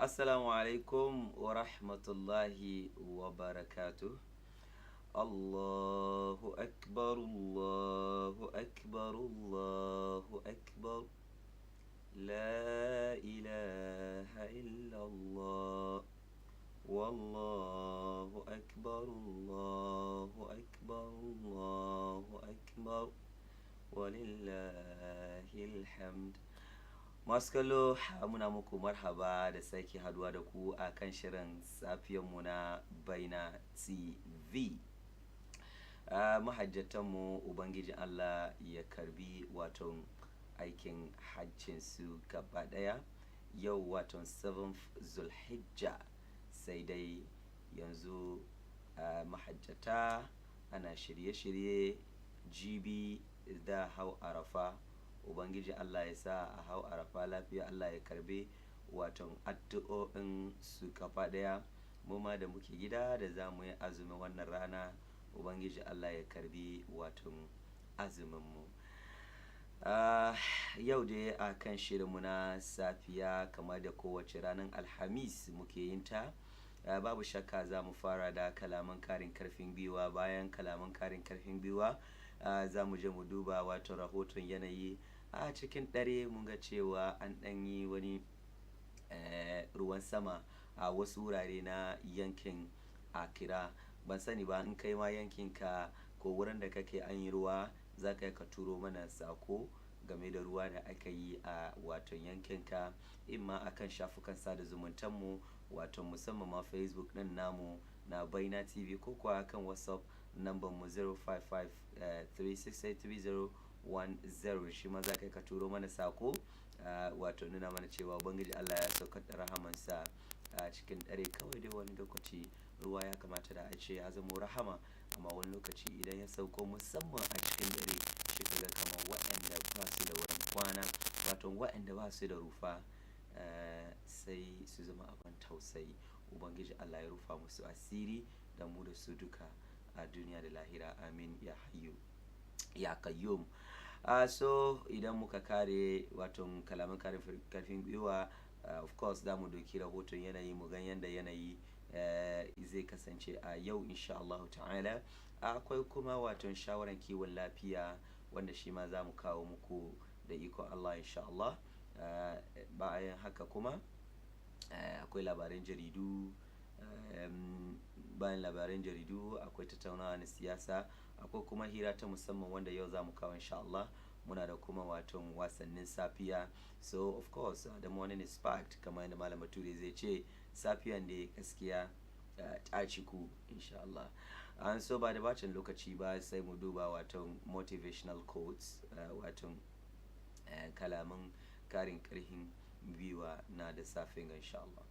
Assalamu alaikum wa rahmatullahi wa barakatuh. Allahu akbar, Allahu akbar, Allahu akbar. La ilaha illallah. Wallahu akbar, Allahu akbar, Allahu akbar. Walillahil hamd. Masu kallo muna muku marhaba da sake haduwa da ku a kan shirin safiyanmu na Baina TV. Mahajjatanmu Ubangiji Allah ya karbi waton aikin hajjinsu gaba daya yau waton 7th Zulhijja, sai dai yanzu mahajjata ana shirye-shirye jibi da hau arafa. Ubangiji Allah ya sa a hau arafa lafiya, Allah ya karbe waton addu'o'in su kafa daya. Mu ma da muke gida da za mu yi azumin wannan rana, Ubangiji Allah ya karbi waton azumin mu. Yau dai a kan shirinmu na safiya kamar da kowace ranar Alhamis muke yin ta. Babu shakka za mu fara da kalaman karin karfin gwiwa. Bayan kalaman karin karfin gwiwa za mu je mu duba wato rahoton yanayi. A cikin dare mun ga cewa an ɗan yi wani ruwan sama a wasu wurare na yankin Akira. Ban sani ba in kai ma yankinka ko wurin da kake an yi ruwa, za ka turo mana sako game da ruwa da aka yi a wato yankinka, imma akan shafukan sada zumuntanmu wato musamman ma Facebook ɗin namu na Baina TV, ko kuwa kan WhatsApp number mu 055 shi ma za ka turo mana sako wato nuna mana cewa Ubangiji Allah ya saukar da rahamansa a cikin dare. Kawai dai wani lokaci ruwa ya kamata da a ce ya zama rahama, amma wani lokaci idan ya sauko musamman a cikin dare shi ka ga kamar waɗanda ba su da wurin kwana, wato waɗanda ba su da rufa sai su zama abin tausayi. Ubangiji Allah ya rufa musu asiri da mu da su duka a duniya da lahira, amin ya hayyu ya kayyum. So idan muka kare wato kalaman karfin gwiwa, of course da mu doki rahoton yanayi, mu gan yanda yanayi zai kasance a yau insha Allah ta'ala. Akwai kuma wato shawaran kiwon lafiya wanda shi ma za mu kawo muku da iko Allah insha Allah. Bayan haka kuma akwai labaran jaridu. Bayan labaran jaridu akwai tattaunawa na siyasa, akwai kuma hira ta musamman wanda yau za mu kawo insha Allah. Muna da kuma waton wasannin safiya. So of course the morning is packed, kamar yadda Malam Bature zai ce safiyan da gaskiya ta ciku insha Allah. An so ba da bacin lokaci ba sai mu duba waton motivational quotes, waton kalaman karin karhin gwiwa na da safin insha Allah.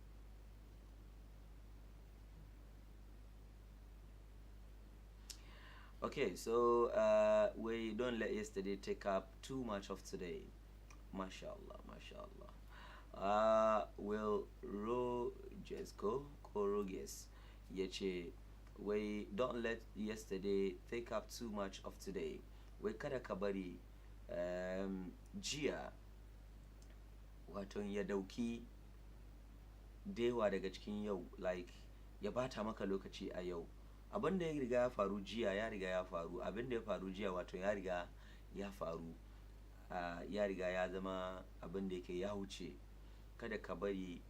Okay, so we don't let yesterday take up too much of today. Mashallah, mashallah. Will Rogesco Koroges yace, we don't let yesterday take up too much of today. We kada ka bari jiya wato ya dauki dewa daga cikin yau, like ya bata maka lokaci a yau. Abin da ya riga ya faru jiya ya riga ya faru. Abin da ya faru jiya wato ya riga ya faru, ya riga ya zama abin da yake ya wuce. Kada ka bari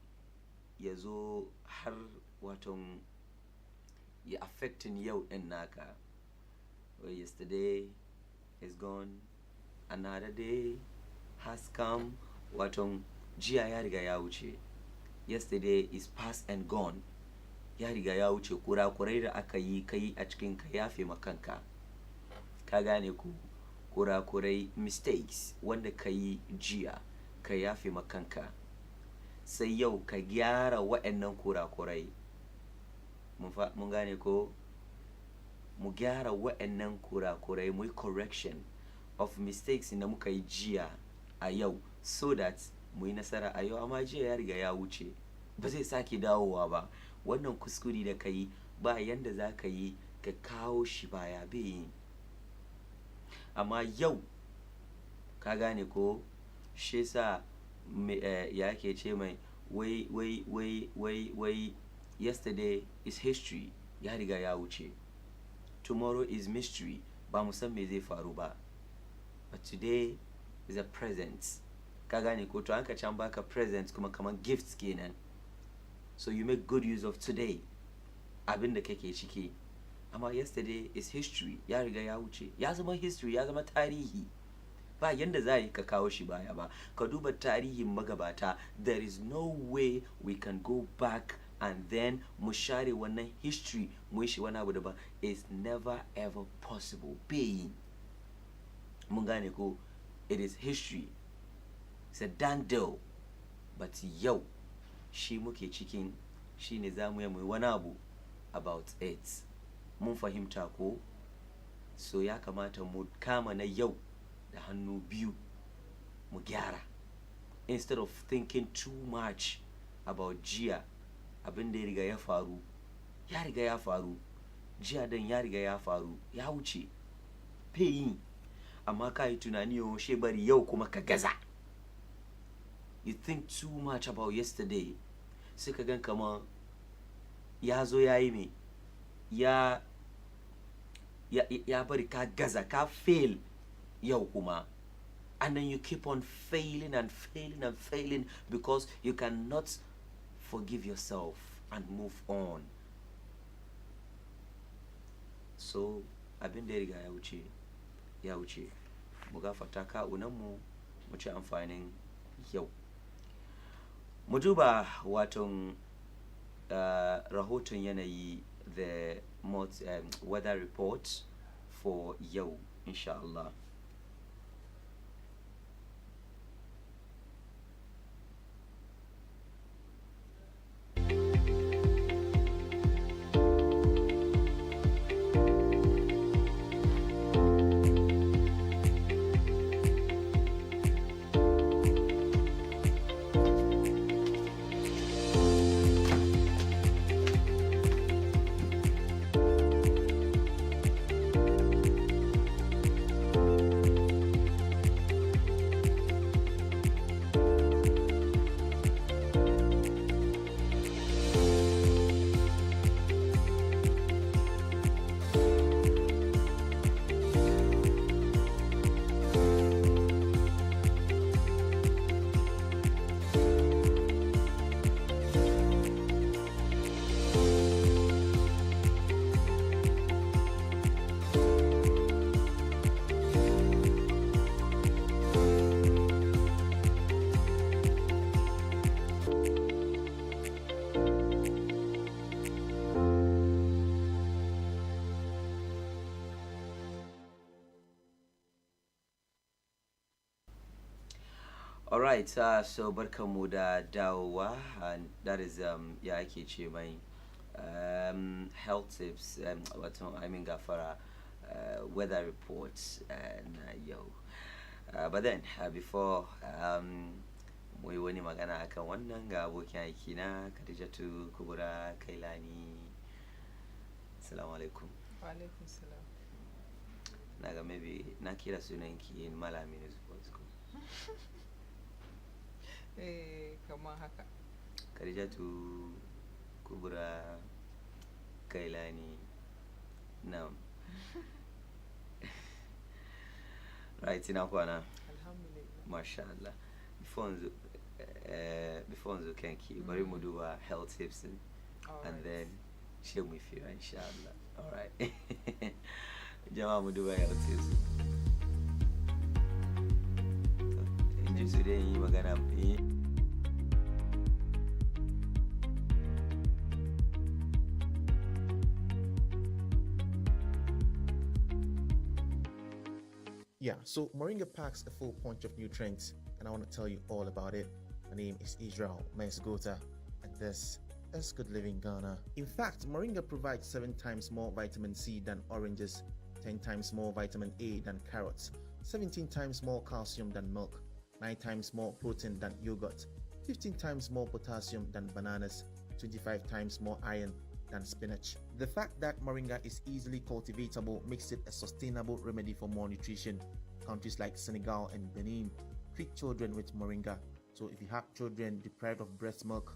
ya zo har wato ya affecting yau din naka. Yesterday is gone, another day has come. Wato jiya ya riga ya wuce. Yesterday is past and gone. Ya riga ya wuce. Kurakurai da aka yi kai a cikin ka yafe makanka. Ka gane ku? Kurakurai, mistakes wanda ka yi jiya ka yafe makanka, sai yau ka gyara waɗannan kurakurai. Mun gane ko? Mu gyara waɗannan kurakurai, mu yi correction of mistakes da muka yi jiya a yau, so that mu yi nasara a yau. Amma jiya ya riga ya wuce, ba zai sake dawowa ba. Wannan kuskure da ka yi ba yanda za ka yi ka kawo shi baya, bai yi. Amma yau ka gane ko? Shi yasa ya ke ce mai wai yesterday is history, ya riga ya wuce. Tomorrow is mystery, ba mu san me zai faru ba. But today is a present. Ka gane ko, to an ka can baka present kuma kaman gifts kenan. So you make good use of today, abin da kake ciki. Amma yesterday is history, ya riga ya wuce, ya zama history, ya zama tarihi. Ba yanda za yi ka kawo shi baya ba. Ka duba tarihin magabata, there is no way we can go back and then mu share wannan history mu yi shi wani abu daban. It's never ever possible. Being mun gane ko, it is history, it's a done deal. But yau shi muke cikin, shi ne za mu yi wani abu about it. Mun fahimta ko? So ya kamata mu kama na yau da hannu biyu mu gyara, instead of thinking too much about jiya. Abin da ya riga ya faru, ya riga ya faru. Jiya dan ya riga ya faru, ya wuce, yin. Amma ka yi tunani yau, she bari yau kuma ka gaza. You think too much about yesterday, sai ka gan kama ya zo ya yi me, ya bari ka gaza, ka fail yau kuma. And then you keep on failing and failing and failing because you cannot forgive yourself and move on. So abin da ya riga ya wuce, ya wuce. Mu gafarta kawunanmu, mu ci amfanin yau. Mu duba waton rahoton yanayi, the weather report for yau, inshallah. Alright, so barkanmu da dawowa, and that is ya ake ce mai health tips, wato I mean gafara, weather reports na yau. But then before mu yi wani magana akan wannan, ga abokin aiki na Khadijatu Kubura Kailani. Assalamu alaikum. Wa alaikum salam. Naga maybe na kira sunanki in malami ne suppose ko. Kamar haka. Khadijatu Kubura Kailani. Naam. Right, ina kwana. Alhamdulillah. Masha Allah. Before nzo kenki, bari mu duba health tips and then share with you, inshallah. All right. Jama'a mu duba health tips. Inji su dai yi magana Yeah, so Moringa packs a full punch of nutrients, and I want to tell you all about it. My name is Israel Mesgota, and this is Good Living Ghana. In fact, Moringa provides 7 times more vitamin C than oranges, 10 times more vitamin A than carrots, 17 times more calcium than milk, 9 times more protein than yogurt, 15 times more potassium than bananas, 25 times more iron than spinach. The fact that Moringa is easily cultivatable makes it a sustainable remedy for malnutrition. Countries like Senegal and Benin treat children with Moringa So if you have children deprived of breast milk,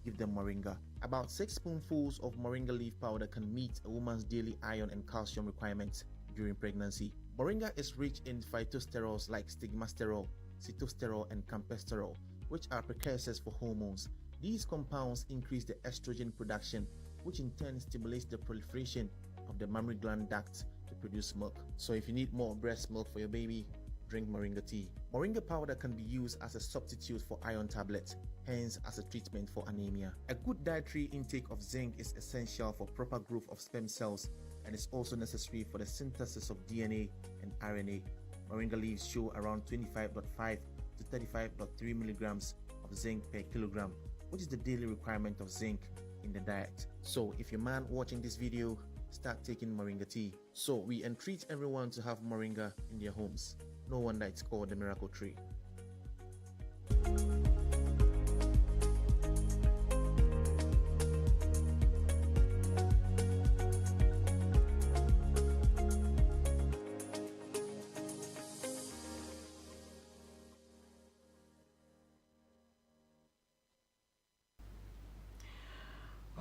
give them moringa. About 6 spoonfuls of moringa leaf powder can meet a woman's daily iron and calcium requirements during pregnancy. Moringa is rich in phytosterols like stigmasterol, cytosterol, and campesterol, which are precursors for hormones. These compounds increase the estrogen production, which in turn stimulates the proliferation of the mammary gland duct to produce milk. So if you need more breast milk for your baby, drink moringa tea. Moringa powder can be used as a substitute for iron tablets, hence as a treatment for anemia. A good dietary intake of zinc is essential for proper growth of sperm cells and is also necessary for the synthesis of DNA and RNA. Moringa leaves show around 25.5 to 35.3 milligrams of zinc per kilogram, which is the daily requirement of zinc in the diet. So if you're a man watching this video, start taking moringa tea. So we entreat everyone to have moringa in their homes. No wonder it's called the miracle tree.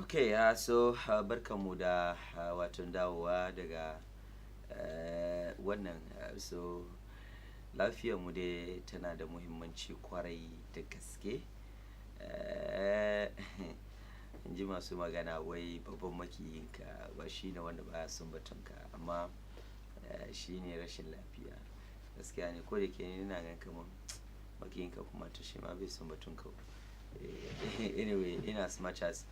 Okay, so barkanmu da watan dawowa daga wannan so lafiyarmu dai tana da muhimmanci kwarai da gaske. In ji masu magana wai babban makiyinka ba shi ne wanda baya son batunka, amma shi ne rashin lafiya. Gaskiya ne, ko da ke ina gan kamar makiyinka kuma to shi ma bai son batunka. Anyway, in as much as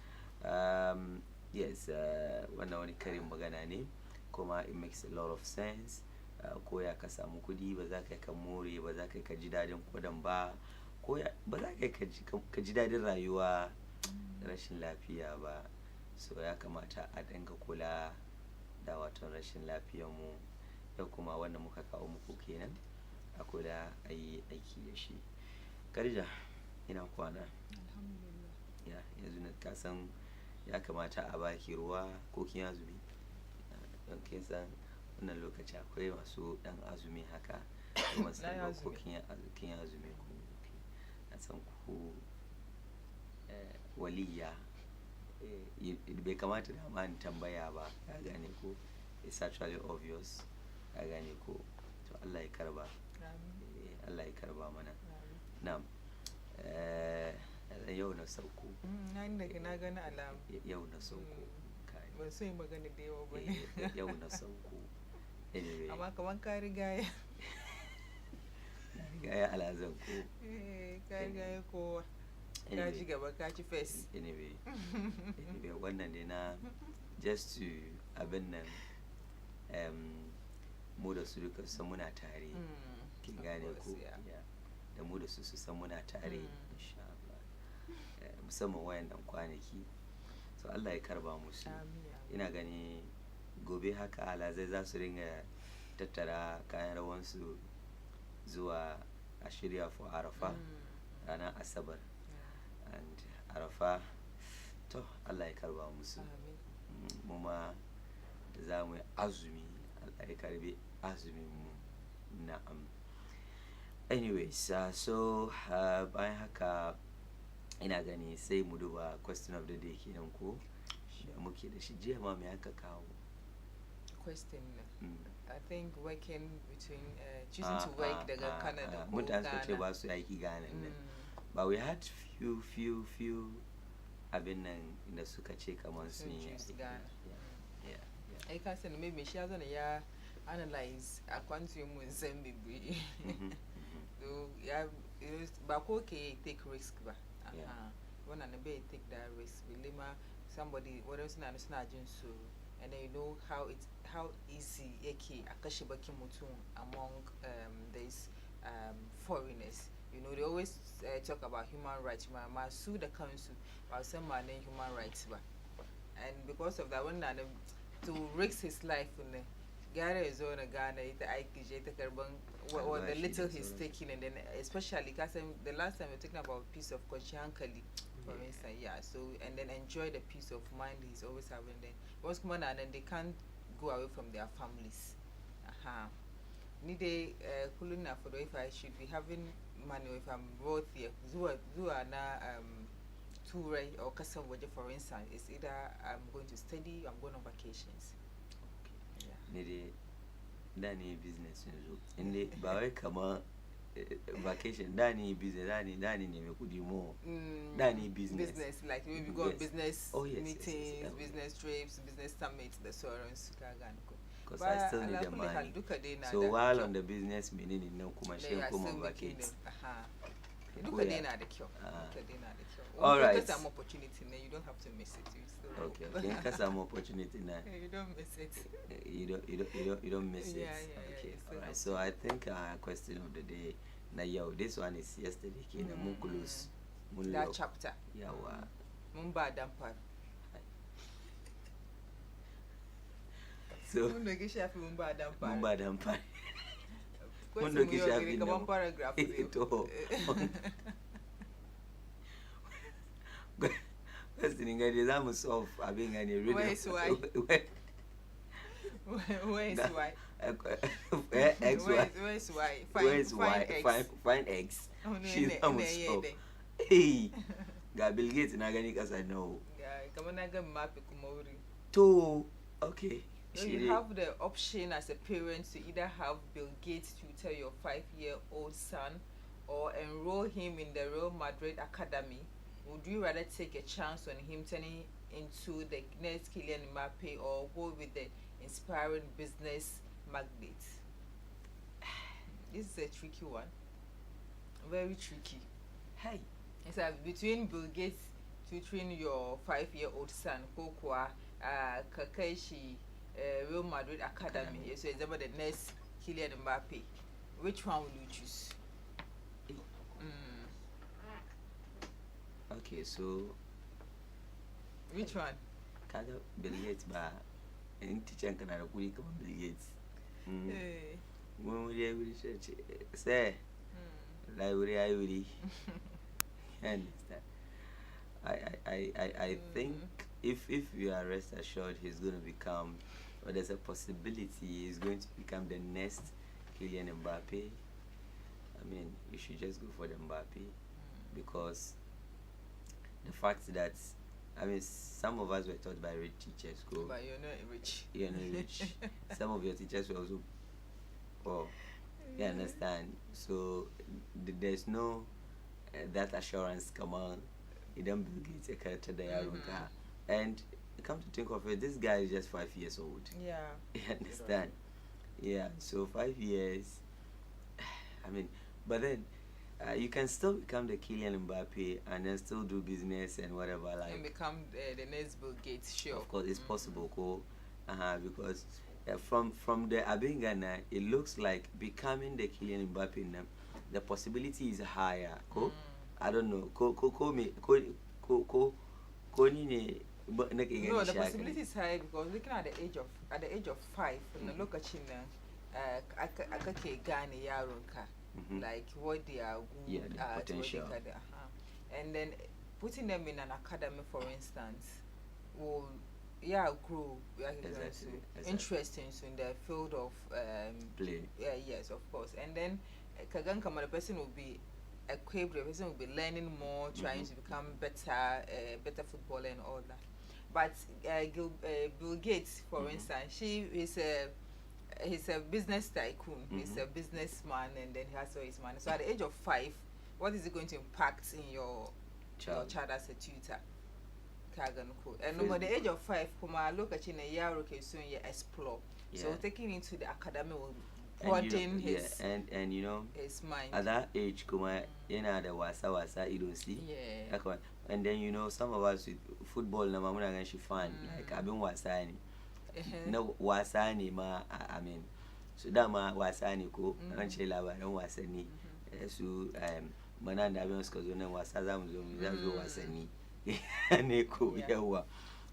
yes, wannan wani karin magana ne kuma it makes a lot of sense. Ko ya ka samu kudi ba za ka more, ba za ka ji dadin kudin ba, ko ba za ka ji dadin rayuwa rashin lafiya ba. So ya kamata a dinga kula da watan rashin lafiyar mu. Yau kuma wannan muka kawo muku kenan, a kula a yi aiki da shi. Karja, ina kwana? Alhamdulillah. Ya, yanzu na kasan ya kamata a baki ruwa ko kin azumi. Don kin san wannan lokaci akwai masu dan azumi haka, kuma sai ko kin azumi ko na san ku waliya bai kamata da ma ni tambaya ba, ka gane ko? It's actually obvious, ka gane ko? To Allah ya karba. Amin. Allah ya karba mana. Na'am. Yau na sauko. Na gani alamu. Yau na sauko. Ban so yi magana da yawa ba ne. Yau na sauko. Anyway. Amma kaman ka riga ya. Na riga ya alazan ko. Ka riga ya kowa. Ka ji gaba, ka ci face. Anyway, wannan ne na just to abin nan mu da su duka san muna tare. Kin gane ko? Da mu da su san muna tare. Insha Allah. Musamman wayannan kwanaki. So Allah ya karba musu. Ina gani gobe haka alazai za su ringa tattara kayan rawansu zuwa a shirya for Arafa ranar Asabar. And Arafa, to Allah ya karba musu. Mu ma da za mu yi azumi, Allah ya karbe azumin mu. Na'am. Anyways, so bayan haka ina gani sai mu duba question of the day kenan ko da muke da shi. Jiya ma me aka kawo question? I think working between choosing to work daga Canada ko Ghana. Mutane ce ba su aiki Ghana nan. But we had few abin nan da suka ce kamar sun yi Ghana. Ai ka sani maybe shi ya zo ya analyze a kwantu mu Zimbabwe. So ya ba ko ke take risk ba. Wannan na bai take that risk. Bilima somebody whether suna jin su, and then you know how easy yake a kashe bakin mutum among these foreigners. You know, they always talk about human rights. Ma sue the council about some man human rights ba. And because of that, when to risk his life in Ghana is on a Ghana, the little he's taking, and then especially because the last time we were talking about peace of conscience, for instance, so and then enjoy the peace of mind he's always having. Then once come on, and then they can't go away from their families. Need a kuluna for if I should be having money, if I'm wealthy, do na tour or custom wager, for instance, it's either I'm going to study or I'm going on vacations. Maybe Danny business in the Bawe come vacation, Danny business, Danny could do more. Danny business. Business, like maybe go on business yes, meetings, yes. business trips, business summits, the sort of because I still need the money. So while on the business meaning in no commercial come vacates. Look at the cure. All right. Because some opportunity now, you don't have to miss it. Okay, because some opportunity now. You don't miss it. You don't miss it. Yeah, Okay. All right. So I think question of the day. Now, this one is yesterday. Munkulus. That chapter. Yeah. Mumba dampar. So. Mumba dampar. Mumba dampar. Mundo kisha vina one paragraph. Ito. Question ingadi zamu solve abinga ni ready. Where is why? Where is why? X Y. Where is why? Where is Y? Find X. She's almost solve. Hey. Bill Gates na gani kasa no. Kama naga map kumori. To okay. So you have the option as a parent to either have Bill Gates tutor your 5-year-old son or enroll him in the Real Madrid Academy. Would you rather take a chance on him turning into the next Kylian Mbappe or go with the inspiring business magnate? This is a tricky one. Very tricky. Hey. It's between Bill Gates tutoring your 5-year-old son, Kokwa, Kakashi, Real Madrid Academy. So it's about the next Kylian Mbappe. Which one will you choose? Okay, so which one? Kada Bill Gates ba in teacher kana da kuri kamar Bill Gates. Mun wuri research say library understand. I think if you are rest assured he's going to become, or there's a possibility he's going to become the next Kylian Mbappe, I mean, you should just go for the Mbappe because the fact that, I mean, some of us were taught by rich teachers. But you're not rich. You're not rich. Some of your teachers were also poor. You understand? So there's no that assurance. Come on, you don't get a character there. And come to think of it, this guy is just 5 years old. Yeah. You understand? Yeah. So 5 years. I mean, but then you can still become the Kylian Mbappe and then still do business and whatever, like. And become the next Bill Gates. Sure. Of course, it's possible, because from the Abingana, it looks like becoming the Kylian Mbappe. The possibility is higher. I don't know. No, the possibility is high because looking at the age of 5, look at Akake Ghana Yaronka, like what they are good at, potential. And then putting them in an academy, for instance, will grow exactly. Interesting in the field of play. Yeah, yes, of course. And then Kagan Kama, the person will be equipped, the person will be learning more, trying to become better footballer and all that. But Bill Gates, for instance, he's a business tycoon. He's a businessman, and then he has all his money. So at the age of 5, what is it going to impact in your child as a tutor? And over the age of 5, look at in a year, okay, soon you explore. So taking into the academy will broaden his and you know his mind. At that age, you know the wasa you don't see. Yeah. And then you know some of us with football na mamuna gan she fan like I've been wasani. No wasani ma I mean so that ma wasani ko ran che labaran wasani. So mananda abin suka zo nan wasa zamu zo wasani. Ne ko yawa.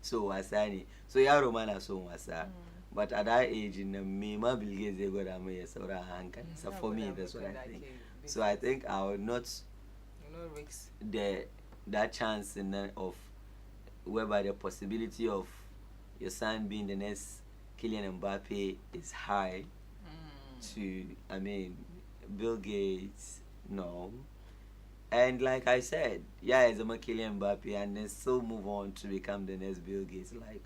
So wasani. So yaro ma na son wasa. But at that age, in me, my Bill Gates, they got a so for me, that's what I think. So I think I will not risk that chance of whereby the possibility of your son being the next Kylian Mbappe is high. To I mean, Bill Gates, No. And like I said, yeah, it's a Kylian Mbappe, and then still move on to become the next Bill Gates. Like,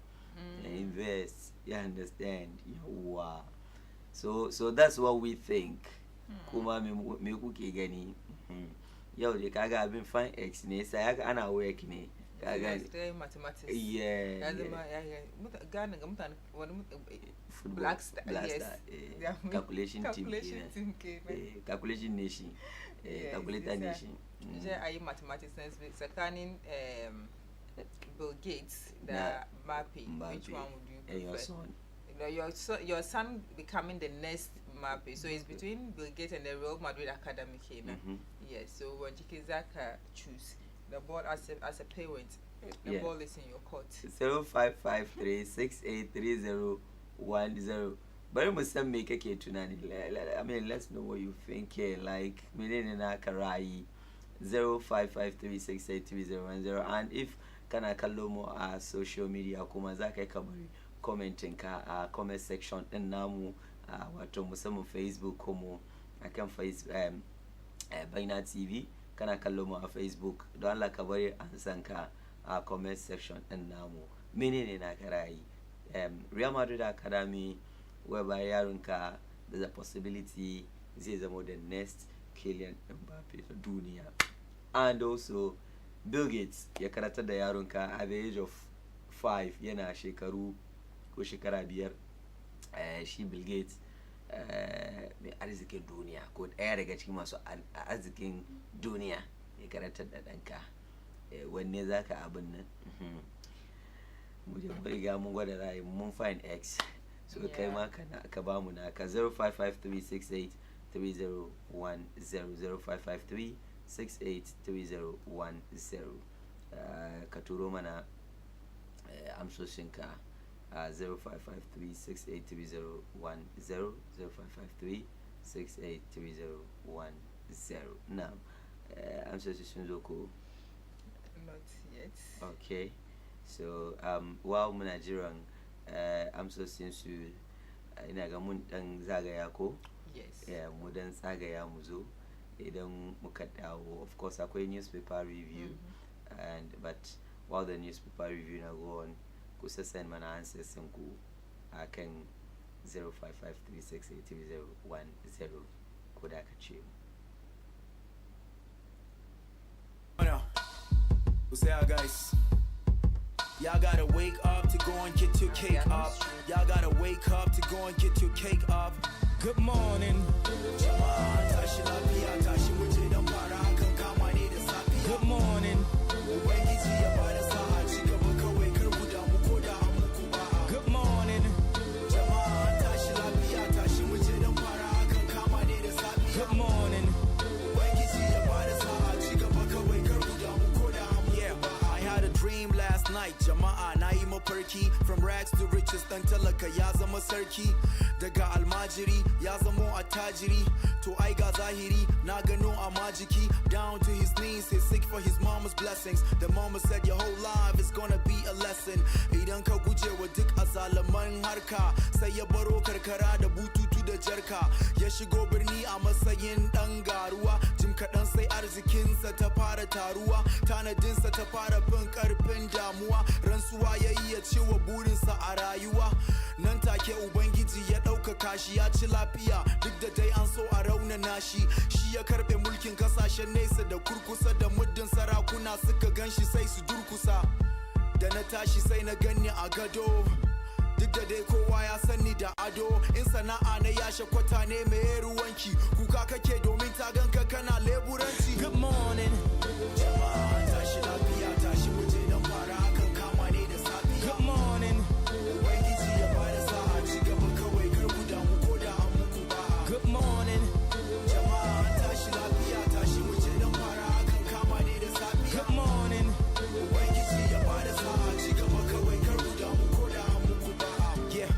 invest, you understand? Wow. So that's what we think. Kuma me kuke gani. Yau da kaga abin fine X ne sai haka ana work ne. Kaga mathematics. Yeah. Ya zama gane ga mutane wani black star. Calculation team calculation nation. Calculator nation. I mathematics tsakanin Bill Gates da Mbappe. Which one would you prefer? Your son. Your son becoming the next Mbappe. So it's between Bill Gates and the Real Madrid Academy. Yes. So when Chikizaka choose the ball as a parent, the ball is in your court. 0553683010. Bari mu san me kake tunani. I mean, let's know what you think here. Like, menene naka ra'ayi? 0553683010. And if kana kallo mu a social media kuma za ka yi kabari commenting ka a comment section din namu wato musamman Facebook ko mu akan Facebook Baina TV kana kallo mu a Facebook don Allah ka bari an san ka a comment section din namu. Menene naka ra'ayi? Real Madrid Academy, whereby yaronka there's a possibility zai zama the next Kylian Mbappe to duniya. And also Bill Gates ya karata da yaronka at the age of 5 yana shekaru ko shekara 5 shi Bill Gates mai arzikin duniya ko ɗaya daga cikin masu arzikin duniya ya karata da ɗanka. Wanne zaka abin nan? Mu je mu riga mun gwada ra'ayi mun find X. So kai ma ka ba mu naka 0553683010 0553683010 ka turo mana amsoshinka 0553683010 0553683010 now amsoshi sun zo ko not yet. Okay, so while muna jiran amsoshin su ina ga mun dan zagaya ko Yes. mu dan zagaya mu zo idan muka dawo. Of course akwai newspaper review but while the newspaper review na go on ku send mana answers ku akan 0553683010 ko da ka ce What's up, guys? Y'all gotta wake up to go and get your cake up. Y'all gotta wake up to go and get your cake up. Good morning. Good morning. Good morning. Good morning. Dream last night, jama'a na yi mafarki. From rags to riches, dan talaka ya zama sarki. Daga almajiri ya zamo attajiri. To ai ga zahiri na gano a majiki. Down to his knees, he's sick for his mama's blessings. The mama said your whole life is gonna be a lesson. Idan ka guje wa duk azalaman harka, sai ya baro karkara da bututu da jarka. Ya shigo birni a matsayin dan garuwa. Jim kaɗan sai arzikinsa ta fara taruwa. Tanadinsa ta fara fin karfin damuwa. Ransuwa ya iya cewa burinsa a rayuwa. Nan take ubangiji ya ɗaukaka shi ya ci lafiya. Duk da dai an so a raunana shi. Shi ya karɓe mulkin kasashen nesa da kurkusa. Da muddin sarakuna suka ganshi sai su durkusa. Da na tashi sai na ganni a gado. Duk da dai kowa ya sani da ado. In sana'a na yashe kwata ne mai ruwanki. Kuka kake domin ta ganka kana leburanci. Good morning. Jama'a tashi lafiya tashi waje dan fara akan kama ne da safiya. Good morning. Ubangiji ya bada sa'a ci gaba kawai kar ku damu ko da an muku ba. Good morning. Jama'a tashi lafiya tashi waje dan fara akan kama ne da safiya. Good morning. Ubangiji ya bada sa'a ci gaba kawai kar ku damu ko da an muku ba. Yeah.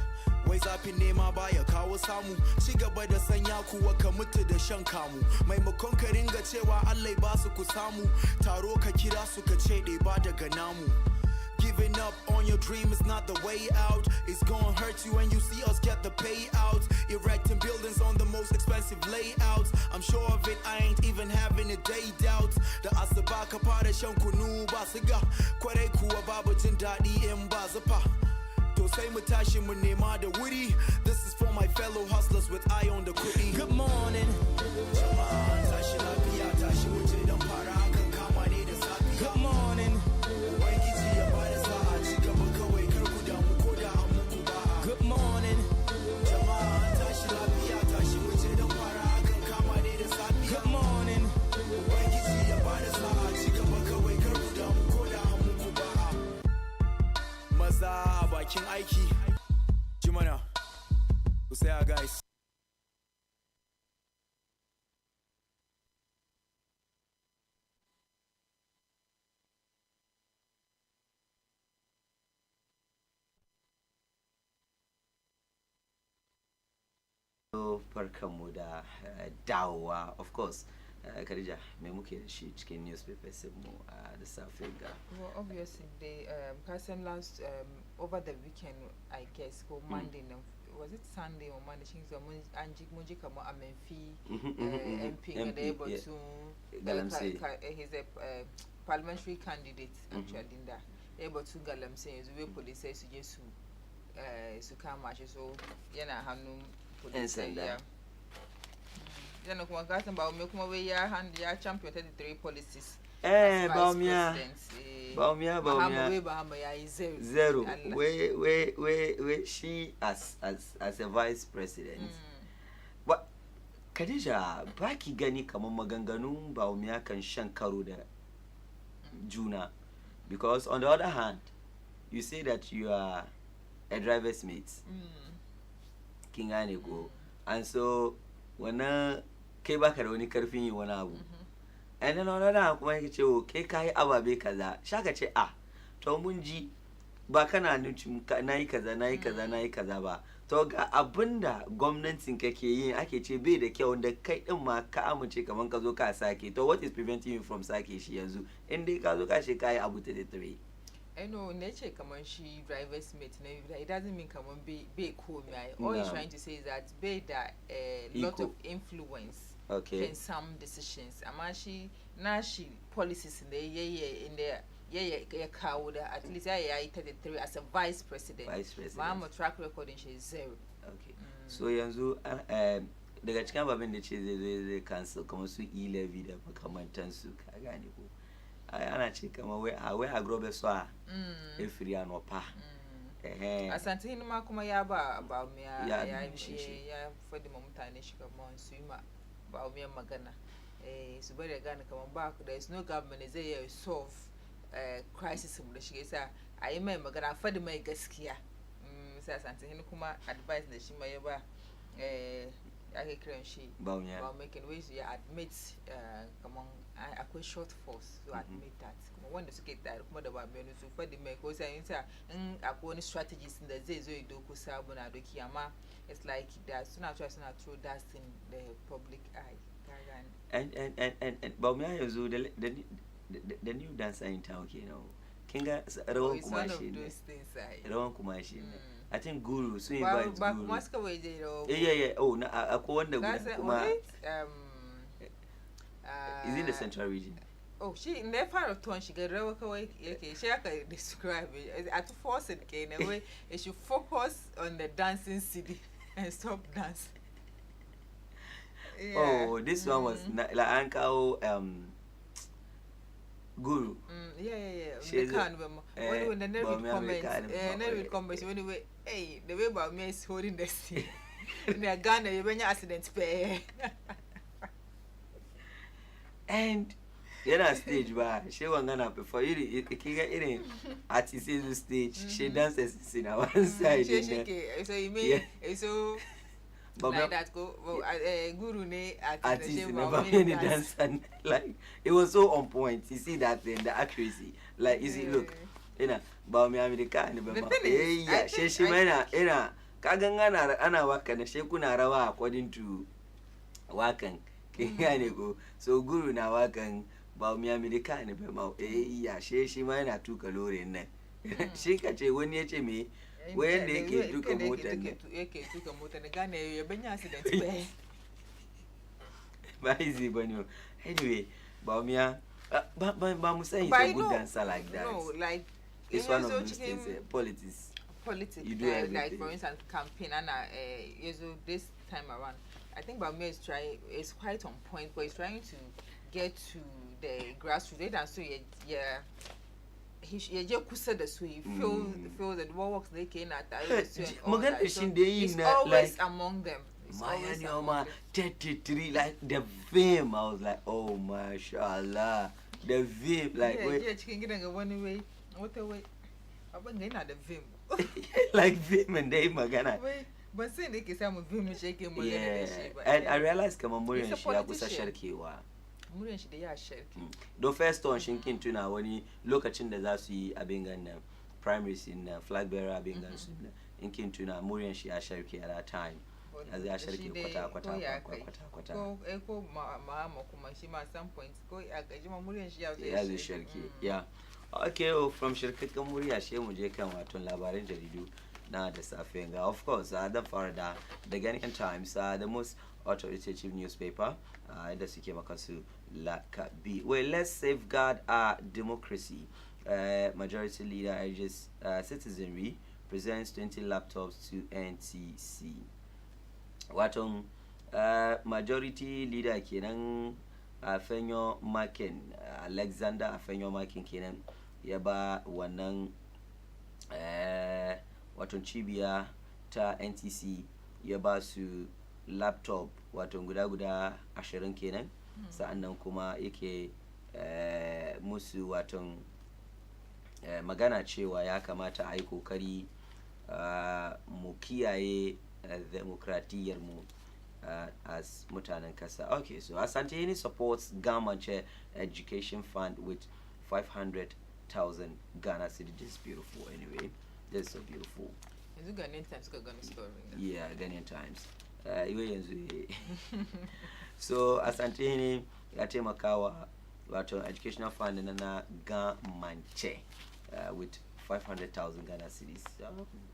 Wai zafin nema baya kawo samu. Ci gaba da sanya kuwa ka mutu da shan kamu. Maimakon ka ringa cewa Allah ba su ku samu. Taro ka kira su ka ce ba daga namu. Giving up on your dream is not the way out. It's gonna hurt you when you see us get the payout. Erecting buildings on the most expensive layouts. I'm sure of it, I ain't even having a day doubt. The Asabaka Pada Shankunu Basiga, Kware Kua Baba Jindadi Mbazapa. To say Mutashi Munema the Woody. This is for my fellow hustlers with eye on the quickie. Good morning. Good morning. Good morning. Good morning. Maza bakin aiki. Jimana. Ku saya guys. Barkanmu da dawowa, of course. Khadija, me muke da shi cikin newspapers mu da safe ga. Well, obviously, they person last over the weekend, I guess, go Monday. Was it Sunday or Monday? She's Anjik Mujikamo Amenfi MP and able to he's a parliamentary candidate actually in that able to galam says we police says yes to come match so yana hanum police yeah. Yana kuma gasan ba me kuma we ya hand ya champion 33 policies. Baumia. Zero. Where she as a vice president. But Khadija, baki gani kamar maganganun Baumia kan shan karo da juna, because on the other hand, you say that you are a driver's mate. Kingane go. And so when kai baka da wani karfin yi wani abu. And then on the other hand kuma yake ce o kai kai ababe kaza shaka ce to mun ji ba kana nuci nayi kaza ba to ga abinda gwamnatin kake yin ake ce bai da kyau da kai din ma ka amince kaman ka zo ka sake, to what is preventing you from sake shi yanzu in dai ka zo ka she kai abu ta tare. I know nature kaman she driver's mate it doesn't mean kaman be cool me. All he's trying to say is that be that a lot of influence in some decisions. She policies in the at least I 33 as a vice president. Mama track record she is 0. Okay. So yanzu daga cikin babin da ce zai cancel kamar su e-levy da makamantan su ka gane ko. Ana ce kamar wai a grobe so a free anopa. Asante hinuma kuma ya ba me ya fadi mutane shi kamar su yi ma ba umiyan magana su bari gane kaman ba there is no government zai solve crisis mu da shi yasa ayi mai magana fadi mai gaskiya sai Asante hin kuma advice da shi mai ba ake kiran shi ba making ways ya admit kaman akwai shortfalls to admit that kuma wanda suke tare kuma da ba mai su fadi mai ko sai in akwai wani strategies da zai zo ya doko sabu na doki amma it's like that suna throw that in the public eye. And Baumia yanzu the new dancer in town kinga rawan kumashi ne. Rawan kumashi ne. I think Guru so invite Guru. Ba kuma suka waje rawa. Yeah. Oh, na akwai wanda kuma is in the central region. Oh, she never returned. She get rawa kawai yake she aka describe it. At force it in a way it should focus on the dancing city and stop dancing. Yeah. Oh, this one was like Ankao Guru. Yeah. She can't remember. When the never comments, anyway, hey, the way about me is holding the sea. In a Ghana, you bring accident pay. And stage bar, she was gonna before you get in at the stage. She dances in one side. So you mean so. Like that go Guru ne artist dance and like it was so on point. You see that thing, the accuracy. Like you see, look, Baumia America and she mina kaganga ana waka na she kuna rawa according to wakan kingane go. So Guru na wakan Baumia America and bema she mina tuka lore nan. Shi kace wani yace me When they came to come out and tuka mota na Ghana ya banya accident be. But easy when you anyway, Baumia, but Musa is But a you good know, dancer like that. No, like It's you one know, of those things. Politics. Politics. You do everything. Like for instance, campaign and this time around, I think Baumia is quite on point, but he's trying to get to the grassroots and so yeah. He just said the way he feels that what works they can at it's always among them. It's always among them. 33 like the vim. I was like, oh mashallah, the vim like yeah, chicken getting one way. What a way. I'm going at the vim. Like vim and they magana. But saying they can say I'm a vim shaking money. And I realized Kamamuri and she was a sherkiwa. The first one shinking to now when you look at the Zasu Abingan primaries in flag bearer Abingan in Kintuna, Murian she Asherki at that time. As the Asherki Go echo Mahama Kumashima at some point. Go Murian she has a Sherki. Yeah. Okay, from Sherkika Muria, she will come out on Labaran Jaridu. Now the Safiya. Of course, the Farada, the Ghanaian Times, the most authoritative newspaper. The Sikemakasu Lakabi. Well, let's safeguard our democracy. Majority leader urges citizenry presents 20 laptops to NTC. Waton majority leader kenan Afenyo Makin Alexander Afenyo Makin kenan yaba wannan waton cibiya ta NTC yaba su laptop wato guda 20 kenan sa'annan kuma yake musu wato magana cewa ya kamata a yi kokari mu kiyaye demokradiyyar mu as mutanen kasa. Okay, so Asante supports government education fund with 500,000 Ghana cedis. This is beautiful anyway. This is so beautiful. Is it Ghanaian Times Ghana story? Yeah, Ghanaian Times. So Asante yatemakawa wato educational fund na Gamanche with 500,000 Ghana cedis.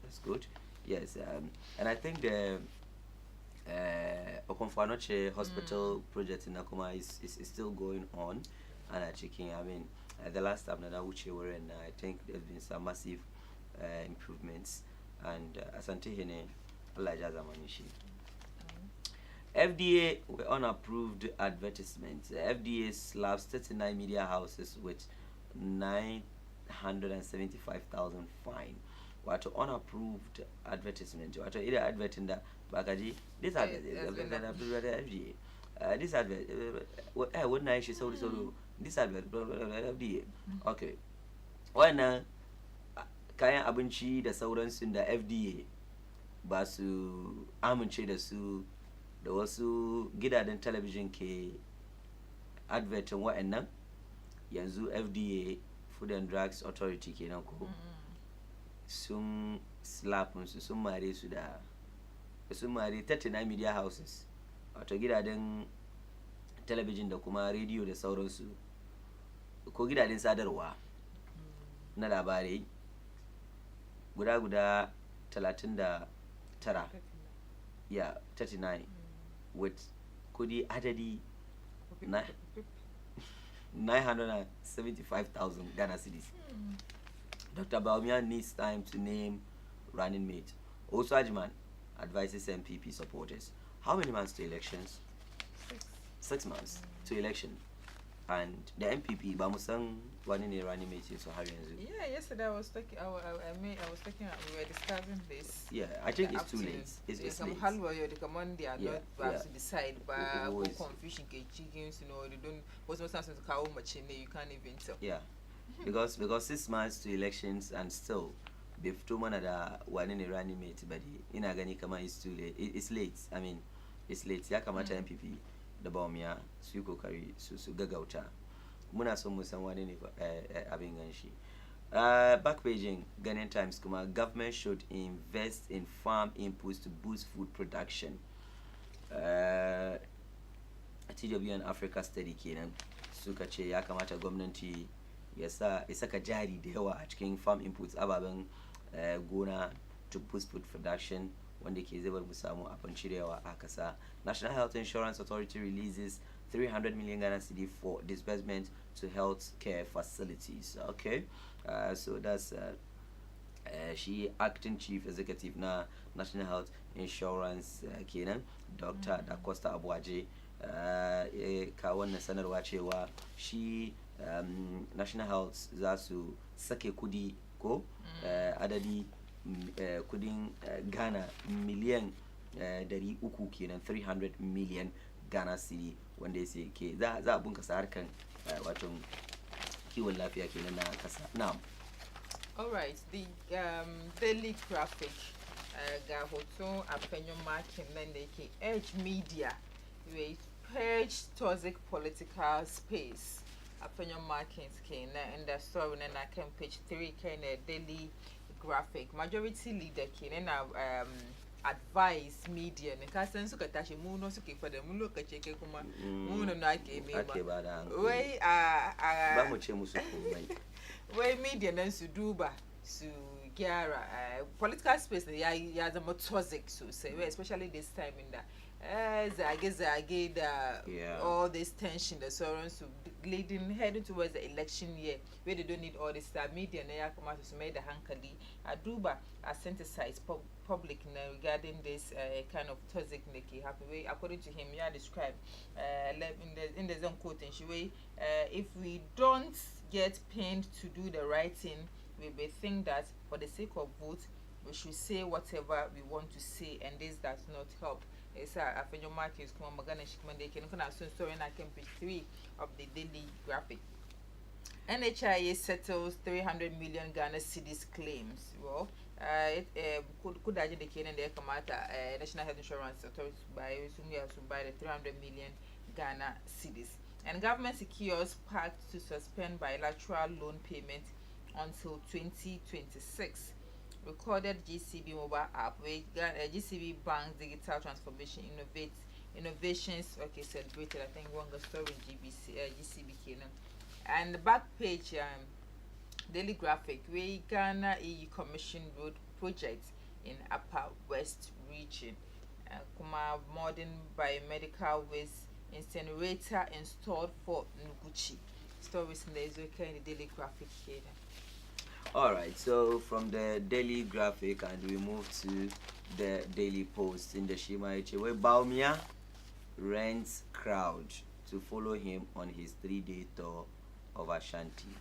That's good. Yes, and I think the Okonfanoche hospital project in Nakoma is still going on, and I mean the last time that Uche were in, I think there's been some massive improvements, and Asante Hene Alajazamanishi. FDA were unapproved advertisements. FDA slaps 39 media houses with 975,000 fine. What unapproved advertisement? What either advert in the bagaji? This advert FDA. This advert. What night she sold this advert FDA. Okay. Wannan kayan abinci da sauransu da FDA ba su amince da su da wasu gidajen talabijin ke advertin wa'annan yanzu FDA Food and Drugs Authority kenan ko sun slapun su sun mare su da sun mare 39 media houses wato gidajen talabijin da kuma rediyo da sauransu ko gidajen sadarwa na labarai guda 39 yeah 39 with kudi adadi 975,000 Ghana cedis. Dr. Baumia needs time to name running mate. Also, Ajman advises MPP supporters. How many months to elections? 6 months to election. And the MPP, Bamusang, running mate, so how Yeah, yesterday I was talking. We were discussing this. Yeah, I think it's too late. It's some late. Halwa, you recommend they are not perhaps to decide, but Always. confusion, chickens, you know, they don't. What's something to cow machine? You can't even tell. Yeah, because 6 months to elections and still, before one other one in a running mate, but in Agani Kama is too late. It's late. I mean, it's late. Yakamata MPP, the Baumia, Suko Kari, Susu Gagauta, Muna Somusan one in Abinganshi. Back paging Ghanaian Times Kuma, government should invest in farm inputs to boost food production. TW and Africa study kenan suka ce ya kamata gwamnati ya saka jari da yawa a cikin farm inputs ababen gona to boost food production wanda ke zai bar mu samu abin cirewa a kasa. National Health Insurance Authority releases 300 million Ghana cedi for disbursement to health care facilities. Okay, so that's she acting chief executive na National Health Insurance kenan Dr. Da Costa Abuaje ka wannan sanarwa cewa shi National Health za su sake kudi ko adadi kudin Ghana miliyan 300 kenan 300 million Ghana cedi wanda ya ke za a bunkasa harkan wato kiwon lafiya kenan na kasa. Na'am. All right, the daily graphic ga hoton afanyo marking nan da yake edge media we page toxic political space afanyo markings kenan in the story na kan page 3 kenan daily graphic majority leader kenan na advice media ne ka san suka tashi mu no suke fada mu lokaci kai kuma mu no ake ba da wai ba mu ce musu komai wai media nan su duba su gyara political space ya zama toxic sosai, especially this time in da zage-zage da all this tension da sauransu heading towards the election year where they don't need all this media na ya kamata su mai da hankali a duba a synthesize public regarding this kind of toxic that ke happen. According to him, described in the zone quoting, if we don't get paid to do the right thing, we may think that for the sake of vote, we should say whatever we want to say, and this does not help. It's a market come magana shikman they can soon story in page 3 of the daily graphic. NHIA settles 300 million Ghana cedis claims. Well, could I the Kenyan de Kamata National Health Insurance Authority by the 300 million Ghana cedis. And government secures pact to suspend bilateral loan payment until 2026. Recorded GCB mobile app where GCB Bank digital transformation innovations celebrated. I think one story in GCB Kenan. And the back page daily graphic where Ghana EU Commission road project in Upper West region. Kuma modern biomedical waste incinerator installed for Nuguchi. Stories in the Israel daily graphic here. Alright, so from the daily graphic and we move to the daily post in the Shimaiche where Baumia rents crowd to follow him on his 3-day tour of Ashanti.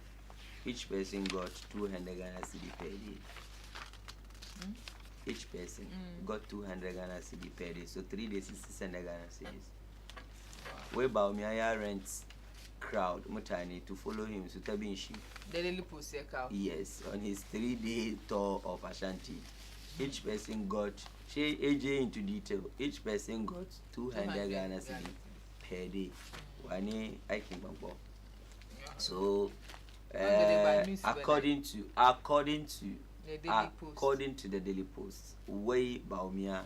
Each person got 200 Ghana cedi per day. Each person got 200 Ghana cedi per day. So 3 days is 600 Ghana cedis. Where Baumia rents crowd mutani to follow him to Tabinshi. Daily post yes, on his 3-day tour of Ashanti. Each person got AJ into detail. Each person got 200 Ghana cedi per day. Wane aikin bango. So according to the daily post, way Baumia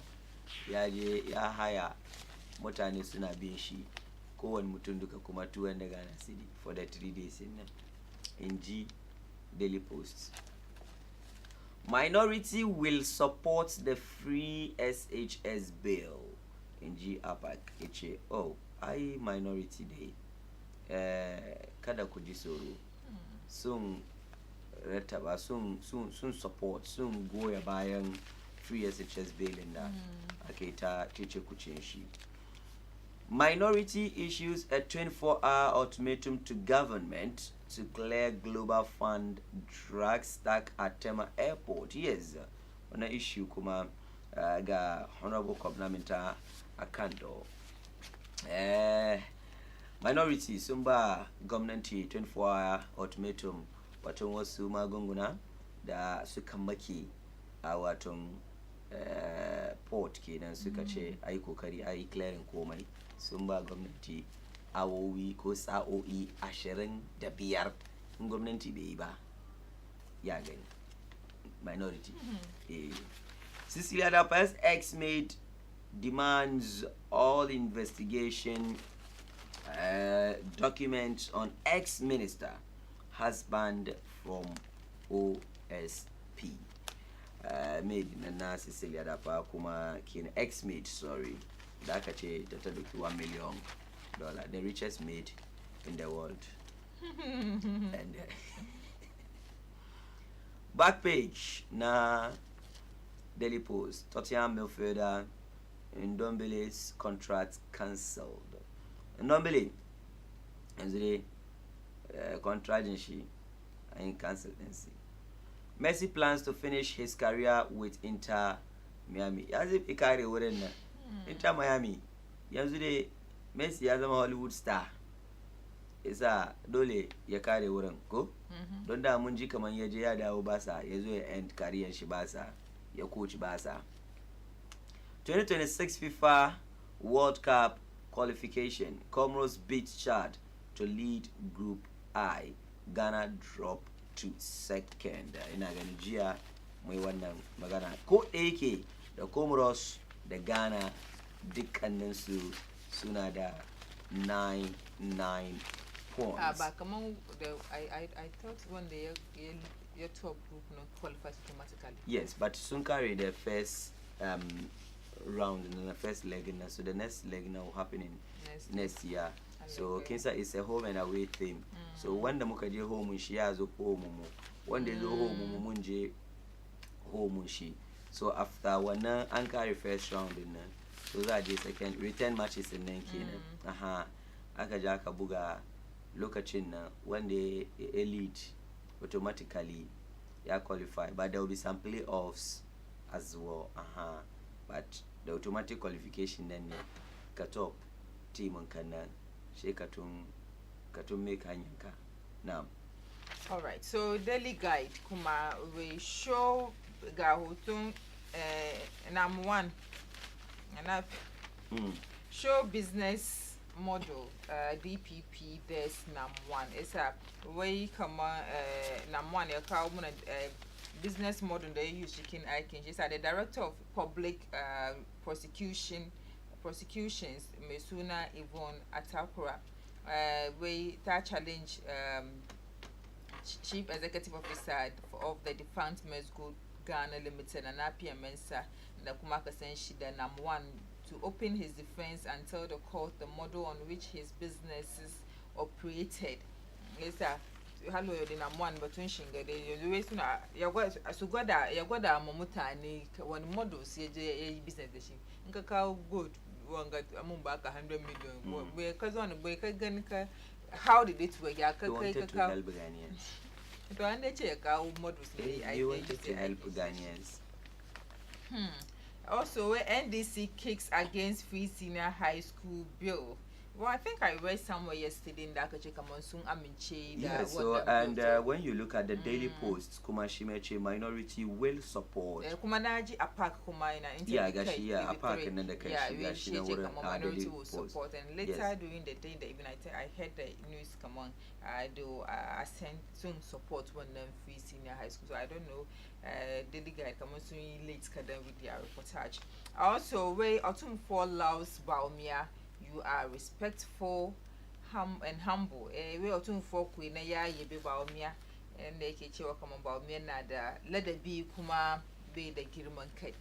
ya haya mutane suna bin shi kowane mutum duka kuma 200 Ghana cedi for the 3 days in G daily post. Minority will support the free SHS bill in G APAC HA. Oh, I minority day. Kada kujisoro. Soon retaba soon support soon goya bayan free SHS bill in da aketa teacher kuchenshi. Minority issues a 24-hour ultimatum to government to clear global fund drug stack at Tema Airport. Yes, on the issue kuma ga Honorable Kobnamenta Akando. Minority sumba government 24-hour ultimatum waton wasu magunguna da suka maki a waton port kenan suka ce ai kokari ai clearing komai sun ba gwamnati awowi ko sa'o'i 25 in gwamnati bai yi ba ya gani minority. Cecilia Dapa's ex-maid demands all investigation documents on ex-minister husband from OSP. maid na Cecilia Dapa kuma kin ex-maid, sorry, da aka ce ta doki $1 million, the richest maid in the world. And back page na Daily Post, Tottenham midfielder Ndombele's contract cancelled. Ndombele yanzu dai contract shi an cancel din si. Messi plans to finish his career with Inter Miami. Yanzu fi kare wurin nan. Inter Miami yanzu dai Messi ya zama Hollywood star. Isa dole ya kare wurin ko? Don da mun ji kaman ya je ya dawo Barca ya zo ya end career shi Barca, ya coach Barca. 2026 FIFA World Cup qualification. Comoros beat Chad to lead Group I. Ghana drop to second. Ina ganin jiya mai wannan magana. Ko da yake da Comoros da Ghana dukkaninsu suna da 9 points. But come on, I thought when your top group qualifies automatically. Yes, but soon carry the first round and the first leg, so the next leg now will happen in next year. So Kinsa is a home and away team. So when the mukaje home she has a home, when they go home munje home she. So after one and carry first round in so that the second return matches in Kenya. Akaja buga lokacin when they lead automatically ya qualify, but there will be some playoffs as well. But the automatic qualification then cut up team on Kana she katum make hanyanka now. All right, so daily guide kuma we show gahutung number one and show business model DPP this number one. It's a way come number one your cow business model they use chicken icon. She's the director of public prosecutions Mesuna Yvonne Atakura we that challenge chief executive officer of the defunct Mesgo Ghana Limited and Apia Mensa the Kumaka Senshi number one to open his defense and tell the court the model on which his businesses operated. Yes, hello, the number one, but when shinga, the way soon, Yagoda Momutani, one model, see business. Nkaka good, one got among back 100 million. Because on the break again, how did it work? You wanted to help Ghanaians. Do I check our models? You wanted to help Ghanaians. Also, NDC kicks against free senior high school bill. Well, I think I read somewhere yesterday in Dakacheka Monsoon Aminche. Yeah, so and when you look at the daily posts, Kumashimeche minority will support. Kumanaji Apak Kumaina. Yeah, Gashi, yeah, Apak and then the Gashi minority will support. And later during the day, even I heard the news come on. I do send some support when them free senior high school. So I don't know. Daily guide come on soon late kadam with their reportage. Also, way autumn fall Laos Baumia. You are respectful, and humble. We are too for Queen ya ye be Baumia, and they catch you come about me nada. Let it be Kuma be the Girman Kate.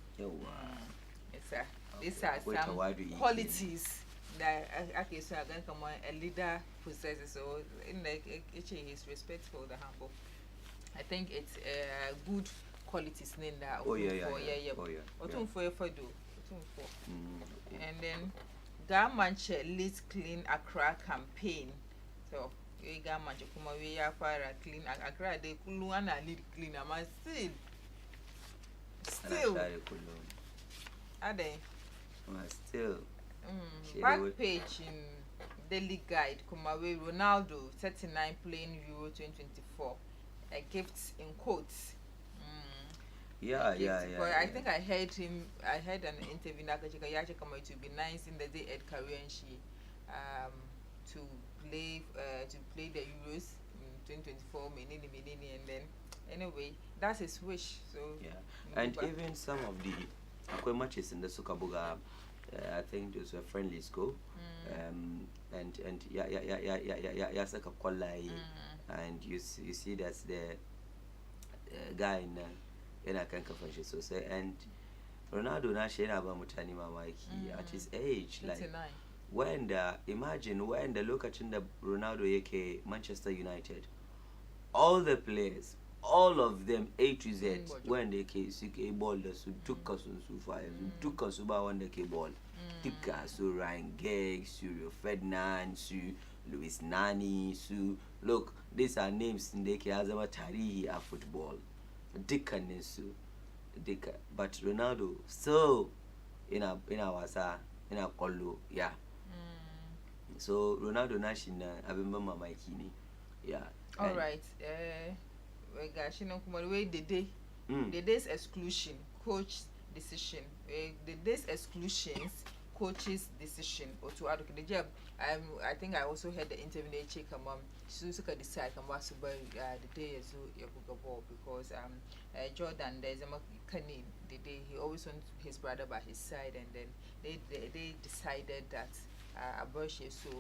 These are some qualities that I so again come on a leader possesses. So in the he is respectful, the humble. I think it's good qualities in that. Oh yeah. Autumn for do. And then Gamanche leads Clean Accra campaign. So we Gamanche kuma we are for a clean Accra de Kuluana lead clean am still are they still back page in daily guide kuma we Ronaldo 39 playing Euro 2024 a gift in quotes. Yeah. But I think I heard an interview in Akachika Yachika it would be nice in the day at career and she to play the Euros in 2024 and then anyway that's his wish. So yeah. And even some of the Akwe matches in the Sukabuga I think those were friendly score. And Saka Kwalai and you see that's the guy in yana kan kafan shi sosai. And Ronaldo na shi yana ba mutane mamaki at his age, like 39. imagine lokacin da Ronaldo yake Manchester United, all the players, all of them A to Z, wanda yake suke ball da su dukkan su fa yanzu dukkan su ba wanda ke ball, dukka su Ryan Giggs, su Rio Ferdinand, su Luis Nani, su look, these are names da yake ya zama tarihi a football dukkanin su duka. But Ronaldo still ina wasa ina kwallo, yeah. So Ronaldo na shi na abin ban mamaki ne, yeah. All right. Gashi nan kuma the way the day's exclusion, coach decision. The day's exclusions, coach's decision. Or to add the job. I think I also heard the interview they check so suka decide about the day as you ball because Jordan there's a Kanye the day he always wants his brother by his side, and then they decided that Abortion so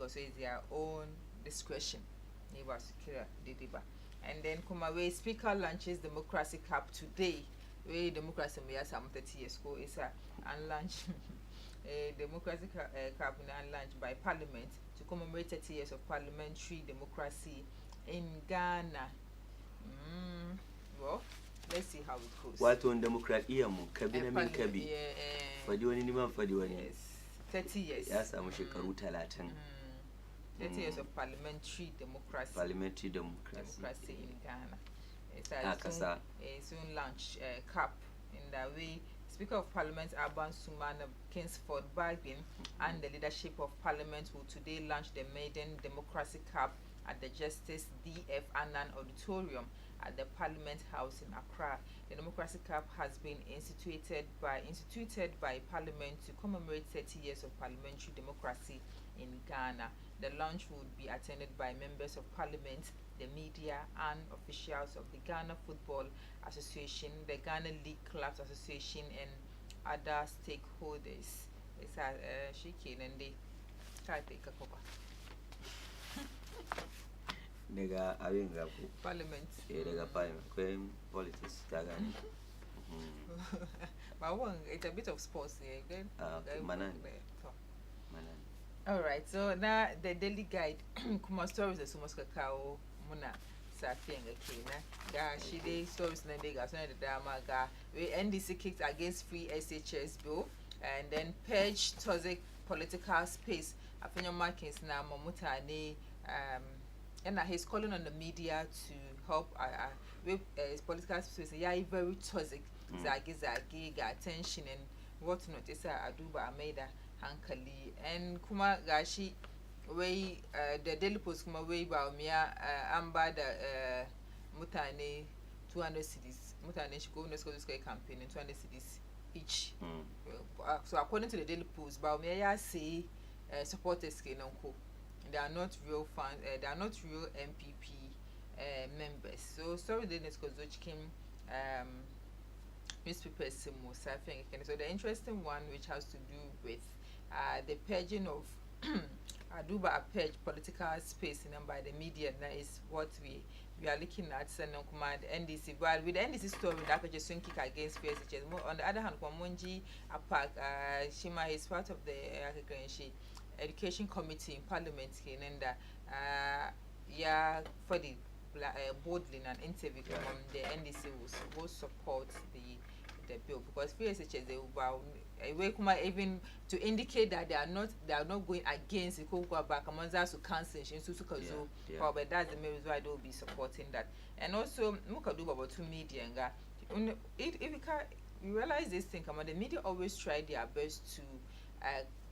so it's their own discretion. And then Kumawe Speaker launches Democracy Cup today. We democracy may have some 30 years ago is and launch a Democracy Cup and launched by Parliament to commemorate 30 years of parliamentary democracy in Ghana. Well, let's see how it goes. What on democracy mu kabina min kabi. Fadi wani ni man fadi wani. Yes. 30 years. Ya samu shekaru 30. 30 years of parliamentary democracy. Parliamentary democracy in Ghana. It's soon launch CAP in that way. Speaker of Parliament Alban Sumana Kingsford Bargain and the leadership of Parliament will today launch the maiden Democracy Cup at the Justice D.F. Annan Auditorium at the Parliament House in Accra. The Democracy Cup has been instituted by Parliament to commemorate 30 years of parliamentary democracy in Ghana. The launch would be attended by members of Parliament, the media, and officials of the Ghana Football Association, the Ghana League Clubs Association, and other stakeholders. It's a shaking and they try to take a cover. Nega abin ga ku Parliament. Daga Parliament kwen politics ta gani. But one, it's a bit of sports here. Then Manan. All right, so now the daily guide kuma stories da su muska kawo muna safiyan ga kenan ga shi dai stories na dai ga suna da dama ga NDC kicked against free SHS bill and then purge toxic political space a fanyan markings na mutane and he's calling on the media to help with political space yeah very toxic zage ga attention and whatnot isa aduba amaida hankali and kuma gashi wai the Daily Post kuma wai ba miya an ba da mutane 200 cedis mutane shi gwamnati suka yi campaign 200 cedis each so according to the Daily Post ba miya ya say supporters kenan ko they are not real fans they are not real MPP members. So sorry the next because cikin newspapers so the interesting one which has to do with the purging of Aduba purge political space by the media. That is what we are looking at. Command NDC, but with the NDC story that could just kick against PSHS. On the other hand, Kwamunji Apak Shima is part of the Education Committee in Parliament and yeah for the boldly an interview from the NDC will support the bill because PSHS they will even to indicate that they are not going against the Kokwa back among us to cancel but that's the main reason why they will be supporting that. And also Mukaduba about two media if you realize this thing, the media always try their best to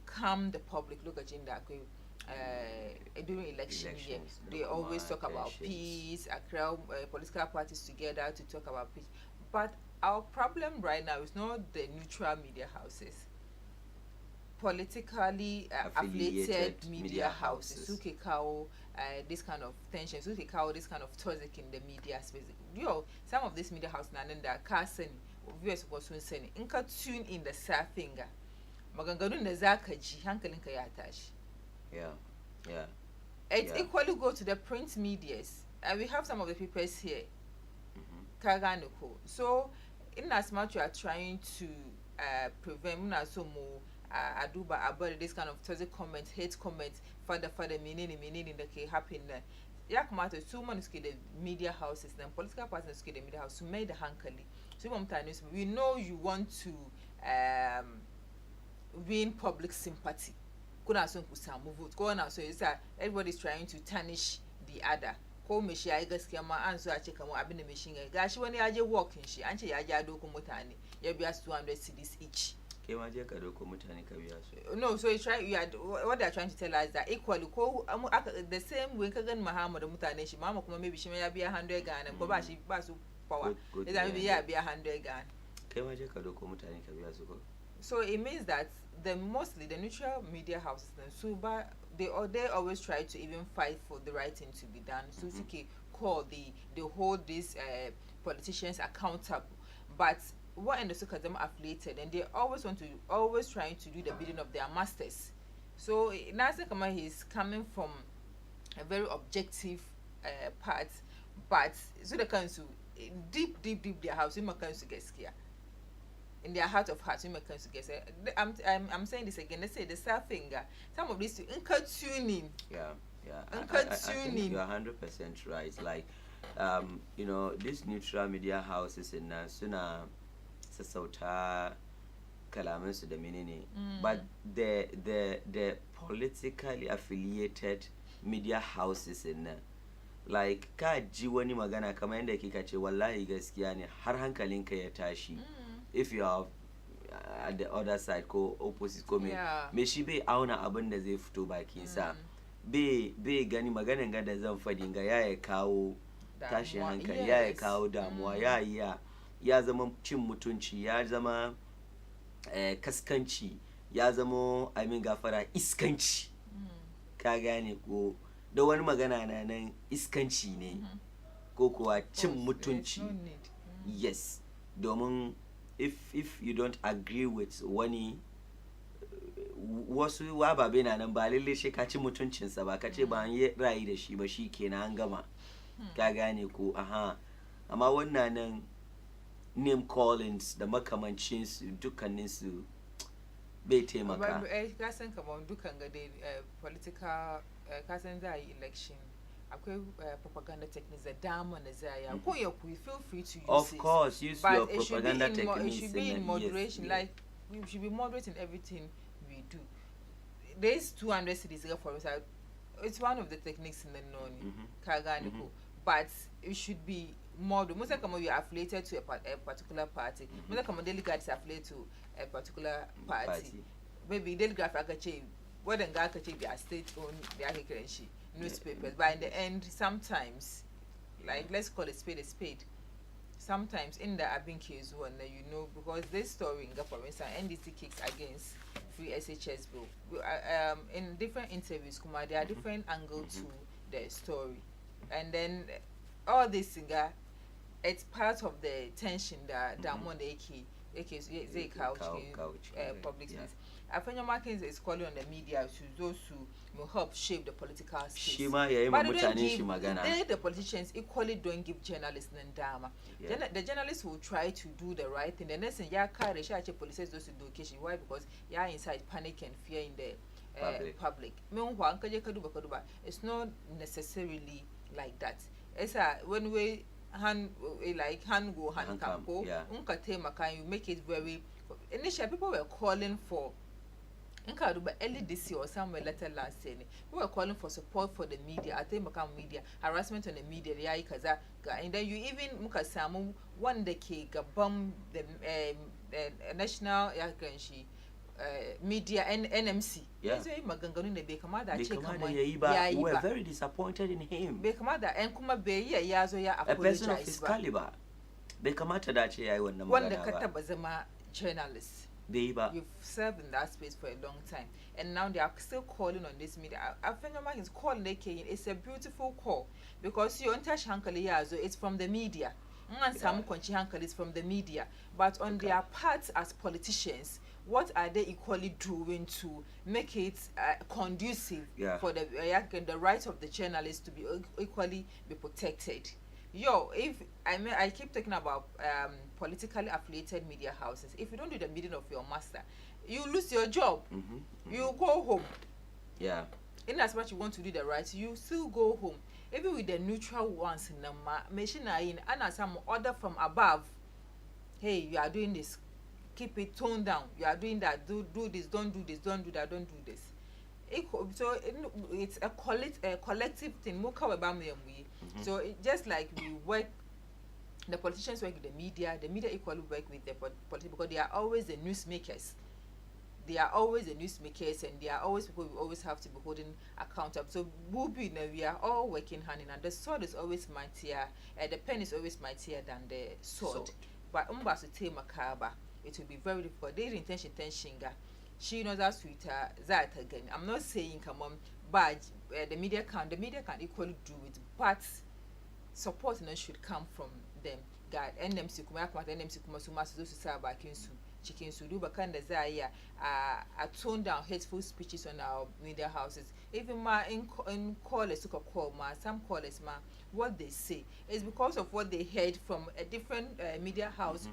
calm the public. Look at that during election year they always talk about peace, crowd political parties together to talk about peace, but our problem right now is not the neutral media houses, politically affiliated media houses who can call this kind of tensions, who can call this kind of toxic in the media space. Some of these media houses that Carson viewers was saying inka tune in the surfinga maganganun da zaka ji hankalinka ya tashi. It equally go to the print medias, and we have some of the papers here. Kaganiko. So, in as much you are trying to prevent, muna so mo aduba about this kind of toxic comments, hate comments, further meaning that can happen. Yak matter so much the media houses and political parties the media house to make the hankali. So we know you want to win public sympathy. Kuna so kusamu vote. Go now, so it's everybody's trying to tarnish the other. Ko me shi ai gaskiya ma an so a ce kamar abin da me shi gashi wani ya je walking shi an ce ya ja doko mutane ya biya su 200 cedis each. Ke ma je ka doko mutane ka biya su. No, so what they're trying to tell us that equally ko the same way ka gan Muhammad mutane shi mama kuma maybe shi ya biya 100 Ghana ko ba shi ba su power. Is that maybe ya biya 100 Ghana. Ke ma je ka doko mutane ka biya su ko. So it means that mostly the neutral media houses and Suba they always try to even fight for the right thing to be done. So call they hold these politicians accountable. But what in the suka them affiliated and they always trying to do the bidding of their masters. So Nasa Kama is coming from a very objective part, but so the council deep their house in Makansu get scared. In their heart of hearts, I'm saying this again. Let's say the star finger. Some of these tuning. Yeah. I think you're 100% right. Like, these neutral media houses in Suna, Sasota, Kalamansu, the Minini, but the politically affiliated media houses in like ka ji wani magana kamar yadda kika ce wallahi gaskiya ne har hankalinka ya tashi. If you are at the other side ko opposite ko me shi bai auna abin da zai fito bakin sa bai gani maganan ga da zan fadi ga ya kawo tashin hankali ya kawo damuwa ya zama cin mutunci ya zama kaskanci ya zama gafara iskanci ka gane ko da wani magana na nan iskanci ne ko kuwa cin mutunci yes domin if you don't agree with wani wasu wababe na nan ba lalle shi ka ci mutuncinsa ba ka ce ba an yi rayu da shi ba shi kenan an gama ka gane ko amma wannan nan name callings da makamancinsu dukkaninsu bai taimaka ka san kamar dukkan ga dai political ka san za a yi election akwai propaganda techniques da dama na zaya ko ya ku feel free to use of course use your propaganda techniques it should be in moderation like we should be moderate in everything we do. There's 200 cities for us. It's one of the techniques in the non but it should be moderate. Most of you are affiliated to a particular party. Most of delegates are affiliated to a particular party. Maybe delegate akache what then ga akache their state owned their newspapers, but in the end sometimes like let's call it spade a spade. Sometimes in the Abin case one because this story in for instance NDC kicks against free SHS bill. In different interviews there are different angles to the story, and then all this singer it's part of the tension that one the AK couch public space. Afenya Markins is calling on the media to those who will help shape the political space. But the politicians equally don't give journalists Nandama. The journalists will try to do the right thing. The next thing, police those to do why? Because you are inside panic and fear in the public. Meanwhile, it's not necessarily like that. It's when we hand go hand campo, you make it very. Initially, people were calling for. Early this year or somewhere later last year, we were calling for support for the media. I think media harassment on the media. And then you even mukasamu one decade gabam the national media NMC. Yeah. We were very disappointed in him. A person of his caliber. Journalists. You've served in that space for a long time, and now they are still calling on this media. I think is calling it's a beautiful call because you touch hankali it's from the media. And some country hankali is from the media, but on their part as politicians, what are they equally doing to make it conducive for the right of the journalists to be equally be protected? if I keep talking about politically affiliated media houses. If you don't do the bidding of your master, you lose your job. You go home. Yeah. In as much you want to do the right, you still go home. Even with the neutral ones in the machine in and some order from above. Hey, you are doing this. Keep it toned down. You are doing that. Do this. Don't do this. Don't do that. Don't do this. So it's a collective thing. So just like we work, the politicians work with the media equally work with the politicians because they are always the newsmakers. They are always the newsmakers, and they are always people we always have to be holding accountable. So we are all working hand in hand. The sword is always mightier, the pen is always mightier than the sword. But it will be very difficult. Their intention. She knows how sweet that again. I'm not saying come on, but the media can equally do it, but support should come from them. God, and them sikuma and them sikuma suma so say about chicken so do bakan desire a tone down hateful speeches on our media houses. Even in callers who call some callers what they say is because of what they heard from a different media house.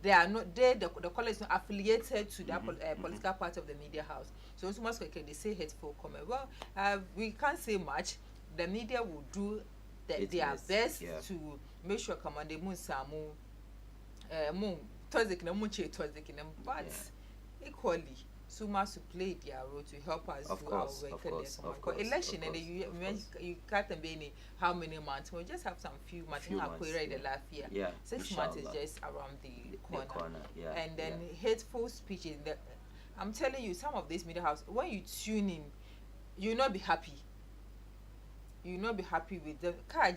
They are not the callers is not affiliated to that political part of the media house. So much they say hateful comment. Well, we can't say much. The media will do their best to make sure come on the moon samu but equally Suma to play their role to help us do our work. Election and you can't be how many months? We just have some few months. The last year. Yeah, 6 months is just around the corner. Yeah, and then hateful speeches. I'm telling you, some of these media houses, when you tune in, you'll not be happy. You'll not be happy with the car.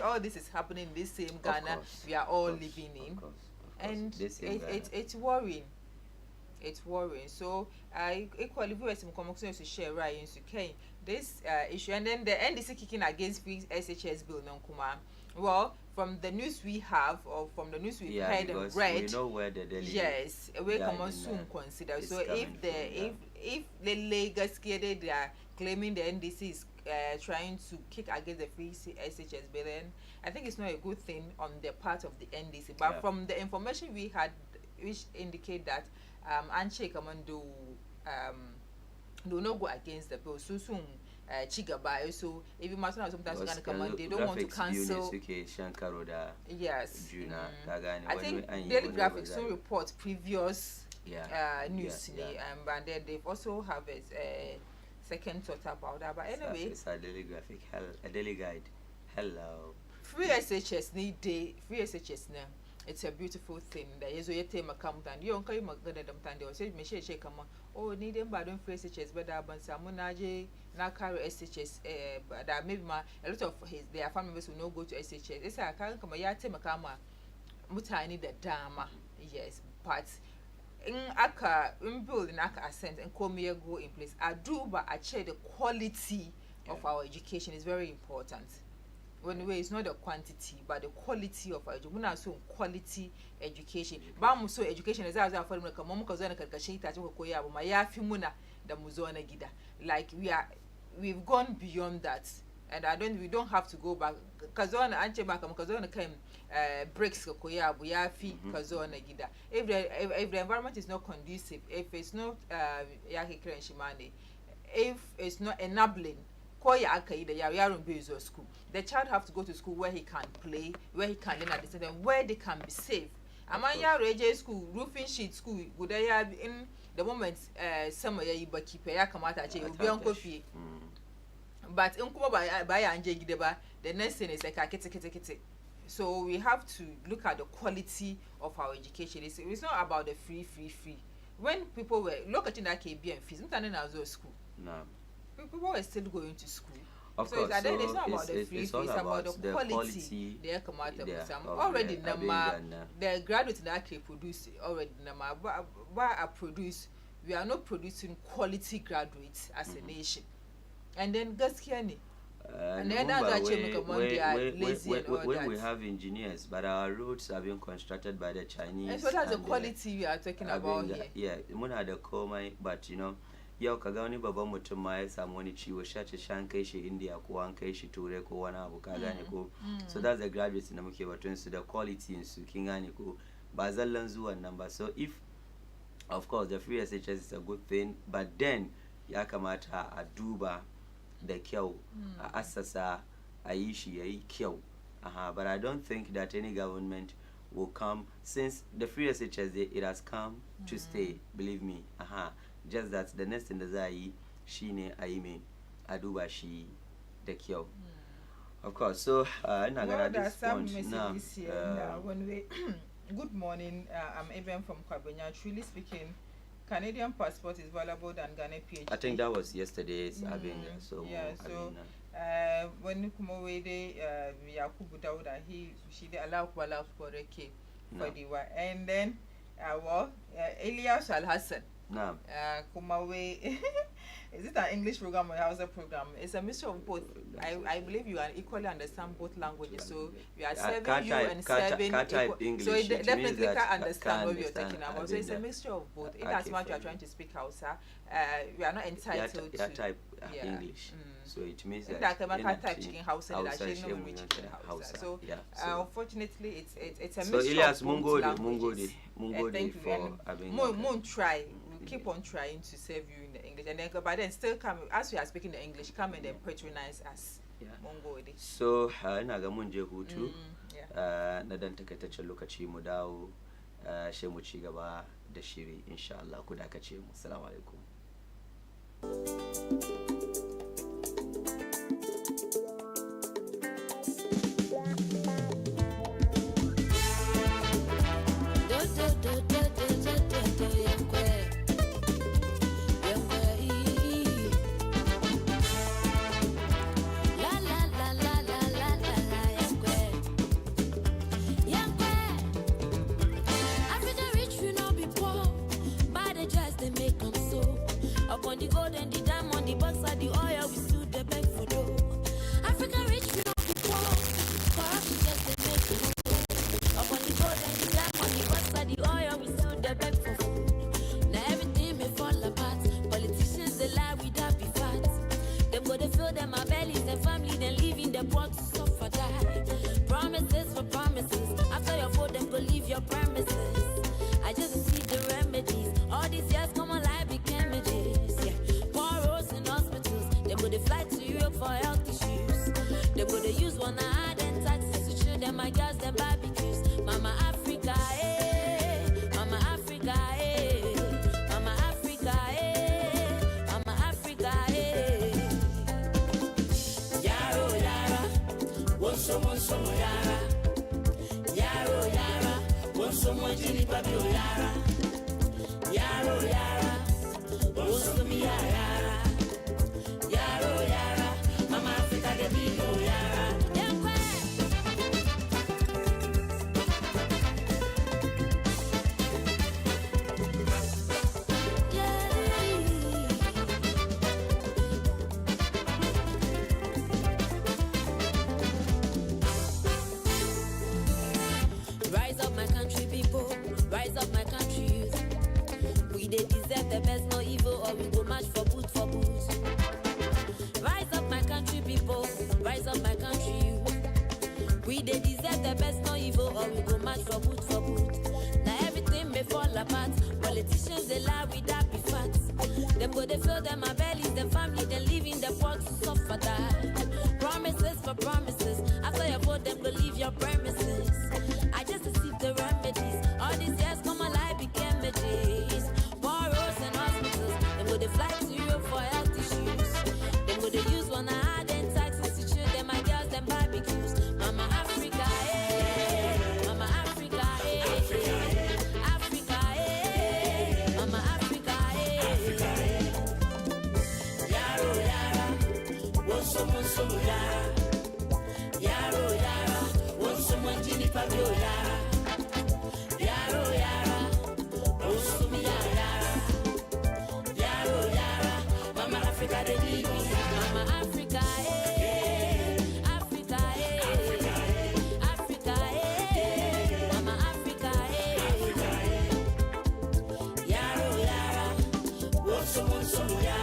All this is happening in this same Ghana we are all living in. And it's worrying. It's worrying. So I equally view some comments to share right in this issue, and then the NDC kicking against free SHS bill well, from the news we have, or from the news we've heard and read, we know where the yes, we come on soon consider. So if the Lagos they are claiming the NDC is trying to kick against the free SHS bill, then I think it's not a good thing on the part of the NDC. But from the information we had, which indicate that Anche Commando do not go against the bill so soon. Chigabai, so if you must sometimes going to come on, they don't want to cancel. Yes, I think Daily Graphics will report previous news, and then they've also have a second thought about that. But anyway, it's a Daily Graphic, a Daily Guide. Hello. Free SHS need day. Free SHS now. It's a beautiful thing. There is a tema come down. You don't come them time. They will say, "Me share come on. Oh, need them, but don't free SHS. But that but some munaje na carry SHS. That maybe a lot of their family members will not go to SHS. It's a can't come. Ya tema come. Mutani the dama. Yes, but in building aka ascent and come here go in place. I do, but I share the quality of our education is very important. Anyway, it's not the quantity, but the quality of our education. We are so quality education. But so education is as for me. Come on, because I can't share that. We are my yafimuna the muzona gida. Like we've gone beyond that, and we don't have to go back. Kazona anche back. Kazona came breaks koya buyafi kazona gida. If the environment is not conducive, if it's not if it's not enabling. The child have to go to school where he can play, where he can learn at the same time, where they can be safe. Amanya Reje school, roofing sheet school, would they have in the moment summer but keep a kamata be on coffee. But in Kuma by Anje Gideba, the next thing is like a kitty. So we have to look at the quality of our education. It's not about the free. When people were look at that KB and fees, school. No. People are still going to school. Of so course, it's not about the free, it's about the quality. They come out of some already number. The graduates that can produce already number. But we are not producing quality graduates as a nation. And then Gaskiani. And then when we have engineers, but our roads are being constructed by the Chinese. And so that's the quality we are talking about here. Yeah, Muna the Komai, but yau ka ga wani babban mutum ma ya samu wani ciwo shace shan kai shi India ko an kai shi Turai ko wani abu ka gane ko so that's the graduates da muke batun su da quality su kin gane ko ba zallan zuwan nan ba. So if of course the free SHS is a good thing, but then ya kamata a duba da kyau a assasa a yi shi yayi kyau. But I don't think that any government will come, since the free SHS it has come to stay, believe me. Just that the next thing da za a yi shine a yi mai a duba shi da kyau. Of course, so ina ga at this point now good morning, I'm Eben from Kwabenya. Truly speaking, Canadian passport is valuable than Ghana PhD. I think that was yesterday's so yeah, so when you come away Yakubu Dauda, she allow for the one, and then Elias Al Hassan. No. Come away. Is it an English program or Hausa program? It's a mixture of both. I believe you are equally understand both languages. So we are serving you and serving. So it definitely can understand what you're talking about. So it's a mixture of both. In as much you are trying to speak Hausa, we are not entitled to type English. So it means that type chicken Hausa. So unfortunately, it's a mixture. So Elias, Mungode for having. Try. Keep on trying to serve you in the English, and then by then still come as we are speaking the English, come and then patronize us. Mongode. So ina ga mun je hutu na dan takaitaccen lokaci mu dawo sai mu ci gaba da shiri insha Allah ku dakace mu. Assalamu alaikum. Upon the gold and the diamond, the bucks are the oil, we stood the beg for dough. Africa rich, we don't be poor. Corruption just the make it so. Upon the gold and the diamond, the bucks are the oil, we stood the beg for food. Now everything may fall apart. Politicians, they lie without be fat. Them go to fill them our bellies, their family, then leaving the poor to suffer die. Promises for promises. After your vote, them go leave your premises. I just see the remedies. All these years come alive, became images. Yeah, poor roads and hospitals. They go to fly to Europe for health issues. They go to use one hard and taxes to show them my girls, them barbecues. Mama Africa, eh. Mama Africa, eh. Mama Africa, eh. Mama Africa, eh. Yaro, yara. Wonso, yara. Yaro, yara. Wonso, jini, babio, yara. Yaro, yara. Wonso, yara. Yaro, yara. Mama Africa, the people, yara. Rise up, my country people. Rise up, my country youth. We they deserve the best, no evil, or we go match for boot for boot. Rise up, my country people. Rise up, my country youth. We they deserve the best, no evil, or we go match for boot for boot. Now everything may fall apart. Politicians they lie without be facts. Them go they fill them my bellies, them family they living the poor to suffer die. Promises for promises. After your vote, them go leave your premises. I just received the remedies. All these years come alive became images. Poor roads and hospitals. Them go they fly to Europe for health issues. Them go they use one hard and taxes to show them my girls, them barbecues. Mama Africa, eh. Mama Africa, eh. Africa, eh. Mama Africa, eh. Yaro, yara. Wonso, yara. Yaro, yara. Wonso, jini, babio, yara. Yaro, yara. Wonso, yara. Yaro, yara. Mama Africa, the people. Mama Africa, eh. Africa, eh. Africa, eh. Mama Africa, eh. Yaro, yara. Wonso, yara.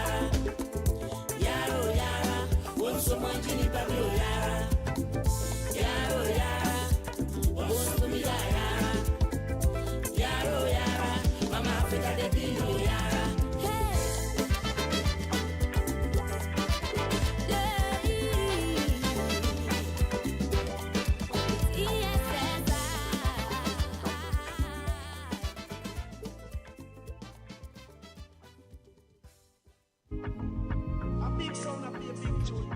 A big sound, a big tune.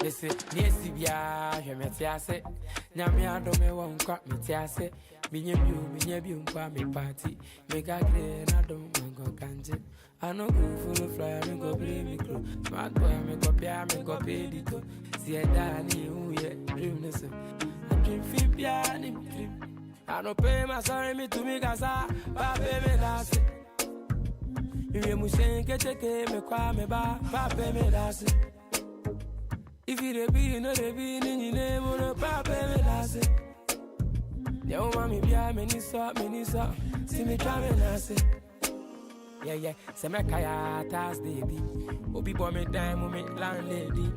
Listen, Nesibia, Hemetiase, Namia Dome won't cut me tiase. Minya me party. Make a clear, I don't go can't. I know go full of fly, me go play me crew. Smart boy, me go pay, me go pay the to. See a Danny, who yet dream this. I dream fit piano dream. I don't pay my sorry me to me casa, Papa me dance. If you must take me, qua me ba, Papa me dance. If you be, you know they be in your name, no Papa me dance. Yo, mommy, be a many so, see me driving dance. Yeah, say me kaya tas baby. Obi boy me dime, me landlady.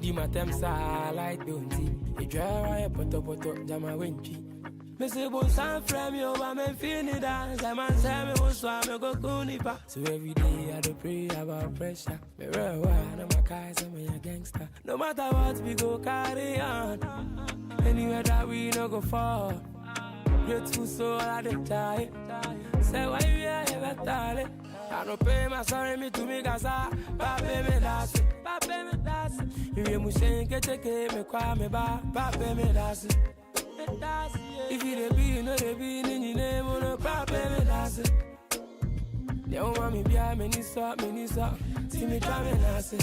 Di my temps like don't see. You draw a poto, jama winchi. Me say bo san frame yo, but me feel it dance. I man say me bo swam, me go kunipa. So every day I do pray about pressure. Me real one, I'm a guy, so me a gangster. No matter what we go carry on. Anywhere that we no go fall. Grateful soul at the time. Say why you are ever tired. I don't pay my sorry me to me casa. Papa me dance. If you must take me qua me ba. Papa me dance. If you be, you know they be in your name, no Papa me dance. They don't want me be a many so, see me driving dance.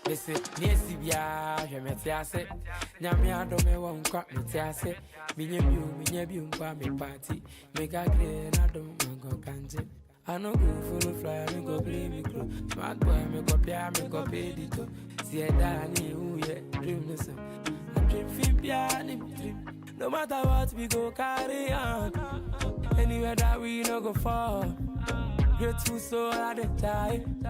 Listen, Nesibia, Hemetiase, Namia Dome won't cut me tiase. Minya me party. Make a clear, I don't go can't. I know go full of fly, me go play me crew. Smart boy, me go pay, me go pay the to. See a Danny, who yet dream this. I dream fit piano dream. No matter what we go carry on. Anywhere that we no go fall. Grateful soul at the time.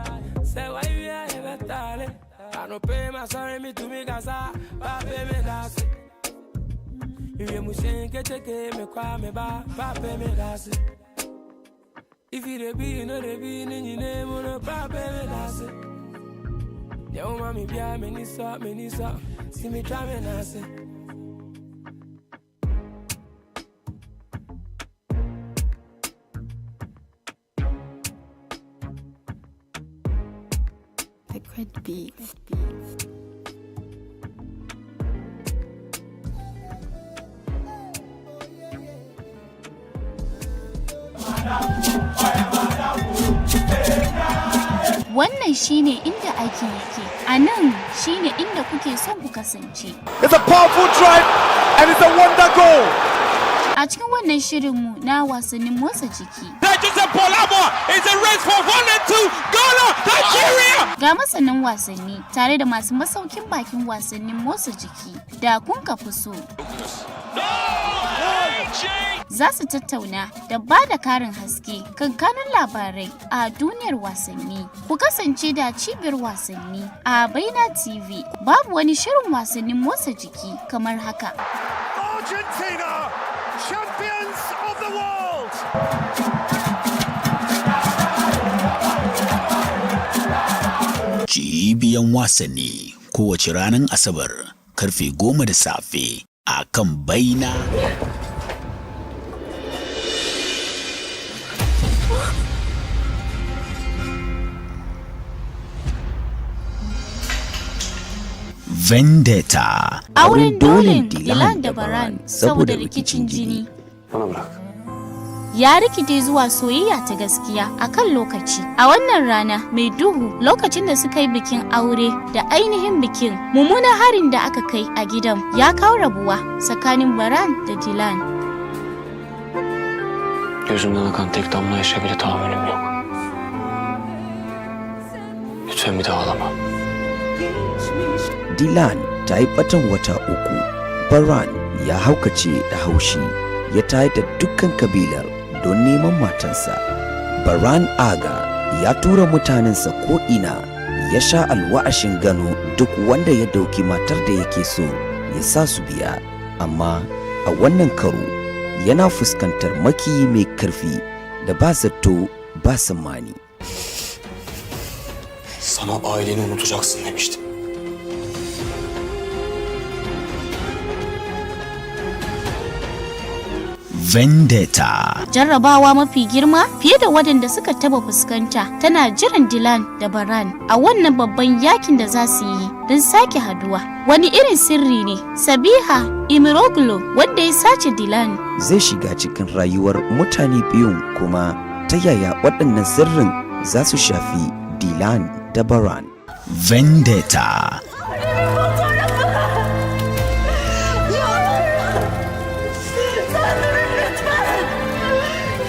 Say why you are ever tired. I don't pay my sorry me to me casa. Papa me dance. If you must take me qua me ba. Papa me dance. If you be, you know they be in your name, no Papa me dance. Yo, mommy, be a many so, see me try me dance. Sacred beats. Wannan shine inda ake yake. A nan shine inda kuke son ku kasance. It's a powerful drive and it's a wonder goal. A cikin wannan shirinmu na wasannin motsa jiki. It's a race for 1 and 2. Ghana, Nigeria. Ga masanin wasanni tare da masu masaukin bakin wasannin motsa jiki da kun kafi so. Za su tattauna da ba da karin haske kan kanun labarai a duniyar wasanni. Ku kasance da cibiyar wasanni a Baina TV. Babu wani shirin wasannin motsa jiki kamar haka. Argentina, champions of the world. Cibiyan wasanni kowace ranar Asabar karfe 10 da safe a kan Baina. Vendetta. Auren dolin Dilan da Baran saboda rikicin jini. Ya rikide zuwa soyayya ta gaskiya a kan lokaci. A wannan rana mai duhu lokacin da suka yi bikin aure da ainihin bikin, mummunan harin da aka kai a gidan ya kawo rabuwa tsakanin Baran da Dilan. Gözümden akan tek damla yaşa bile tahammülüm yok. Lütfen bir daha ağlama. Dilan ta yi batan wata uku. Baran ya haukace da haushi, ya tayar da dukkan kabilar don neman matansa. Baran Aga ya tura mutanensa ko'ina, ya sha alwa'ashin gano duk wanda ya dauki matar da yake so ya sa su biya. Amma a wannan karo yana fuskantar makiyi mai karfi da ba zato ba tsammani. Sana aileni unutacaksın demiştim. Vendetta. Jarrabawa mafi girma fiye da waɗanda suka taba fuskanta tana jiran Dilan da Baran a wannan babban yakin da za su yi don sake haduwa. Wani irin sirri ne Sabiha Imiroglu wanda ya sace Dilan zai shiga cikin rayuwar mutane biyun, kuma ta yaya waɗannan sirrin za su shafi Dilan da Baran. Vendetta.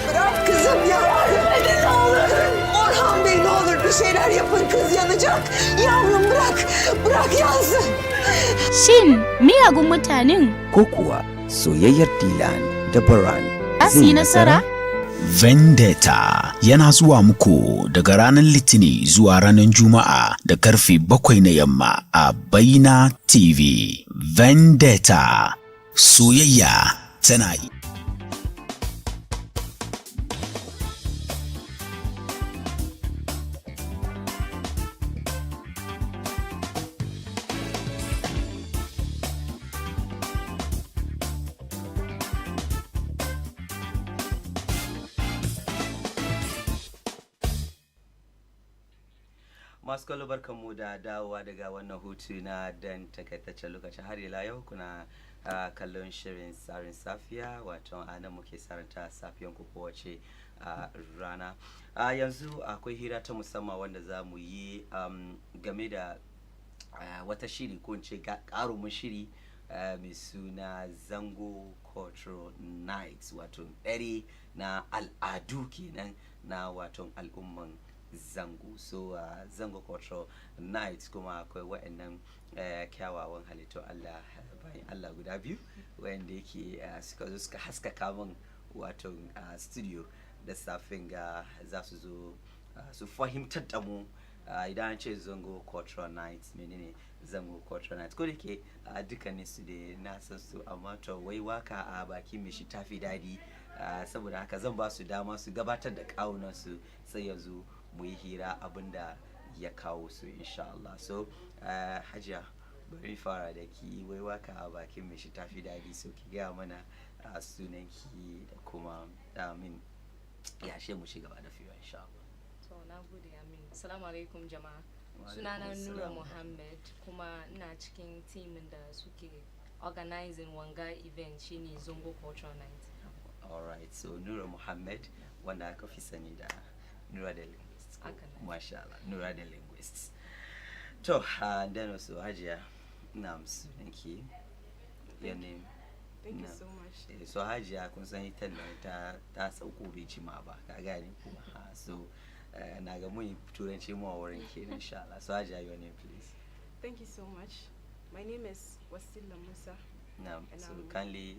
Bırak kızım ya. Ne olur. Orhan Bey ne olur bir şeyler yapın, kız yanacak. Yavrum bırak. Bırak yansın. Shin miyagun mutanen Ko kuwa soyayyar Dilan da Baran za su yi nasara? Vendetta yana zuwa muku daga ranar Litini zuwa ranar Juma'a da karfe 7 na yamma a Baina TV. Vendetta, soyayya tana yi. masu kallo barkanmu da dawowa daga wannan hutu na dan takaitaccen lokaci. Har ila yau kuna kallon shirin Tsarin Safiya, wato a nan muke saranta safiyan ku kowace rana. Yanzu akwai hira ta musamman wanda za mu yi game da wata shiri ko in ce ƙarumin shiri mai suna Zango Cultural Nights, wato ɗari na al'adu kenan na wato al'umman Zango. So Zango Cultural Nights kuma akwai wa'annan kyawawan halittun Allah, bayan Allah guda biyu wanda yake suka zo suka haskaka min wato studio da safin ga za su zo su fahimtar da mu idan an ce Zango Cultural Nights menene Zango Cultural Nights. Ko da ke dukkanin su da na san su, amma to wai waka a bakin mai shi tafi dadi, saboda haka zan ba su dama su gabatar da kawunan su sai yanzu mu yi hira abinda ya kawo su insha Allah. So Hajiya, bari fara da ki, wai waka a bakin mai shi tafi dadi, so ki gaya mana sunan ki da kuma min ya she mu shiga da fiye insha Allah. To na gode, amin. Assalamu alaikum jama'a. Sunana Nura Muhammad, kuma ina cikin teamin da suke organizing wanga event shine Zango Cultural Night. Alright, so Nura Muhammad wanda aka fi sani da Nura the Linguist. Mashallah, Nura the Linguist. To, and then also Hajiya, nam sunanki, your name. Thank you so much. So Hajiya kun san ita nan ta sauko bai ci ma ba, ka gane kuma. So na ga mun turanci mu a wurin ke inshallah. So Hajiya, your name please. Thank you so much. My name is Wasila Musa. Nam, so kindly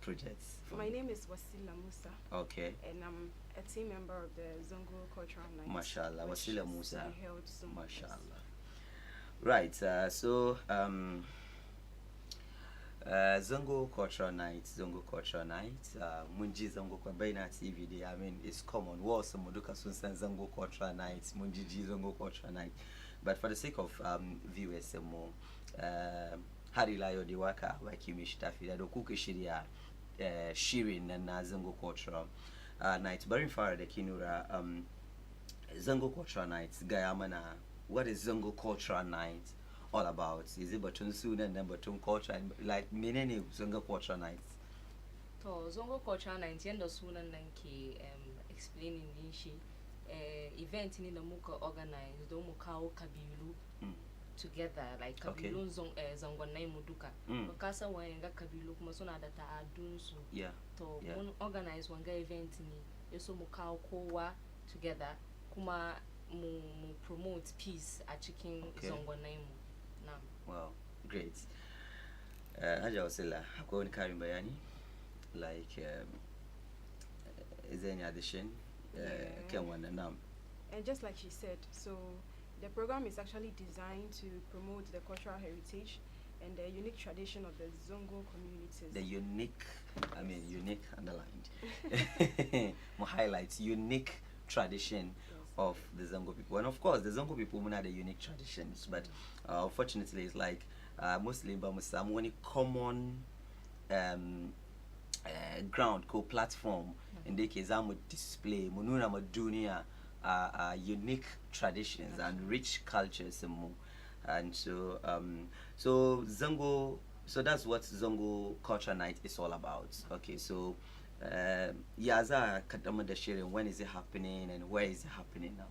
projects. My name is Wasila Musa. Okay. And I'm a team member of the Zango Cultural Night. Mashallah, Wasila Musa. Mashallah. Right, so Zango Cultural Night, Munji Zango Baina TV day, I mean it's common. Was some Muduka sun san Zango Cultural Night, Munji Zango Cultural Night. But for the sake of viewers some more Hari Layo di waka wakimishi tafida do kuke shiria shirin na Zango Cultural Night. Bari fara da Kinura, Zango Cultural Night gaya mana, what is Zango Cultural Night all about? Is it batun suna and then batun culture, like menene Zango Cultural Night? To Zango Cultural Night yanda sunan nan ke explaining din shi event ne da muka organize don mu kawo kabilu together, like kabilun zangonnai mu duka. Ka san wayanga kabilu kuma suna da ta'adun su. To mun organize wanga event ne yaso mu kawo kowa together kuma mu promote peace a cikin zangonnai mu. Na'am. Wow, great. Hajiya Wasila, akwai wani karin bayani? Like is there any addition? Can one name? And just like she said, so the program is actually designed to promote the cultural heritage and the unique tradition of the Zongo communities. The unique, I mean unique underlined. More highlights, unique tradition of the Zongo people. And of course, the Zongo people have the unique traditions, but unfortunately, it's like Muslim, but Muslim, one common ground ko platform inda yake za mu display mu nuna ma duniya unique traditions and rich cultures mu. And so so that's what Zongo Culture Night is all about. Okay, so yaza kadama da shirin, when is it happening and where is it happening now?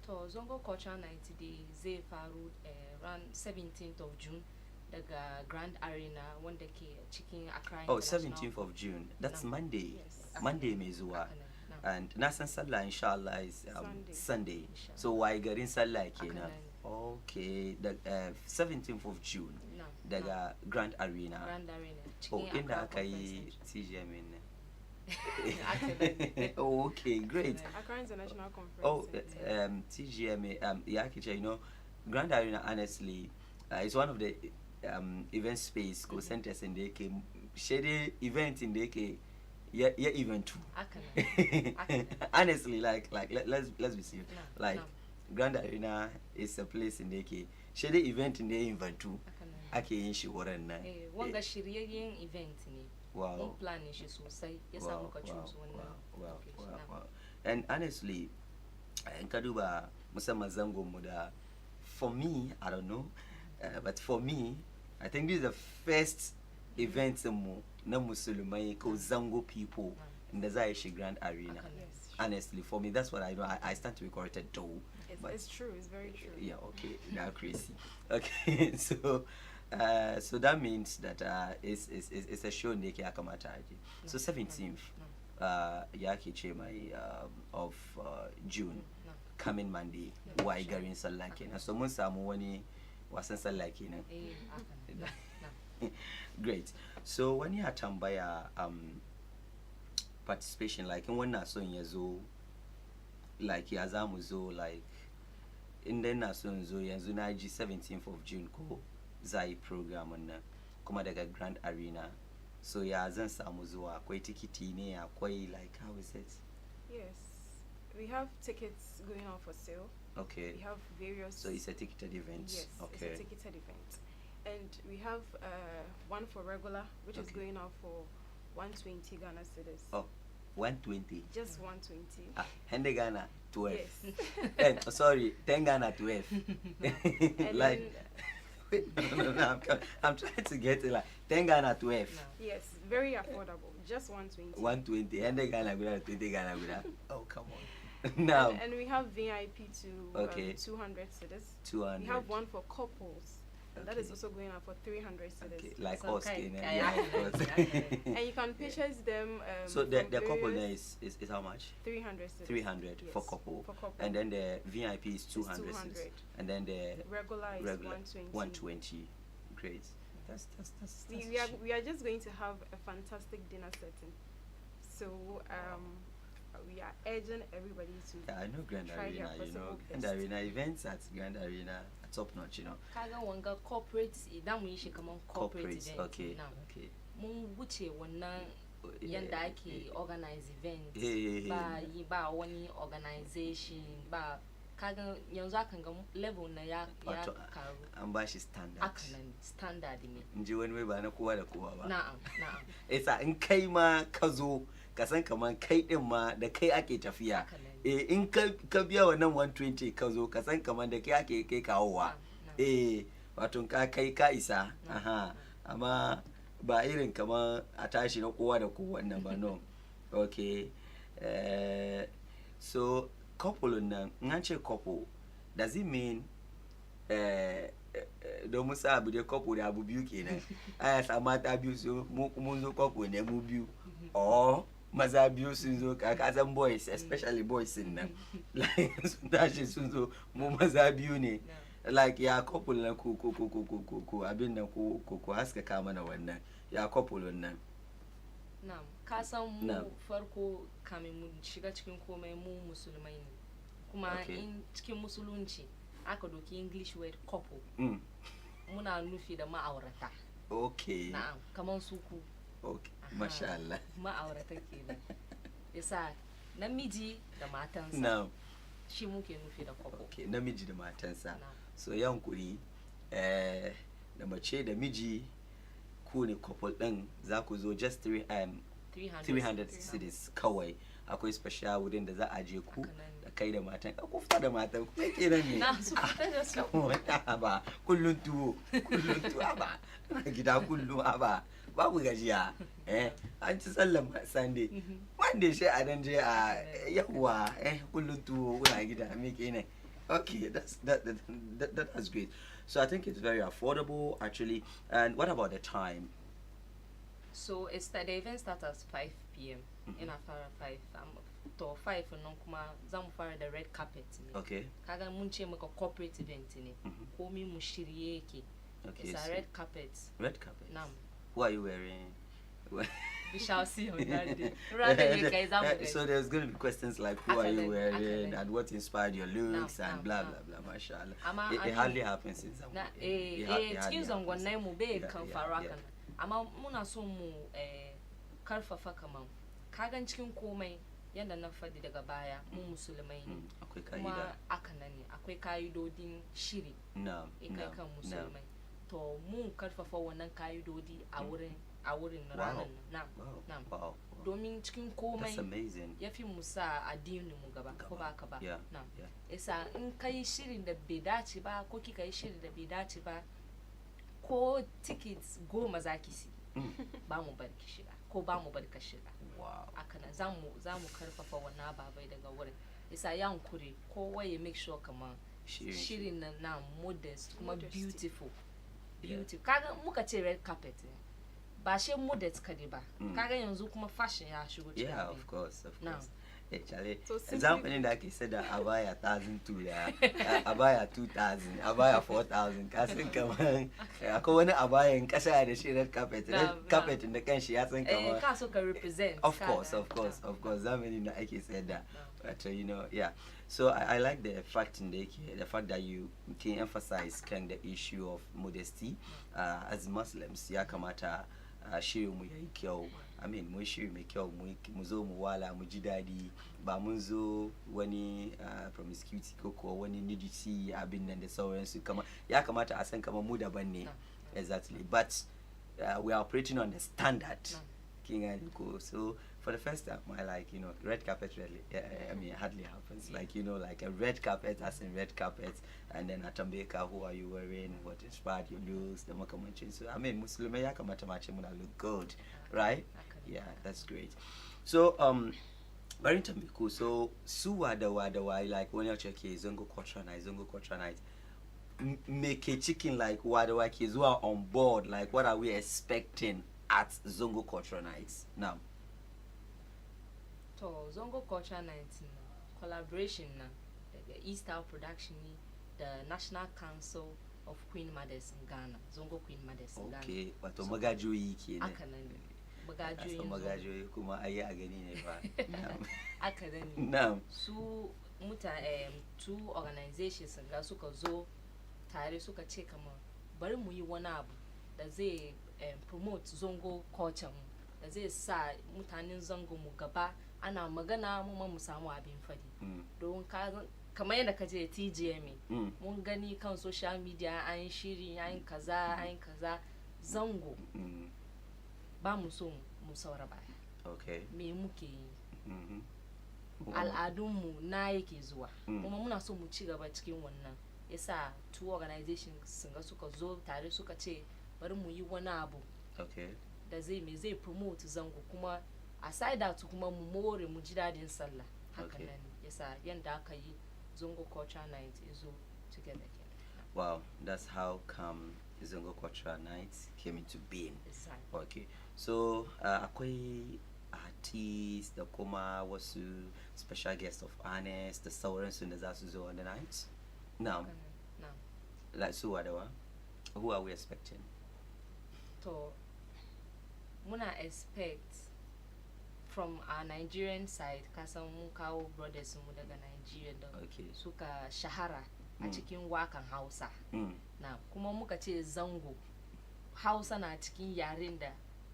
To Zongo Culture Night today zai faru around 17th of June daga Grand Arena wanda ke cikin Accra. Oh, 17th of June. That's Monday. Yes. Monday mai zuwa. And Nasan Sallah inshallah is Sunday. So why garin Sallah kenan? Okay, the 17th of June. Daga Grand Arena. Grand Arena. Oh, inda aka yi TGM ne. Oh, okay, great. Accra International Conference. Oh, TGM, yeah, you know, Grand Arena, honestly, is one of the event space go centers in the K. Shady event in the K. Yeah, event too. Honestly, like let's be serious. Like Grand Arena is a place in the K. Shady event in the event too. Ake yin shi wurin nan. Wanga shirye-shiryen event ne. Wow. Mun plan shi sosai. Ya samu ka choose wannan. Wow. And honestly, in ka duba musamman zangon mu da, for me, I don't know, but for me, I think this is the first event mu na musulmai ko zango people in the Zaishi Grand Arena. Honestly, for me, that's what I know. I stand to be corrected though. It's true. It's very true. Yeah. Okay. Now crazy. Okay. So that means that it's a show Neki Akamata. So 17th, Yaki Chemai of June, coming Monday, why Garin Salakina. So Munsamu wani wasan Salakina. Great. So when you are tambaya participation, like in one nason yazo, like yazamuzo, like in the nason zo yanzu naji 17th of June ko zai program na kuma daga Grand Arena. So ya zan samu zuwa, akwai tikiti ne, akwai, like, how is it? Yes, we have tickets going on for sale. Okay. We have various. So it's a ticketed event. Yes. Okay. It's a ticketed event, and we have one for regular, which is going on for 120 Ghana cedis. Oh, 120. Just 120. Hende Ghana 12. Yes. Sorry, 10 Ghana 12. Like. No, I'm trying to get it, like 10 Ghana 12. No. Yes, very affordable. Just 120. 120. And the Ghana Guda, 20 Ghana Guda. Oh, come on. Now. And we have VIP to 200 cedis. 200. We have one for couples. And that is also going on for 300 cedis. Okay. Like so us, yeah, of course. And you can purchase them. So the couple there is how much? 300 cedis. 300 yes, for couple. For couple. And then the VIP is 200. And then the regular is 120. 120. Great. That's we are just going to have a fantastic dinner setting. So we are urging everybody to I know Grand Arena, you know, Grand Arena events at Grand Arena are top notch, you know. Kaga wanga corporate idan mun shi kaman corporate event. Okay. Now, okay. Mun wuce wannan yanda ake organize events ba wani organization ba kaga yanzu akan ga level na ya karu an ba shi standard standard ne inji wani wai ba na kowa da kowa ba na'am isa in kai ma ka zo ka san kaman kai din ma da kai ake tafiya in ka biya wannan 120 ka zo ka san kaman da kai ake kai kawowa wato ka kai ka isa amma ba irin kaman a tashi na kowa da kowa wannan ba no. Okay. So couple nan an ce couple, does it mean domin sa abu da couple da abu biyu kenan aya sa mata biyu so mun zo couple ne mu biyu or maza biyu sun zo ka san boys, especially boys in nan like sun tashi sun zo mu maza biyu ne like ya couple na ku abin nan ku haska ka mana wannan ya couple nan. Na'am, ka san mu farko kamin mu shiga cikin komai mu musulmai ne. Kuma in cikin musulunci aka doki English word couple. Muna nufi da ma'aurata. Okay. Na'am, kaman su ku. Okay. Masha Allah. Ma'aurata kenan. Yasa namiji da matansa. Na'am. Shi muke nufi da couple. Okay, namiji da matansa. So yankuri da mace da miji kowane couple ɗin za ku zo just 300 cedis kawai. Akwai special wurin da za a je ku da kai da matan ku fita da matan ku ke nan ne na su fita da su ba kullun tuwo ba gida kullum ba babu gajiya an ci sallan Sunday Monday sai a dan je a yawa kullun tuwo kuna gida me kenan. Okay, that's great. So I think it's very affordable actually. And what about the time? So the event starts at 5 p.m. in after 5 to 5 non kuma zamu fara da red carpet ne. Okay. Kaga mun ce maka corporate event ne. Komi mu shirye yake. Okay. It's a red carpet. Red carpet. Nam. Who are you wearing? We shall see on that day. Rather you guys have so there's going to be questions like who are you wearing and what inspired your looks and blah blah blah. Mashallah. It hardly happens in some way. Cikin zangonai mu bai kan faru hakan. Amma muna so mu karfafa kaman kagan cikin komai yanda na faɗi daga baya mu musulmai ne kuma aka nan ne akwai ka'idodin shiri kai kan musulmai to mu karfafa wannan ka'idodi a wurin ranar nan domin cikin komai ya fi musa addinin mu gaba ko ba ka ba nan isa in kai shirin da bai dace ba ko kika yi shirin da bai dace ba ko tickets 10 zaki si ba mu bar ki shiga ko ba mu bar ka shiga akana zamu karfafa wannan ababai daga wurin isa yan kure kowa ya make sure kaman shirin na modest kuma beautiful kaga muka ce red carpet ba she modest kade ba kaga yanzu kuma fashion ya shigo cikin yeah of course Charlie, zamanin da ake sada abaya 1,200 da abaya 2,000 abaya 4,000 kasan kamar akwai wani abayan kasa da shi red carpet da kanshi ya san kamar ka so ka represent of course zamanin da ake sada but you know yeah so I like the fact that you can emphasize kind the issue of modesty as Muslims ya kamata shirin mu yayi kyau. I mean mun shiri mai kyau mu zo mu wala mu ji dadi ba mun zo wani promiscuity ko wani nudity abin nan da sauransu kama ya kamata a san kamar mu daban ne exactly but we are operating on the standard king and go so for the first time I like red carpet really I mean it hardly happens like like a red carpet as in red carpet and then atambeka who are you wearing what inspired your looks the makamancin so I mean musulmai ya kamata mace muna look good right yeah that's great so very cool so su wada like when you check zongo culture night make a chicken like wada ke zuwa on board like what are we expecting at Zongo Culture Nights now? To Zongo Culture Nights collaboration the Easter production the National Council of Queen Mothers in Ghana Zongo Queen Mothers in Ghana. Okay, wato magajoyi kenan. Aka nan magajoyi kuma ayi a gani ne ba. Aka nan. Na'am. Su two organizations ga suka zo tare suka ce kamar bari mu yi wani abu da zai promote zongo culture mu da zai sa mutanen zango mu gaba ana magana mu samu abin fadi don kamar yadda kaje TGM mun gani kan social media an shiri an kaza zango ba mu so mu saura baya okay me muke yi al'adunmu na yake zuwa kuma muna so mu ci gaba cikin wannan yasa two organizations sun ga suka zo tare suka ce bari mu yi wani abu da zai promote zango kuma aside that kuma mu more mu ji dadin sallah haka nan yasa yanda aka yi Zongo Culture Night izo together. Wow, that's how come Zongo Culture Night came into being. Exactly. Okay, so akwai artists da kuma wasu special guests of honors da sauransu da za su zo on the night. Now, like so who are we expecting? To muna expect from our Nigerian side kasan mun kawo brothers mu daga Nigeria da suka shahara a cikin wakan Hausa na kuma muka ce zango Hausa na cikin yaren da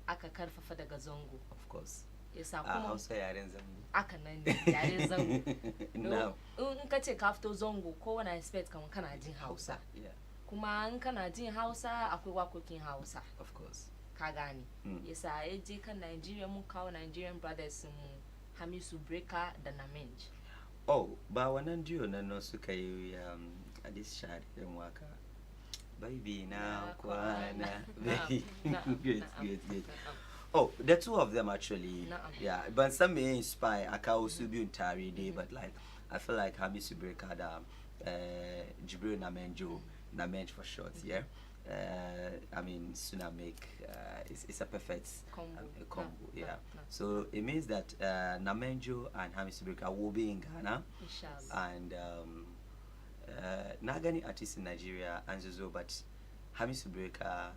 aka karfafa daga zango of course yasa kuma Hausa yaren zango aka nan yaren zango in ka ce ka fito zango kowane expect kamar kana jin Hausa kuma in kana jin Hausa akwai wakokin Hausa of course Kagani. Yes, I take a Nigerian cow, Nigerian brothers, Hamisu Breaker, the Namenj. Oh, Bawanandio, no Sukai, this shad and waka. Baby now, Kwana. Good. Oh, the two of them actually. Yeah, but some may inspire. I can also be entire day, but like I feel like Hamisu Breaker, Jibril Namenj for short, yeah. I mean, Suna make it's a perfect combo, yeah. So it means that Namenjo and Hamisu Breaker will be in Ghana, and Nagani artists in Nigeria and so, but Hamisu Breaker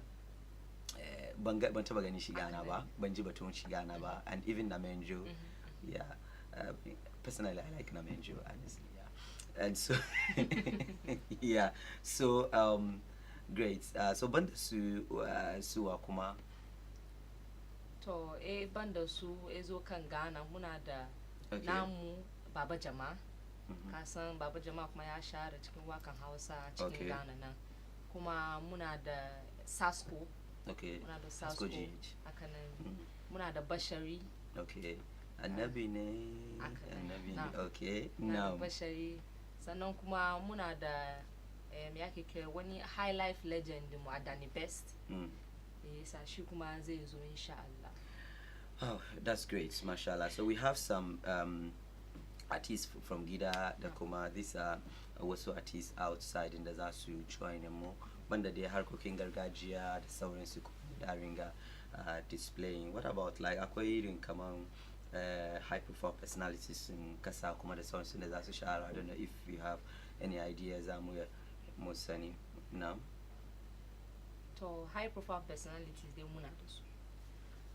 Banga Bantabagani Shigana ba, Banji Baton Shigana ba, and even Namenjo, yeah. Personally, I like Namenjo, honestly, yeah. And so, yeah. So great. So Banda Su Akuma. To Banda Su Ezo Kangana Munada Namu Baba Jama. Kasan Baba Jama kuma ya share cikin wakan Hausa cikin Ghana nan. Kuma muna da Sasko. Okay. Muna da Sasko. Akanan muna da Bashari. Okay. Annabi ne. Okay. Now Bashari. Sannan kuma muna da yake kira wani high life legend mu Adani Best. Yes, shi kuma zai zo insha Allah. Oh, that's great, mashallah. So we have some artists from Gida, Dakoma. These are also artists outside in the Zasu join them more. Banda de harkokin gargajiya da sauran su da ringa displaying. What about like akwai irin kaman high profile personalities in kasa kuma da sauran su da zasu shahara? I don't know if you have any ideas Musani now. To high profile personalities they muna da su.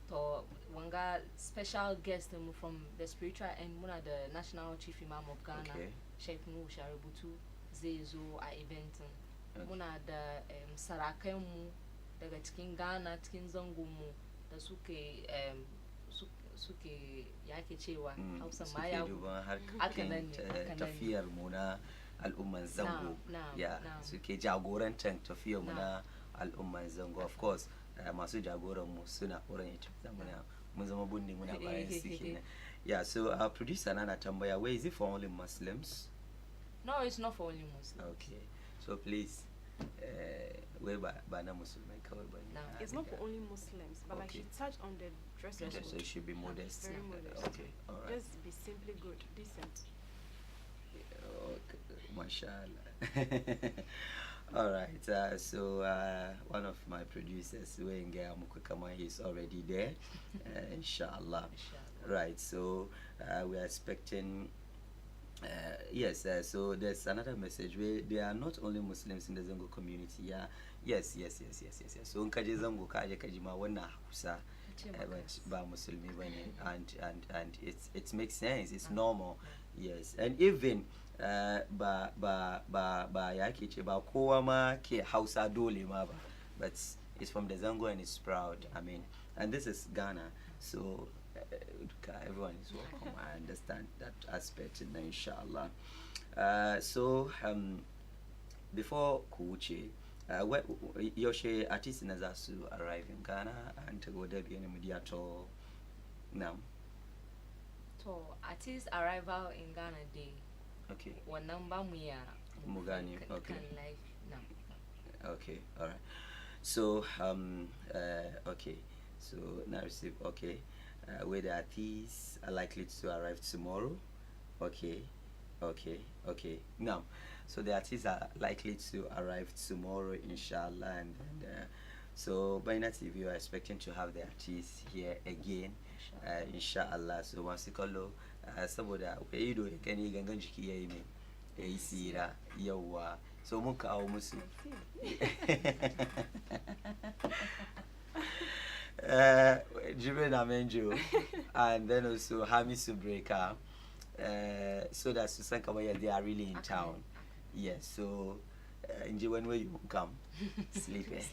To wanga special guest from the spiritual end muna the National Chief Imam of Ghana, Sheikh Nuhu Shaributu zai zo a event. Muna da sarakai mu daga cikin Ghana cikin zango mu da suke yake cewa Hausa ma ya harkokin tafiyar mu na al'umman zango, ya suke jagorantar tafiyar mu na al'umman zango. Of course masu jagoran mu suna horon ita zamana mun zama bunni muna bayan su kenan. Yeah, so our producer Nana tambaya, where is it for only Muslims? No, it's not for only Muslims. Okay, so please where ba na musulmai kawai ba ne. It's not for only Muslims, but like she touched on the dressing code. So it should be modest. Very modest. Okay, all right. Just be simply good, decent. Mashallah. All right. So one of my producers, Wenga Mukukama, he's already there. Inshallah. Right. So we are expecting. Yes. So there's another message where there are not only Muslims in the Zango community. Yeah. Yes. So unkaje Zango kaje kajima wana Hausa. Ba Muslimi bane, and it makes sense. It's normal. Yes. And even ba yake ce ba kowa ma ke Hausa dole ma ba, but it's from the Zango and it's proud. I mean, and this is Ghana, so everyone is welcome. I understand that aspect, inshallah. So before Kuuchi, Yoshe artists in Azasu arrive in Ghana and to go there be any media to now. So artist arrival in Ghana day. Okay. One number we are Mugani. Okay. Now. Okay. All right. So okay. So now receive. Okay. Where the artists are likely to arrive tomorrow. Okay. Now, so the artists are likely to arrive tomorrow, inshallah, and so Baina TV are expecting to have the artists here again, inshallah. So once you call saboda kai do kan yi gangan jiki yayi me yayi sira yawa, so mun kawo musu Jibril Namenjo and then also Hamisu Breaker, so that Susan Kamaya, they are really in town. Yes, so Inji, when will you come? Sleeping.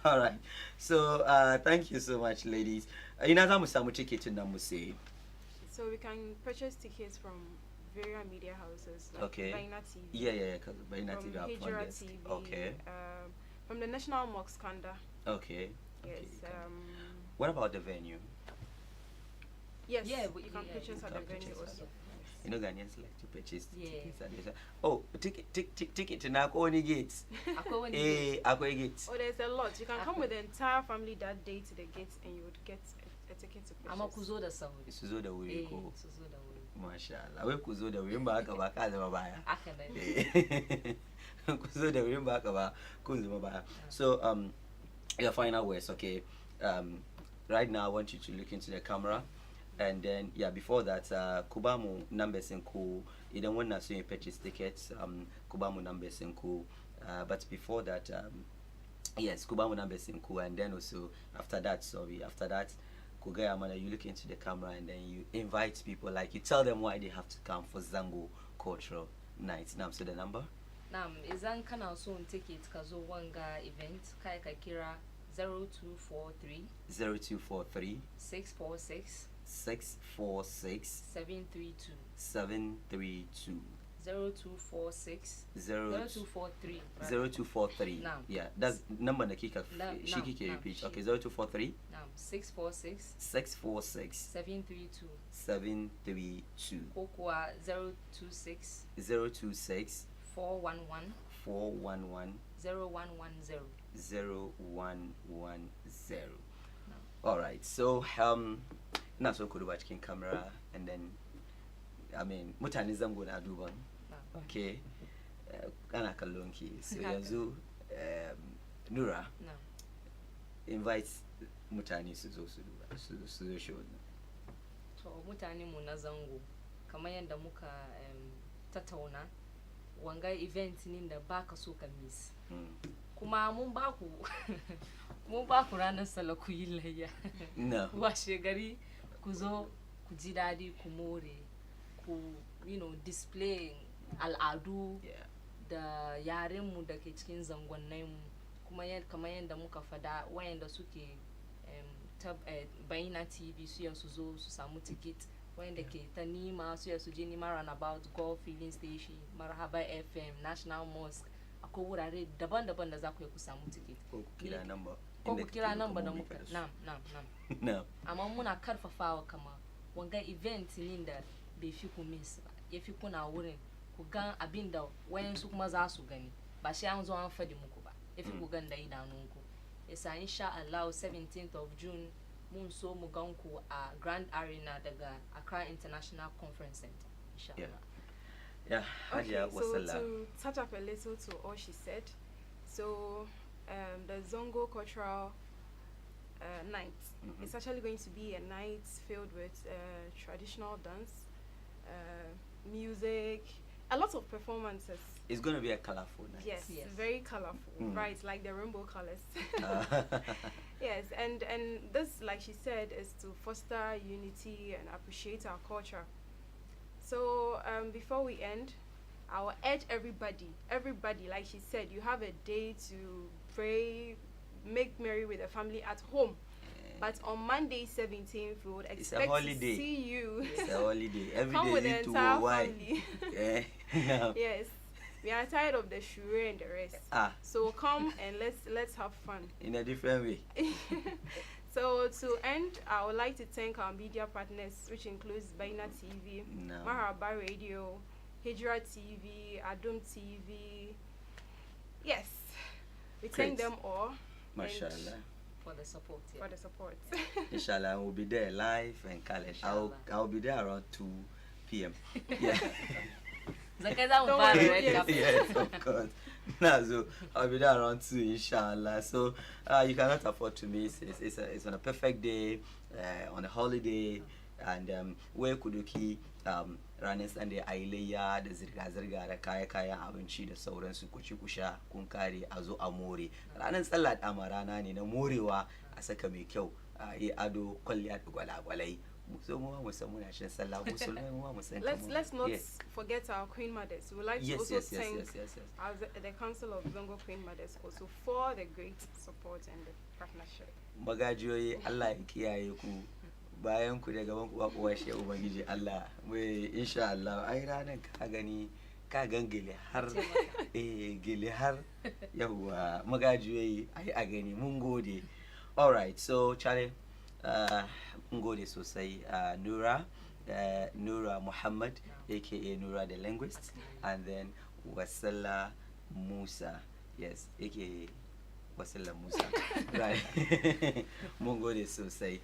All right. So thank you so much, ladies. So we can purchase tickets from various media houses like okay. Baina TV. Yeah, because Baina TV are Hijra TV. Okay. From the National Mosque Kanda. Okay. Yes. What about the venue? Yes. Yeah, you can purchase at the venue also. You know, Ghanaians like to purchase tickets. Yeah. And they say, oh, ticket to Nakoni Gates. Akoni Gates. Oh, there's a lot. You can come with the entire family that day to the gates, and you would get a ticket to purchase. I'm a kuzoda saudi. Suzoda we go. Suzoda we. Mashallah. We kuzoda we mbaka bakaza mabaya. Akane. Kuzoda we mbaka kuzoda mabaya. So your final words, okay. Right now I want you to look into the camera. And then, before that, Kubamu numbers in cool. You don't want to purchase tickets. Kubamu numbers in cool. But before that, yes, Kubamu numbers in cool. And then also after that, Kugaya, you look into the camera and then you invite people. Like you tell them why they have to come for Zango Cultural Nights. Now, so the number. Izan can also ticket kazo wanga event kai kira 0243 646 732 0246 0243 0243. Yeah, that's number na kika shiki repeat. Okay, 0243 646 732 Kokwa 026 411 0110 0110. All right, so na so could watch king camera and then mutane zango na duban. Okay, kana kallon ki. So yanzu Nura invite mutane su zo su duba su zo show. To mutane mu na zango kamar yanda muka tattauna wanga event nin da baka so ka miss. Kuma mun ba ku ranar sallah ku yi layya. Washe gari ku zo ku ji dadi ku more ku display al'adu da yaren mu da ke cikin zangonnai mu kuma kamar yadda muka fada wayanda suke Baina TV su su zo su samu ticket wayanda ke ta nima su je nima runabout golf filling station Marhaba FM National Mosque akwai wurare daban-daban da za ku yi ku samu ticket ko kira number da muka nam amma muna karfafawa kama wanga event ne da bai fi ku miss ba ya fi kuna wurin ku gan abin da wayansu kuma za su gani ba shi an zo an fadi muku ba ya fi ku gan da idanunku yasa insha Allah 17th of June mun so mu gan ku a Grand Arena daga Accra International Conference Center insha Allah. Okay, so to touch up a little to all she said, so the Zongo Cultural Night is actually going to be a night filled with traditional dance, music, a lot of performances. It's going to be a colorful night. Yes. Very colorful, right? Like the rainbow colors. Yes, and this, like she said, is to foster unity and appreciate our culture. So before we end, I will urge everybody, like she said, you have a day to pray, make merry with the family at home. But on Monday 17th, we would expect to see you. It's a holiday. Every come day with the entire family. No. Yes, we are tired of the shure and the rest. So come and let's have fun. In a different way. So to end, I would like to thank our media partners, which includes Baina TV, Marhaba Radio, Hijra TV, Adum TV. Yes, we thank them all. Mashallah. For the support. For the support. Inshallah, we'll be there live and college. I'll be there around 2 p.m. Yeah. Yes, of course. So I'll be there around 2, inshallah. So you cannot afford to miss. It's on a perfect day, on a holiday, and where could you keep ranar Sunday ailayya da zirga-zirga da kaya-kayan abinci da sauransu ku ci ku sha kun kare a zo a more. Ranar sallah dama rana ne na morewa a saka mai kyau a yi ado kwalliya da gwalagwalai. Let's not forget our Queen Mothers. We would like to also thank the Council of Zongo Queen Mothers also for the great support and the partnership. Magajiyoyi Allah ya kiyaye ku bayan ku da gaban ku ba ku washe ubangiji Allah mai insha Allah ai ranan ka gani ka gan gele har gele har yawa magajiyoyi ai a gani mun gode. All right, so Charlie, mun gode sosai. Nura Muhammad, aka Nura the linguist, and then Wasila Musa, yes, aka Wasila Musa, right? Mun gode sosai.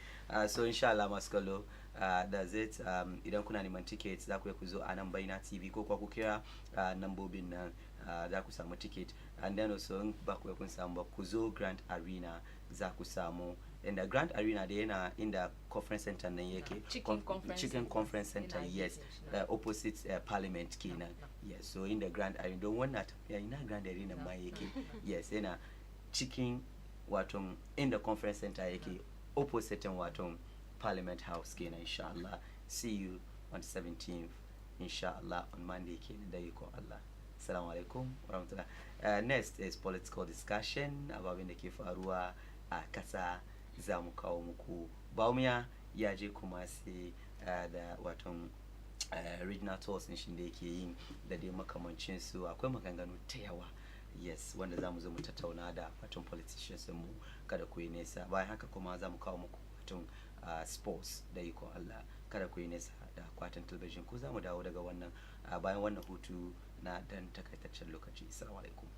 So inshallah maskalo, that's it. Idan kuna neman tickets za ku ku zo a nan Baina TV ko ku kira nambobin nan za ku samu ticket, and then also in ba ku kun samu ba ku zo Grand Arena za ku samu. In the Grand Arena da yana in the conference center nan yake Chicken Conference Center, yes, opposite Parliament kenan. Yes, so in the Grand Arena don wannan tafiya ina Grand Arena ma yake. Yes, yana Chicken waton in the conference center yake opposite waton Parliament House kenan. Inshallah, see you on 17th inshallah on Monday kenan da yiko Allah. Assalamu alaikum warahmatullah. Next is political discussion about abin da ke faruwa a kasa. Za mu kawo muku Baumiya ya je kuma sai da waton regional tours din shin da yake yin da dai makamancin su. Akwai maganganu ta yawa, yes, wanda za mu zo mu tattauna da waton politicians mu, kada ku yi nesa. Bayan haka kuma za mu kawo muku waton sports da iko Allah, kada ku yi nesa da akwatin talabijin ku. Za mu dawo daga wannan bayan wannan hutu na dan takaitaccen lokaci. Assalamu alaikum.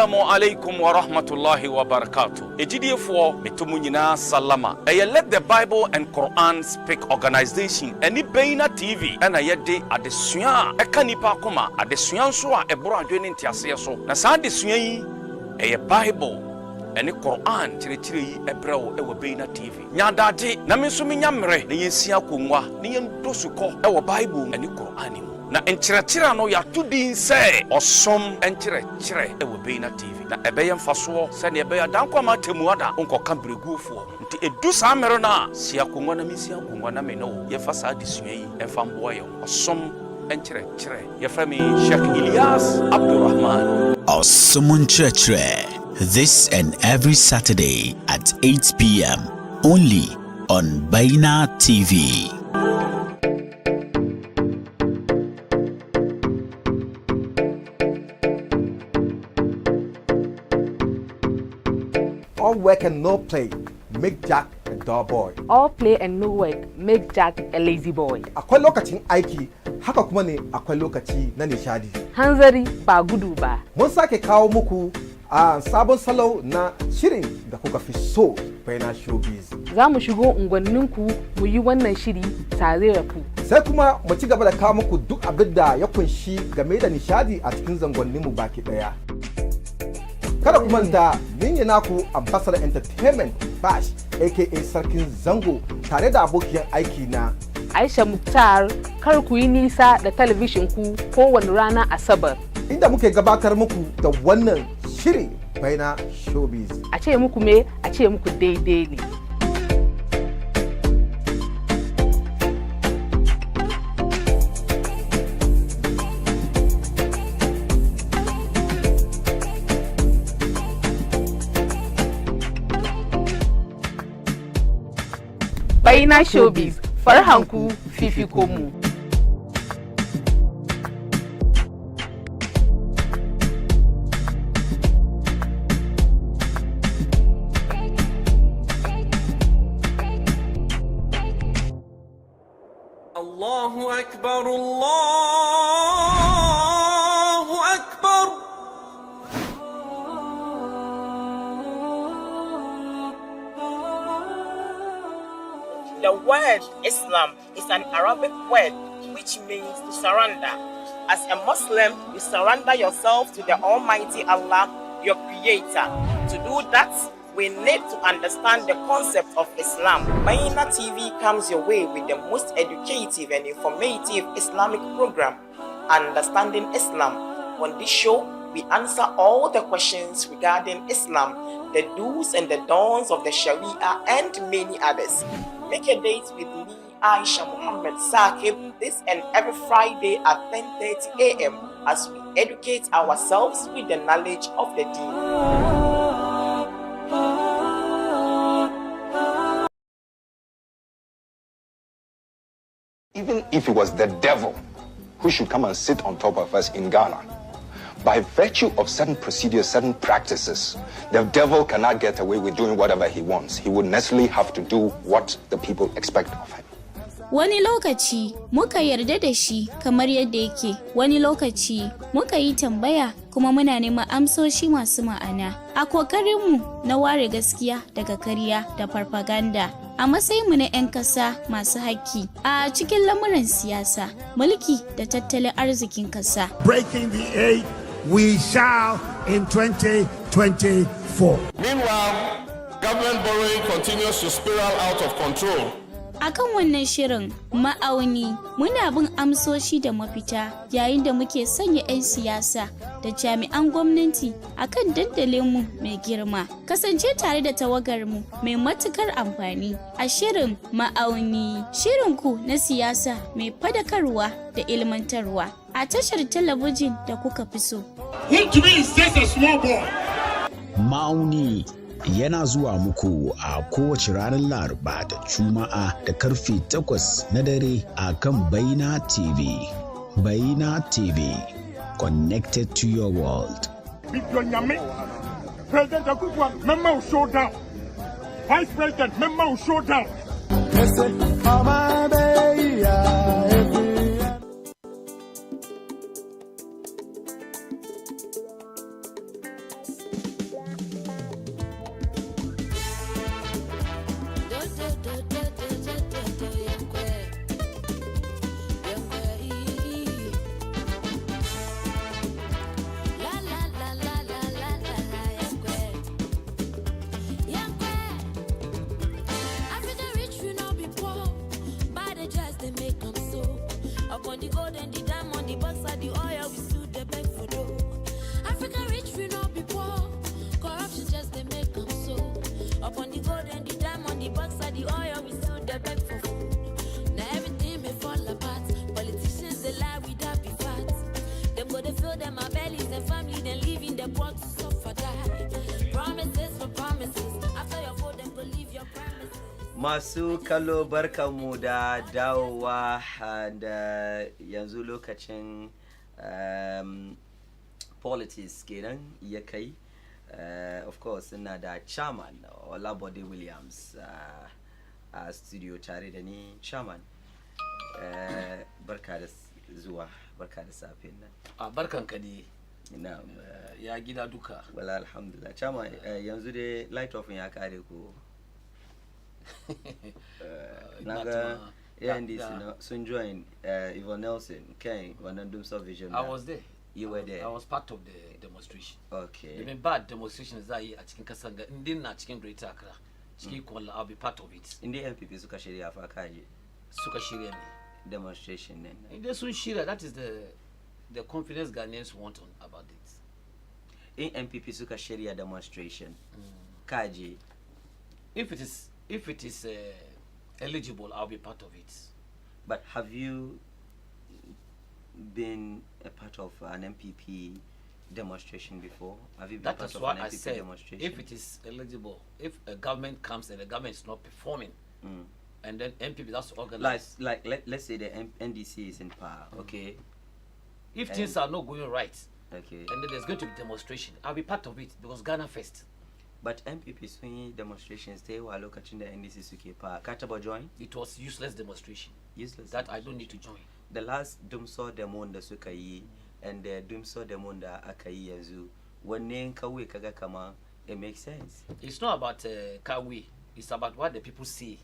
Assalamu alaikum wa rahmatullahi wa barakatuh. Ejidiyefo metumu nyina salama. Let the Bible and Quran Speak organization any Baina TV and yede adesua eka nipa koma adesua nso a ebro adwene ntiase so. Na saa adesua yi Bible and Quran chire yi ebrewo ewo Baina TV. Nyadade na me nso menya mre na yensia konwa na yendosuko ewo Bible and Quran. Na enkyerɛkyerɛ no yɛato din sɛ ɔsom enkyerɛkyerɛ ɛwɔ Baina TV. Na ɛbɛyɛ mfasoɔ sɛnea ɛbɛyɛ adanko ama atemmu ada nkɔka mbereguofoɔ. Nti ɛdu saa mmerɛ no a sia akongua na mesia akongua na me no yɛfa saa adesua yi ɛmfa mboa yɛn. Ɔsom enkyerɛkyerɛ yɛfrɛ me Sheikh Ilyas Abdurrahman. Ɔsom nkyerɛkyerɛ, this and every Saturday at 8 p.m. only on Baina TV. All work and no play make Jack a dull boy. All play and no work make Jack a lazy boy. Akwai lokacin aiki, haka kuma ne akwai lokaci na nishadi. Hanzari ba gudu ba. Mun sake kawo muku a sabon salo na shirin da kuka fi so, Baina Showbiz. Za mu shigo unguwanninku mu yi wannan shiri tare da ku. Sai kuma mu ci gaba da kawo muku duk abin da ya kunshi game da nishadi a cikin zangonninmu baki daya. Kada ku manta ni ne naku Ambassador Entertainment Bash aka Sarkin Zango tare da abokiyar aiki na Aisha Muktar. Kar ku yi nisa da talabishin ku kowane rana Asabar, inda muke gabatar muku da wannan shiri Baina Showbiz. A ce muku me, a ce muku daidai ne. Baina Showbiz, farhanku fifiko mu. Allahu Akbar, Allahu Akbar. The word Islam is an Arabic word which means to surrender. As a Muslim, you surrender yourself to the Almighty Allah, your Creator. To do that, we need to understand the concept of Islam. Baina TV comes your way with the most educative and informative Islamic program, Understanding Islam, On this show, we answer all the questions regarding Islam, the do's and the don'ts of the Sharia, and many others. Make a date with me, Aisha Muhammad Saqib, this and every Friday at 10:30 a.m. as we educate ourselves with the knowledge of the deen. Even if it was the devil who should come and sit on top of us in Ghana, by virtue of certain procedures, certain practices, the devil cannot get away with doing whatever he wants. He would necessarily have to do what the people expect of him. Wani lokaci muka yarda da shi kamar yadda yake, wani lokaci muka yi tambaya kuma muna neman amsoshi masu ma'ana. A kokarinmu na ware gaskiya daga karya da farfaganda. A matsayinmu na 'yan ƙasa masu haƙƙi a cikin lamuran siyasa, mulki da tattalin arzikin ƙasa. Breaking the eight, we shall in 2024. Meanwhile, government borrowing continues to spiral out of control. Akan wannan shirin ma'auni muna bin amsoshi da mafita yayin da muke sanya 'yan siyasa da jami'an gwamnati akan dandalinmu mai girma. Kasance tare da tawagarmu mai matukar amfani a shirin ma'auni, shirinku na siyasa mai fadakarwa da ilmantarwa a tashar talabijin da kuka fi so. Ma'auni yana zuwa muku a kowace ranar Laraba da Juma'a da karfe 8 na dare a kan Baina TV. Baina TV, connected to your world. President Akufo, member will show down. Vice President, member will show down. Masu kallo barkanmu da dawowa da yanzu lokacin politics kenan ya kai. Of course ina da chairman Olabode Williams a studio tare da ni. Chairman, barka da zuwa, barka da safin nan. Barkan ka ne. Na'am. Ya gida duka. Wala alhamdulillah. Chairman, yanzu dai light off ya kare ko? Naga ANDC soon join Yvonne Nelson, Ken, Wanandum Vision. I was there. You were there. I was part of the demonstration. Okay. Even bad demonstrations that a cikin Kasanga, indin na cikin Greater Accra. Cikin Kuala, I'll be part of it. In the MPP suka shirya fa kaje. Suka shirya ne. Demonstration then. In the sun shirya, that is the confidence Ghanaians want about it. In MPP suka shirya demonstration. Kaje. If it is eligible, I'll be part of it. But have you been a part of an MPP demonstration before? Have you been part of an MPP demonstration? If it is eligible, if a government comes and the government is not performing, and then MPP has to organize. Let's say the NDC is in power, okay? If things are not going right, okay, and then there's going to be demonstration, I'll be part of it because Ghana first. But MPP swing demonstrations, they were looking the NDC suke power. Kataba join? It was useless demonstration. Useless. That I don't need to join. The last Dumso Demon da suka yi and the Dumso Demon da aka yi yanzu, wanne kawe kaga kama, it makes sense. It's not about kawe. It's about what the people say.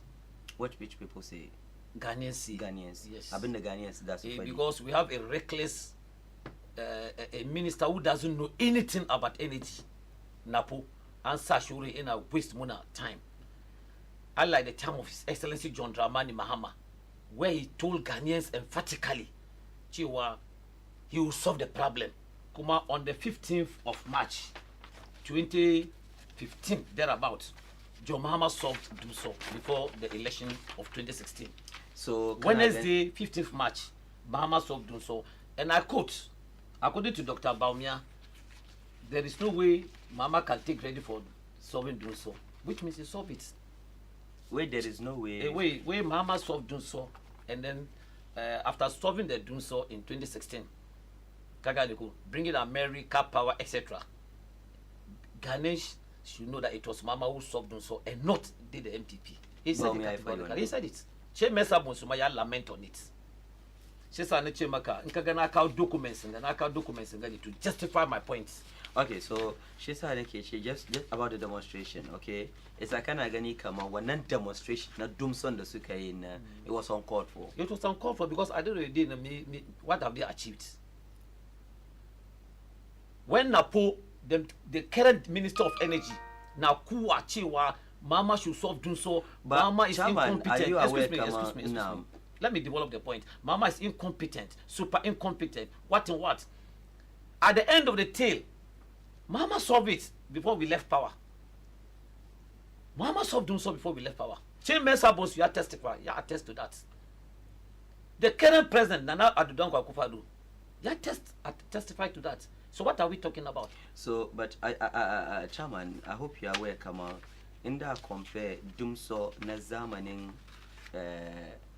What which people say? Ghanaians say. Ghanaians. Yes. I've been the Ghanaians. That's because we have a reckless a minister who doesn't know anything about energy. Napo. And Sashuri in a waste mona time. Unlike the time of His Excellency John Dramani Mahama, where he told Ghanaians emphatically, Chiwa, he will solve the problem Kuma on the 15th of March 2015 thereabout, John Mahama solved do so before the election of 2016. So Wednesday 15th March, Mahama solved do so, and I quote, according to Dr. Baumia, there is no way Mahama can take credit for solving do so, which means he solved it. Wait, there is no way. A way Mahama solved do so, and then after solving the do so in 2016, Kaganiku bringing America power, etc. Ganesh should know that it was Mama who solved do so and not did the MTP. He said it categorically. He said it. She mesa bonsumaya lament on it. She said ne maka nkagana ka documents and aka documents and to justify my points. Okay, so she said okay, she just about the demonstration, okay? It's like kind of gani kama one demonstration na Dumson the suka in it was uncalled for. It was uncalled for because I don't know what have they achieved. When Napo the current Minister of Energy now Chiwa Mama should solve do so. But Mama is Chairman, incompetent. Excuse me. No. Let me develop the point. Mama is incompetent, super incompetent. What and what? At the end of the tale, Mama solved it before we left power. Mama solved do so before we left power. Chain Mesa Boss, you are testify. You attest to that. The current president, Nana Adudongo Akufo-Addo, you testify to that. So what are we talking about? So, but Chairman, I hope you are aware, Kamal. In that compare Dumso na zamanin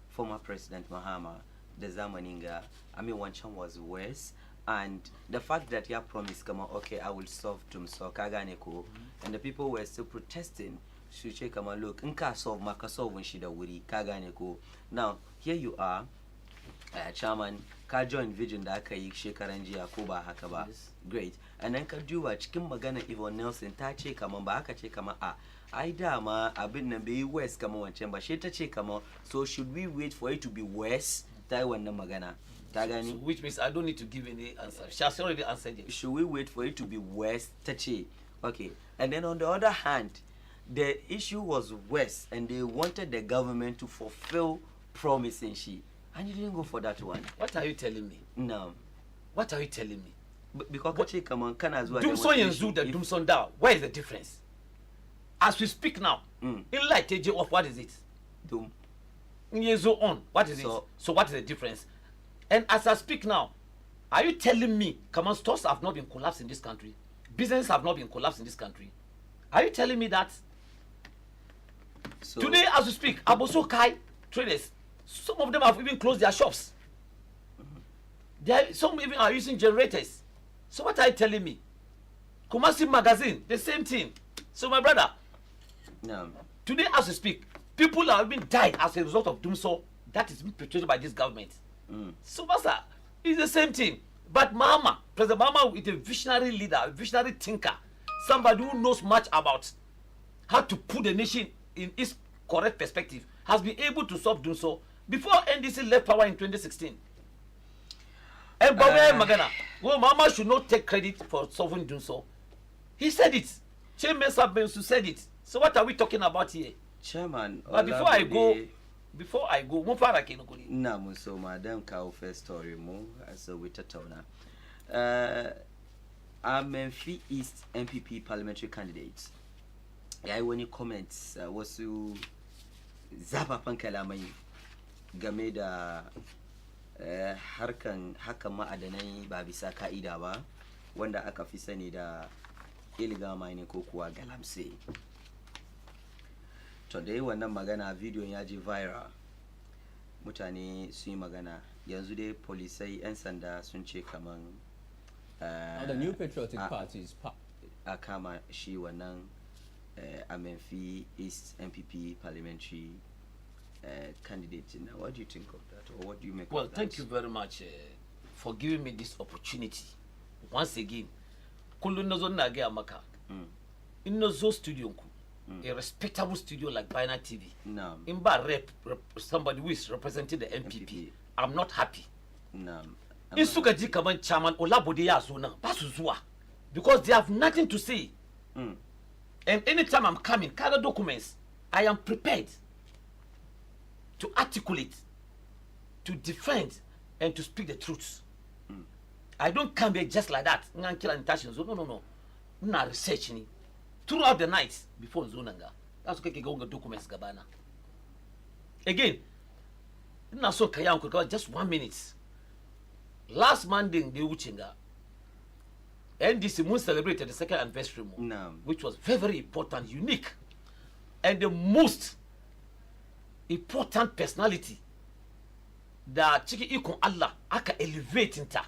former President Mahama, the zamaninga, I mean one chance was worse, and the fact that he had promised, come on, okay, I will solve Dumso Kaganeko, and the people were still protesting. Should check come on, look, nka solve maka solve when shida wuri Kaganeko. Now here you are, Chairman. Ka join vision da aka yi shekaran jiya ko ba haka ba. Great. And then ka duba cikin magana Yvonne Nelson ta ce kaman ba haka ce kaman ai dama abin nan bai worse kaman wancan ba. She ta ce kaman so should we wait for it to be worse? Ta yi wannan magana. Ta gani? Which means I don't need to give any answer. She has already answered it. Should we wait for it to be worse? Ta ce. Okay. And then on the other hand, the issue was worse and they wanted the government to fulfill promising she. And you didn't go for that one. What are you telling me? No. What are you telling me? Because Kachi come on, can as well. Dumson Yenzu, the Dumson down. Where is the difference? As we speak now, in light TJ off, what is it? Dum. Yenzu on, what is it? So what is the difference? And as I speak now, are you telling me, come on, stores have not been collapsed in this country? Business have not been collapsed in this country? Are you telling me that? So, today, as we speak, Aboso Kai traders, some of them have even closed their shops. Some even are using generators. So what are you telling me? Kumasi magazine, the same thing. So my brother, today as we speak, people have been died as a result of doom so that is being perpetrated by this government. So Master, it's the same thing. But Mama, President Mama is a visionary leader, a visionary thinker, somebody who knows much about how to put the nation in its correct perspective, has been able to solve doom so before NDC left power in 2016. And Magana, well, Mama should not take credit for solving doing so. He said it. Chairman Sabensu said it. So what are we talking about here? Chairman, but before I go, Mufara Kinokuri. Na muso madam ka first story mo as we tatona. Menfi East MPP parliamentary candidate. Yeah, when you comments wasu zafafan kalamai game da hakan ma'adanai ba bisa ka'ida ba wanda aka fi sani da illegal mining ko kuwa galamse. To da yi wannan magana video ya ji viral, mutane sun yi magana, yanzu dai polisai 'yan sanda sun ce kaman the New Patriotic Party is a kama shi wannan Menfi East MPP parliamentary candidate. Now, what do you think of that, or what do you make of that? Well, thank you very much for giving me this opportunity. Once again, Kulunozo Nage Amaka, in Nozo studio, a respectable studio like Bina TV, in rep somebody who is representing the MPP. I'm not happy. In Sugaji Kaman Chairman Olabode Yazuna, Basuzua, because they have nothing to say. And anytime I'm coming, kind documents, I am prepared to articulate, to defend, and to speak the truth. I don't come here just like that. No. Na research ni throughout the night before zonanga. That's okay. Go documents gabana. Again, na so kaya just 1 minute. Last Monday, the Uchinga, NDC Moon celebrated the second anniversary, which was very, very important, unique, and the most important personality that Chiki Ikon Allah aka elevate into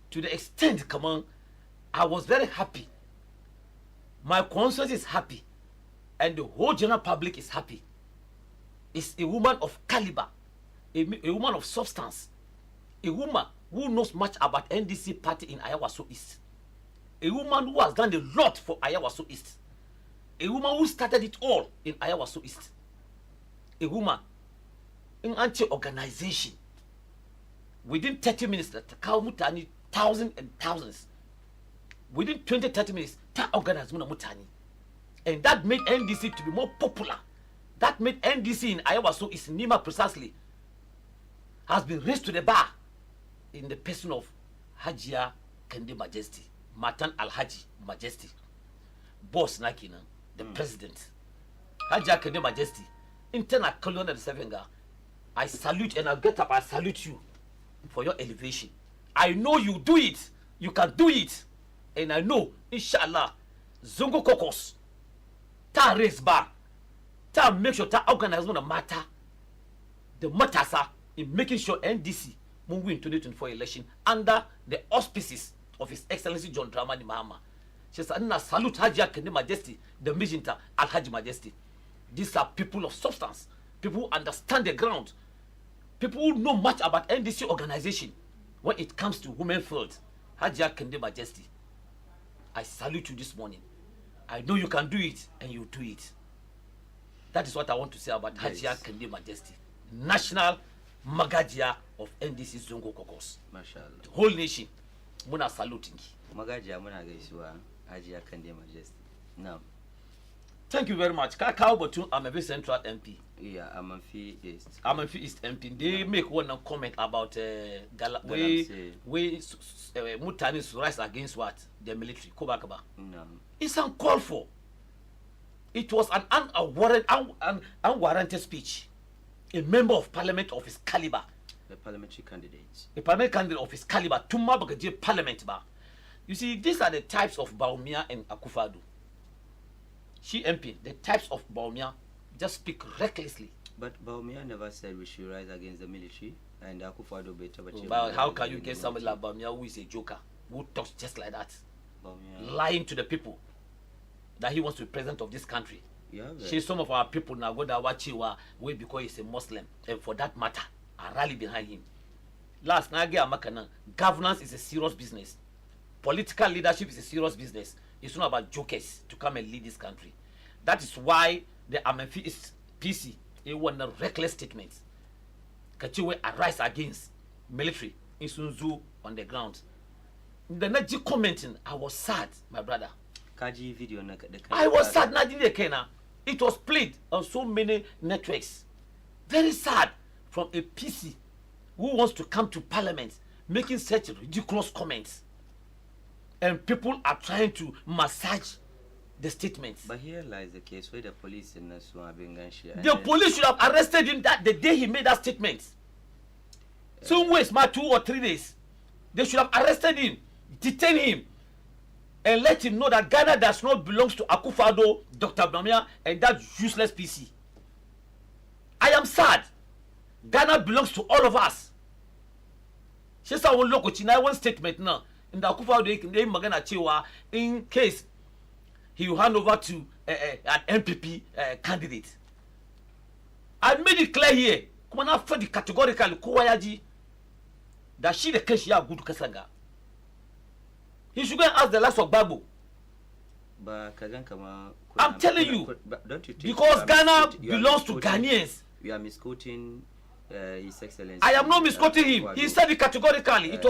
to the extent, come on, I was very happy. My conscience is happy, and the whole general public is happy. It's a woman of caliber, a woman of substance, a woman who knows much about NDC party in Ayawaso East. A woman who has done a lot for Ayawaso East. A woman who started it all in Ayawaso East. A woman in anti-organization. Within 30 minutes, Mutani, thousands and thousands. Within 20-30 minutes, ta organize Mutani. And that made NDC to be more popular. That made NDC in Ayawaso East, Nima precisely, has been raised to the bar in the person of Hajia Kende Majesty, Matan Al-Haji Majesty, boss Nakina, the president. Hajia Kende Majesty, internal colonel of the Sevenga. I salute and I'll get up, I salute you for your elevation. I know you do it, you can do it. And I know, inshallah, Zongo Kokos, ta raise bar, ta make sure ta organize on the matter, the matasa in making sure NDC will win 2024 election under the auspices of His Excellency John Dramani Mahama. She said, "Na salute Hajia Kende Majesty, the Mijinta Al Haji Majesty." These are people of substance, people who understand the ground, people who know much about NDC organization when it comes to women field. Hajia Kende Majesty, I salute you this morning. I know you can do it, and you do it. That is what I want to say about Hajia Kende Majesty, National Magajia of NDC Zongo Kokos. Mashallah. The whole nation, muna saluting. Magajia muna gaisuwa Hajia Kende Majesty. Now, thank you very much. Kakao Botun, I'm a very central MP. Yeah, Amanfi East. Amanfi East MP. They make one comment about Mutani's rise against what? The military. Kobakaba. No. It's uncalled for. It was an unwarranted speech. A member of parliament of his caliber. The parliamentary candidates. A parliamentary candidate of his caliber. Tuma Bagaji Parliament ba. You see, these are the types of Baumia and Akufado. She MP, the types of Baumia just speak recklessly. But Baumia never said we should rise against the military, and Akufado better. But how can you get somebody like Baumia who is a joker, who talks just like that, lying to the people that he wants to be president of this country? Yeah, see, some of our people now go that watch you way because he's a Muslim, and for that matter, I rally behind him. Last Makana, governance is a serious business. Political leadership is a serious business. It's not about jokers to come and lead this country. That is why the Amanfi PC, they want a reckless statement. Kachiwe arise against military in Sunzu on the ground. The Naji commenting, I was sad, my brother. Kaji video I was sad, Naji Kena. It was played on so many networks. Very sad from a PC who wants to come to parliament making such ridiculous comments. And people are trying to massage the statements. But here lies the case where the police in Nasua. The police should have arrested him that the day he made that statement. Some ways, 2 or 3 days. They should have arrested him, detained him, and let him know that Ghana does not belong to Akufado, Dr. Bamia, and that useless PC. I am sad. Ghana belongs to all of us. Just I look at one statement now. In the Akufado, in case he will hand over to an MPP candidate. I made it clear here. Come on, for the categorically Kuwayaji that she the case ya good Kasanga. He should go and ask the last of Babu. I'm telling you, don't you think because Ghana belongs to Ghanaians. You are misquoting His Excellency. I am not misquoting him. He said it categorically. It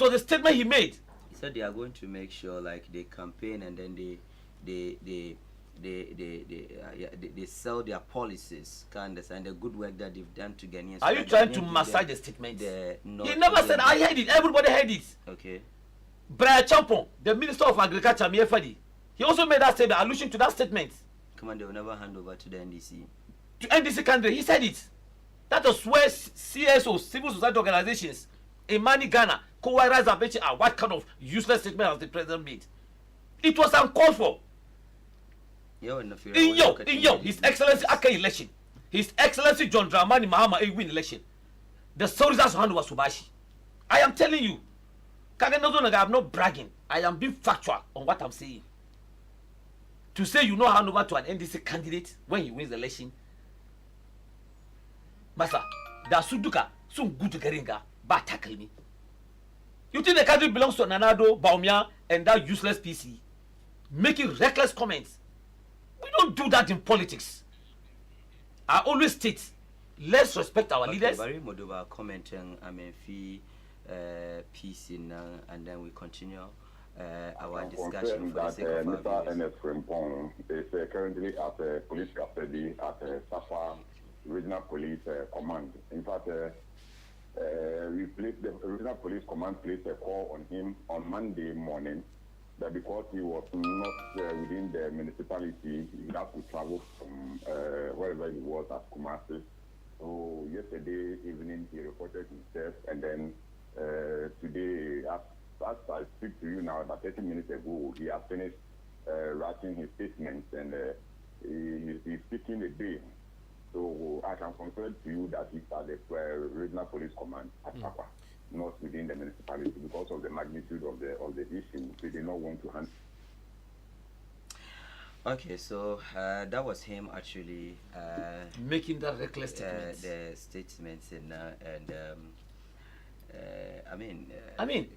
was a statement he made. He said they are going to make sure like they campaign and then they they sell their policies. Can understand the good work that they've done to Ghanaians. Are you trying to massage the statement? He never said. I heard it. Everybody heard it. Okay. Brian Champon, the Minister of Agriculture, Miefadi, he also made that statement, allusion to that statement. Come on, they will never hand over to the NDC. To NDC candidate, he said it. That was where CSOs, civil society organizations, in Mani Ghana, co-rise and mention what kind of useless statement has the president made. It was uncalled for. In His Excellency Aka election, His Excellency John Dramani Mahama win election. The soldiers hand was Subashi. I am telling you, I'm not bragging. I am being factual on what I'm saying. To say you know hand over to an NDC candidate when he wins the election, Master, the Suduka soon good to Geringa, but tackle me. You think the country belongs to Nanado, Baumia, and that useless PC, making reckless comments? We don't do that in politics. I always state, let's respect our leaders. Very Moldova commenting, fee peace in, and then we continue our discussion for the sake of Mr. Ernest Frimpong is currently at police custody at Safa Regional Police Command. In fact, the Regional Police Command placed a call on him on Monday morning that because he was not within the municipality, he had to travel from wherever he was at Kumasi. So yesterday evening he reported himself, and then today, as I speak to you now, about 30 minutes ago, he has finished writing his statements, and he's speaking a day. So I can confirm to you that he's at the Regional Police Command at Papa, not within the municipality, because of the magnitude of the issue. They did not want to handle. Okay, so that was him actually making that reckless statement. The statements and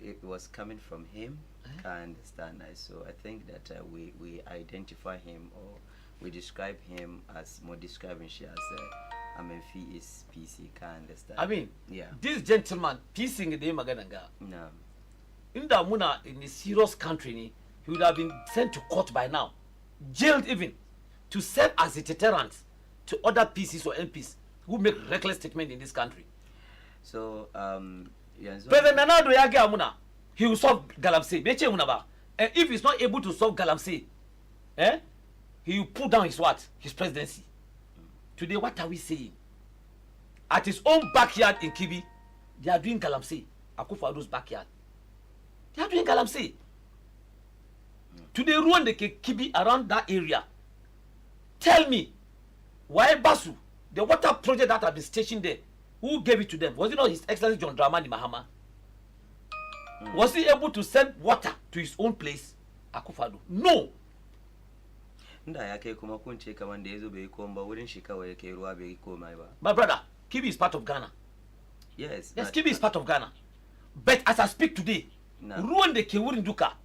it was coming from him. I understand. So I think that we identify him, or we describe him as more describing she as Amenfi is PC. Can understand. This gentleman PC in the Magananga. No. In the Muna, in a serious country, he would have been sent to court by now, jailed even, to serve as a deterrent to other PCs or MPs who make reckless statements in this country. So, President Nanado Yage Amuna, he will solve Galamsey. And if he's not able to solve Galamsey, he will put down his presidency. Today, what are we saying? At his own backyard in Kibi, they are doing Galamsey. Akufo-Addo's backyard. They are doing Galamsey. Today, ruin the Kibi around that area. Tell me, why Basu, the water project that have been stationed there, who gave it to them? Was it not His Excellency John Dramani Mahama? Was he able to send water to his own place? Akufo-Addo? No. My brother, Kibi is part of Ghana. Yes, Kibi is part of Ghana. But as I speak today, ruin the Kewurin Duka.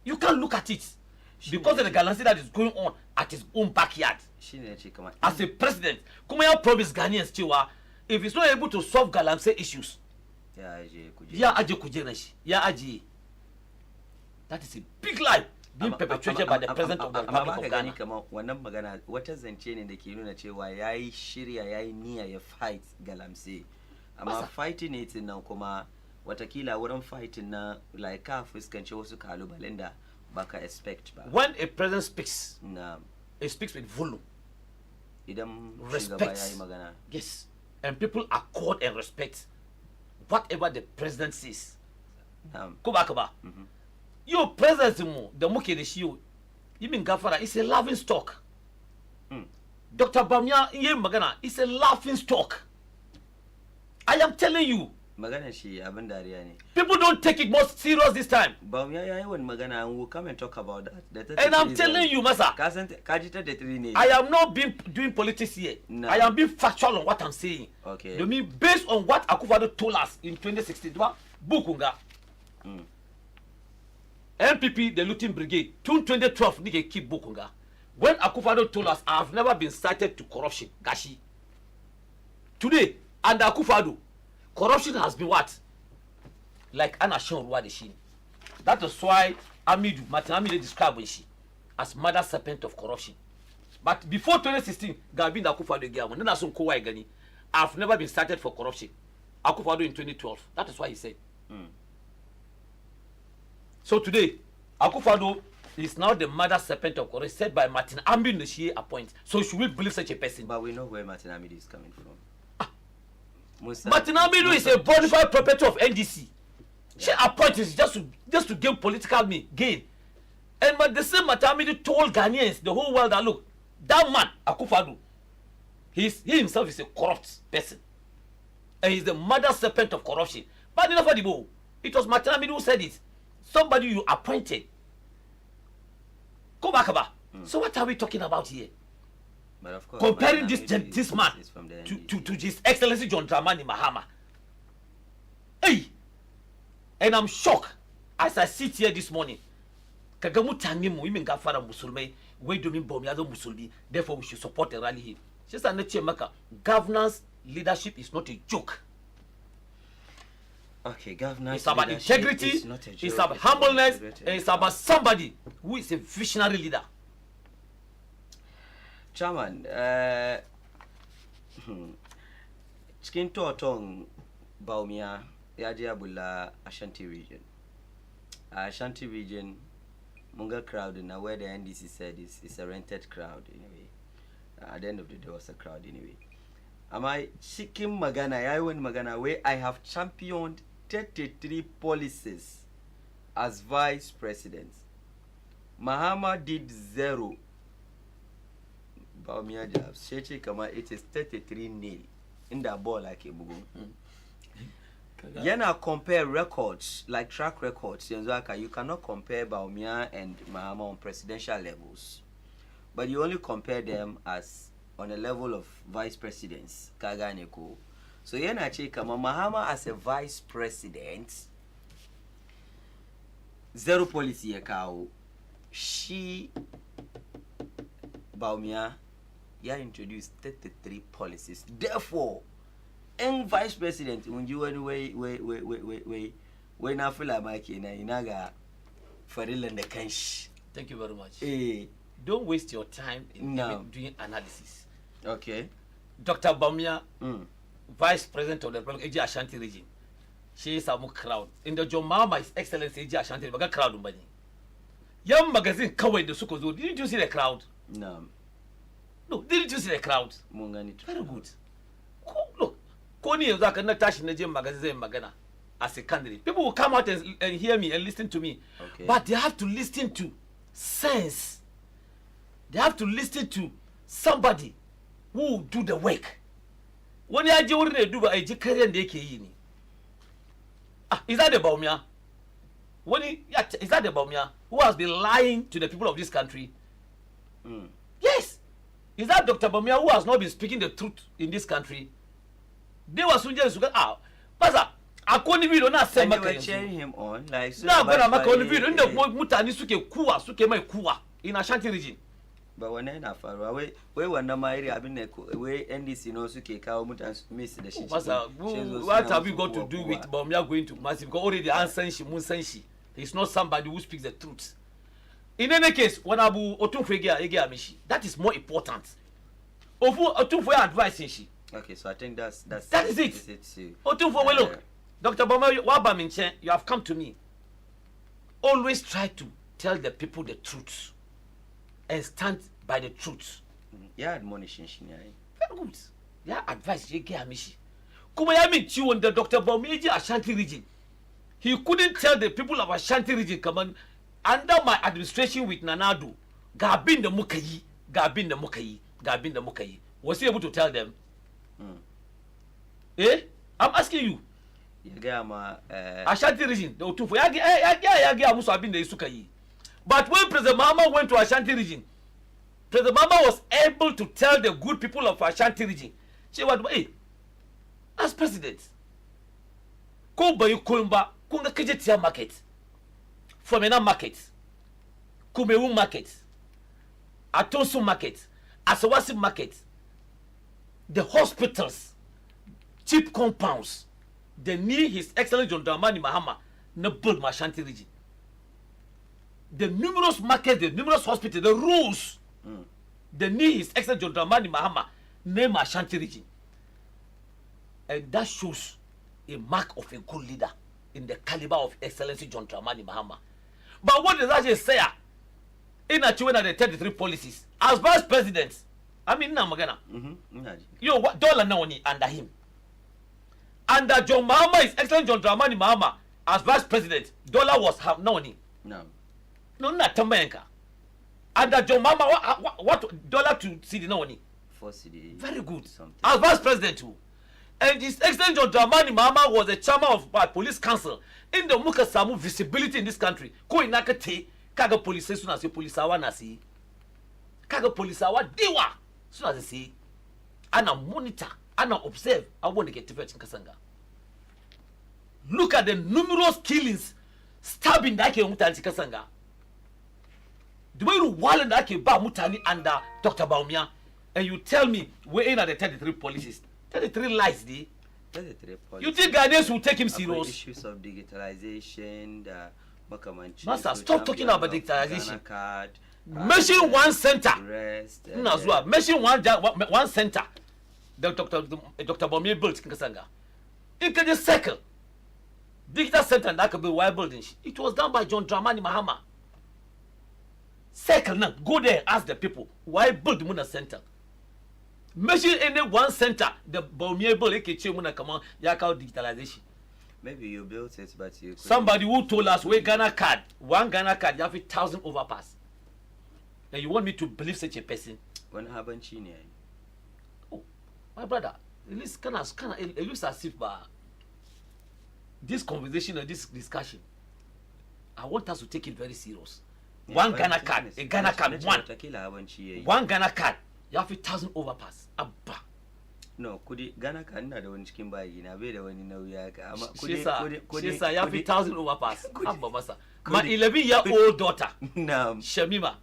You can't look at it because of the Galamsey that is going on at his own backyard. As a president, Kumaya promised Ghanaians if he's not able to solve Galamsey issues, that is a big lie being perpetrated by the president of the Republic of Ghana. What is the chain in the Kiruna Chewa? Yai Shiria, Yai Nia, fight Galamsey. I'm fighting it in Naukoma. Watakila wouldn't fight in like Kafis can show us Kalubalenda, Baka expect. When a president speaks, he speaks with volume, respect. Yes, and people accord and respect whatever the president says. Kubakaba. Your president, the Muki de Shiu, even Gafara, is a laughing stock. Dr. Bamia Magana is a laughing stock. I am telling you. People don't take it more serious this time. Magana, we'll come and talk about that. And I'm telling you, Masa, I am not doing politics here. No. I am being factual on what I'm saying. Okay. I mean, based on what Akufo-Addo told us in 2016, Bukunga. MPP, the looting brigade, 2012, they keep Bukunga. When Akufo-Addo told us, I have never been cited to corruption, Gashi. Today, under Akufo-Addo, corruption has been what? Like Anna Shon Ruadishin. That is why Martin Amidu described she as mother serpent of corruption. But before 2016, Gabin Akufo-Addo Giamu, nana sun kowa gani. I've never been cited for corruption. Akufo-Addo in 2012. That is why he said. So today, Akufo-Addo is now the mother serpent of corruption, said by Martin Amidu she appoint. So should we believe such a person? But we know where Martin Amidu is coming from. Martin Amidu is a bona fide property of NDC. She appointed just to gain political gain. And but the same Martin Amidu told Ghanaians, the whole world, that look, that man, Akufo-Addo, he himself is a corrupt person. And he's the mother serpent of corruption. But enough for the bow. It was Martin Amidu who said it. Somebody you appointed. Go back about. So what are we talking about here? But of course, comparing this man to His Excellency John Dramani Mahama. Hey! And I'm shocked as I sit here this morning. Kagamu tangimu women gafara musulmai, we do mean bomiado musulmi, therefore we should support the rally here. Just a nature maka. Governance leadership is not a joke. Okay, governance. It's about integrity, it's about humbleness, and it's about somebody who is a visionary leader. Chairman, Chicken Totong Baumia, Yadiabula, Ashanti region. Ashanti region, Munga crowd, and where the NDC said is a rented crowd anyway. At the end of the day, was a crowd anyway. Am I Chicken Magana, I went Magana, where I have championed 33 policies as vice president. Mahama did 0. Baumia jobs. Shechi Kama, it is 33-0 in the ball like a bugu. Yana compare records, like track records. You cannot compare Baumia and Mahama on presidential levels. But you only compare them as on a level of vice presidents. Kaganeko. So Yana Kama, Mahama as a vice president, 0 policy yakao. She Baumia introduced 33 policies. Therefore, en vice president unji wani we na fula maki na inaga farilan da kanshi. Thank you very much. Don't waste your time in doing analysis. Okay. Dr. Baumia, vice president of the Republic of Ashanti region. She is a crowd. In the Jomama, His Excellency Ashanti, but crowd umbani. Young magazine covered the Sukozo. Didn't you see the crowd? No. No, didn't you see the crowd? Very good. Look, Koni is like a Natasha Najem magazine magana as a candidate. People will come out and hear me and listen to me. Okay. But they have to listen to sense. They have to listen to somebody who will do the work. When you are doing the do a career and they is that the Baumia? Is that the Baumia who has been lying to the people of this country? Yes. Is that Dr. Baumia who has not been speaking the truth in this country? They were soon just out. But I couldn't even not say cheering him on. Like, so no, but I'm a convict in the Mutani Suke my Kua in Ashanti region. But when I far away, we were not my area, I've been away NDC no Suke cow mutant miss the shit. What have you got to do with Baumia going to Massive? Because already answering she, Munsenshi. He's not somebody who speaks the truth. In any case, when Abu Otunfege that is more important. Ofu Otunfege advising she. Okay, so I think that is it. Otunfege, look, Dr. Baumia, Wabaminche, you have come to me. Always try to tell the people the truth and stand by the truth. Yeah, admonishing. Very good. Yeah, advice you gave me. Kumayami you on the Dr. Baumia Ashanti region. He couldn't tell the people of Ashanti region, come on, under my administration with Nanadu, Gabin the Mukayi. Was he able to tell them? Eh? I'm asking you. Ashanti region, the Otufu, but when President Mahama went to Ashanti region, President Mahama was able to tell the good people of Ashanti region, she was, hey, as president, go by Kulumba, Kunga Kejetia market, Fomena market, Kumewu market, Atonsu market, Asawasi market, the hospitals, cheap compounds, the need His Excellency John Dramani Mahama, no build Ashanti region. the numerous markets, the numerous hospitals, the rules, the need His Excellency John Dramani Mahama name Ashanti region. And that shows a mark of a good leader in the caliber of Excellency John Dramani Mahama. But what does that just say? In achieving the 33 policies, as vice president, I mean, Namagana, you what dollar now under him. Under John Mahama is Excellency John Dramani Mahama as vice president, dollar was no. No, not Tamenka. Under John Mahama, what dollar to see the no money? 4 CD. Very good. Something. As vice president too. And His Excellency John Dramani Mahama was the chairman of police council in the Mukasamu visibility in this country. Ko inakate kaga police suna se police awa na si. Kaga police awa diwa suna se. Ana monitor, ana observe awo negative in Kasanga. Look at the numerous killings, stabbing that ke mutani Kasanga. The way you wall that ke ba mutani under Dr. Baumia, and you tell me we're in at the 33 policies. 33 lies, D. 33 policies. You think Ghanaians will take him serious? Issues of digitalization, Master, stop talking about digitalization. Mention one center. Mention one center. The Dr. Baumia built in Kasanga. It can just circle. Digital center that could be wire building. It was done by John Dramani Mahama. Circle now. Go there, ask the people why build Muna Center. Mention any one center, the Baumia build Muna come on, Yakao digitalization. Maybe you built it, but you. Somebody who told us we Ghana card, one Ghana card, you have 1,000 overpass. And you want me to believe such a person? When happened, Chini? Oh, my brother, it looks as if this conversation or this discussion, I want us to take it very serious. Yeah, one Ghana card, a Ghana card, one Ghana card, you have 1,000 overpass. Abba. No, could Ghana card not the one chicken by you? I bet the one you know. She said, you have 1,000 overpass. Abba, massa. My 11-year-old daughter, Shamima,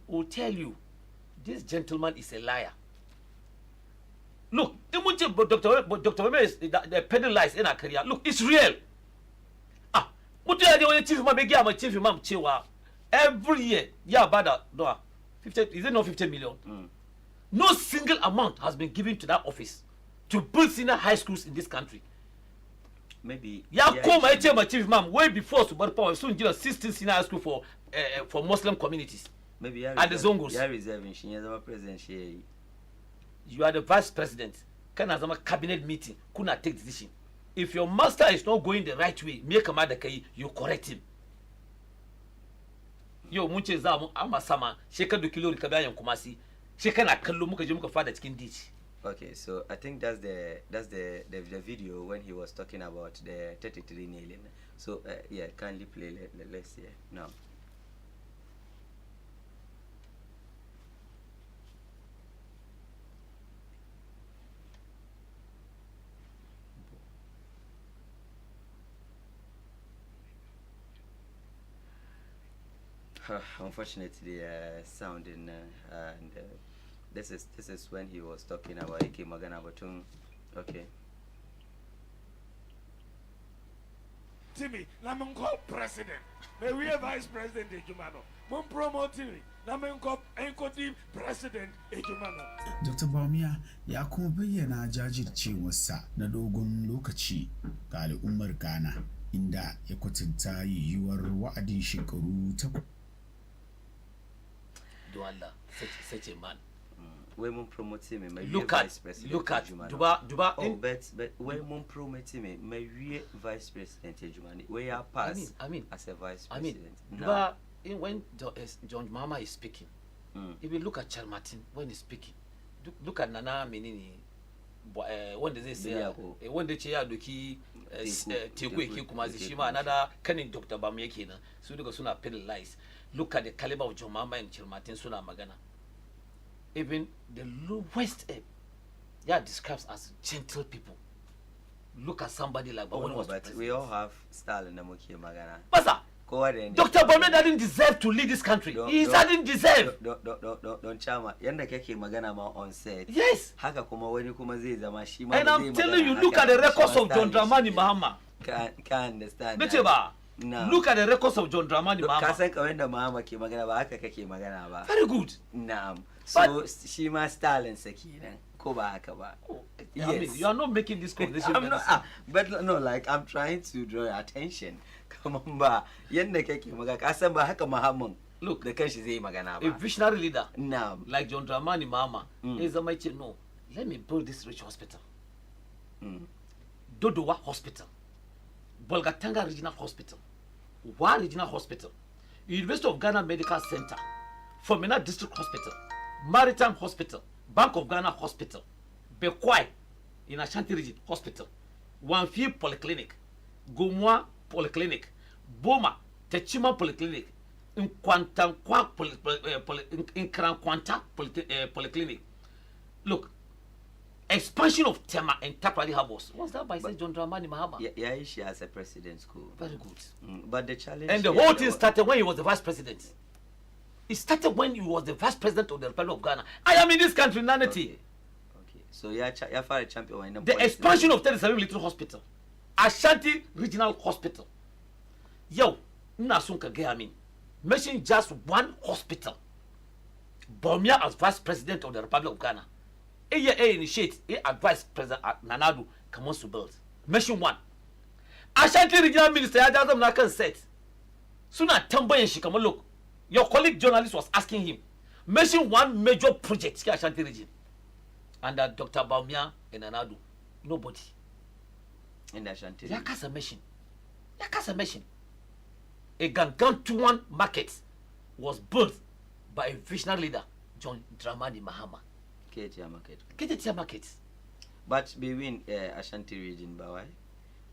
will tell you this gentleman is a liar. Look, Dr. Meme is the peddling lies in our career. Look, it's real. What do you do when chief mom beg my chief mom chewa? Every year, yeah, bada no 50. Is it not 50 million? No single amount has been given to that office to build senior high schools in this country. Maybe. Yeah, come my chief mom way before Super Power soon give us 16 senior high school for Muslim communities. Maybe at the Zongos. You are reserving. She is our president. You are the vice president. Can as a cabinet meeting, could not take decision. If your master is not going the right way, make a mother you correct him. Yo, munche zamu ama sama sheka do kilo rikabe yan kumasi sheka na kallo muka je muka fada cikin ditch. Okay, so I think that's the video when he was talking about the 33 nailing. So yeah, kindly play. Let's see now. Unfortunately, sound in and this is when he was talking about Ike Magana Batung. Okay. Timmy, Lamon call president. May we have vice president Ejumano. Mon promote Timmy. Lamon call Encode president Ejumano. Dr. Baumia ya kuma bayyana jajircewarsa na dogon lokaci ga al'ummar Ghana inda ya kwatanta yiwuwar wa'adin shekaru 8. Such a man. We mun promote him. Look at Duba. Oh, but we mun promote him. My vice president Ejumani. We are passed. I mean, as a vice president. Duba, when John Mahama is speaking, if you look at Charles Martin when he's speaking, look at Nana Menini. When they say when they chair doki Tegwe Kumazi Shima another cunning Dr. Baumia Kena. So they go soon peddle lies. Look at the caliber of John Mahama and Charles Martin Suna Magana. Even the lowest describes as gentle people. Look at somebody like but we all have style in the Muki Magana. Basa, Dr. Baumia doesn't deserve to lead this country. He doesn't deserve. Don't chama. Yanda keke Magana ma on set. Yes. Haka kuma wani kuma zai zama shi ma. And I'm telling you, look at the records of John Dramani Mahama. Can't understand. No. Look at the records of John Dramani Mahama. Ka san kawai da Mahama ke magana ba haka kake magana ba. Very good. Na'am. So shi ma Stalin sa kenan ko ba haka ba. Yes. I mean, you are not making this conversation. I'm not, but no, like I'm trying to draw your attention. Kaman ba yanda kake magana ka san ba haka Mahamman. Look, da kanshi zai magana ba. A visionary leader. No. Like John Dramani Mahama. Is a mighty no. Let me build this rich hospital. Dodowa Hospital. Bolgatanga Regional Hospital. Wa Regional Hospital. University of Ghana Medical Center. Fomena District Hospital. Maritime Hospital. Bank of Ghana Hospital. Bekwai in Ashanti Region Hospital. Wanfi Polyclinic. Gomwa Polyclinic. Boma Techima Polyclinic. In Kwanta Polyclinic. Look, expansion of Tema and Takrali Harbors. What's that by saying John Dramani Mahama? Yeah, she has a president school. Very good. But the challenge. And the whole thing started when he was the vice president. It started when he was the vice president of the Republic of Ghana. I am in this country, Nanity. Okay. So you're a champion. The expansion of 37 Little Hospital. Ashanti Regional Hospital. Yo, Nasunka Gehamin. Mention just one hospital. Bawumia as vice president of the Republic of Ghana. A initiate, advise President Nanadu come on to build. Mention one. Ashanti Regional Minister Adazam Nakan said, Sooner Tambo and Shikama look. Your colleague journalist was asking him, mention one major project here Ashanti region. And Dr. Bawumia and Nanadu. Nobody. In Ashanti region. Yakasa mention. A Gangantuan market was built by a visionary leader, John Dramani Mahama. Ketia market. But between Ashanti region, ba why?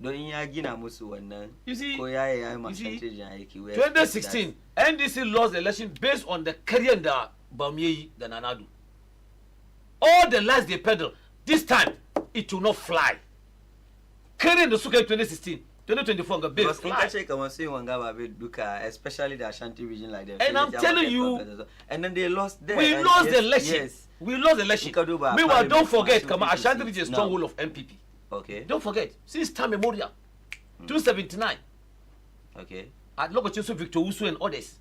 Don ya gina musu wannan. You see, ko ya Ashanti region aiki. 2016, NDC lost the election based on the career da Bawumia the Nanadu. All the lies they peddle, this time it will not fly. Career the Suka 2016. 2024 because especially the Ashanti region like that. And I'm telling you, and then they lost there. We lost the election. Yes. We lost the election. Meanwhile, don't forget, Ashanti region is a stronghold of MPP. Okay. Don't forget, since time memorial, 279. Okay. At Lokochiso Victor Usu and others.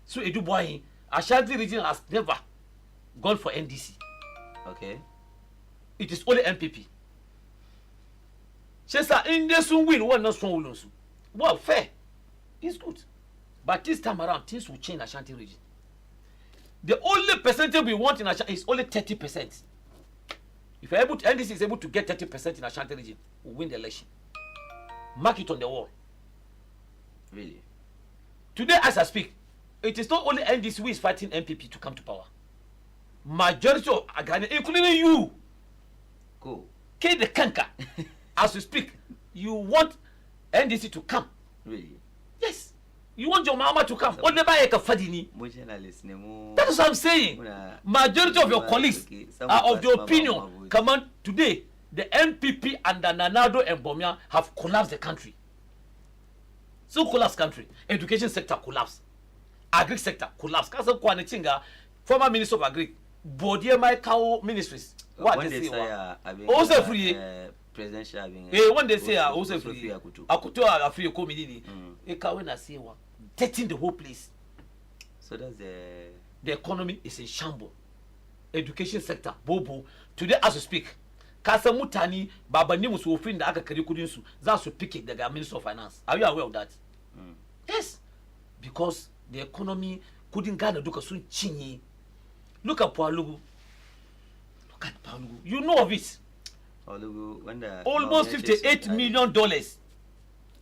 So Edu Boy, Ashanti region has never gone for NDC. Okay. It is only MPP. Chesa in this win one not strong will well, fair. It's good. But this time around, things will change in Ashanti region. The only percentage we want in Ashanti is only 30%. If you're able to, NDC is able to get 30% in Ashanti region, we'll win the election. Mark it on the wall. Really? Today, as I speak, it is not only NDC who is fighting MPP to come to power. Majority of Ghana, including you, go. K the kanka. As we speak, you want NDC to come. Really? Yes. You want your mama to come. That is what I'm saying. Majority of your colleagues are of the opinion. Come on, today, the MPP and the Nanado and Bawumia have collapsed the country. So collapsed country. Education sector collapsed. Agri sector collapsed. Kasa Kwanichinga, former Minister of Agri, Bodie Maikao Ministries. What they say? Also free. Presidential when they say also free akuto free community e ka when I say one taking the whole place. So that's the economy is in shambles. Education sector bobo today as we speak kasa mutani baba ni musu ofin da aka kare kudin su za su pick it daga Minister of Finance. Are you aware of that? Yes, because the economy couldn't gather duka sun cinye. Look at Palugu. You know of it. Almost $58 million.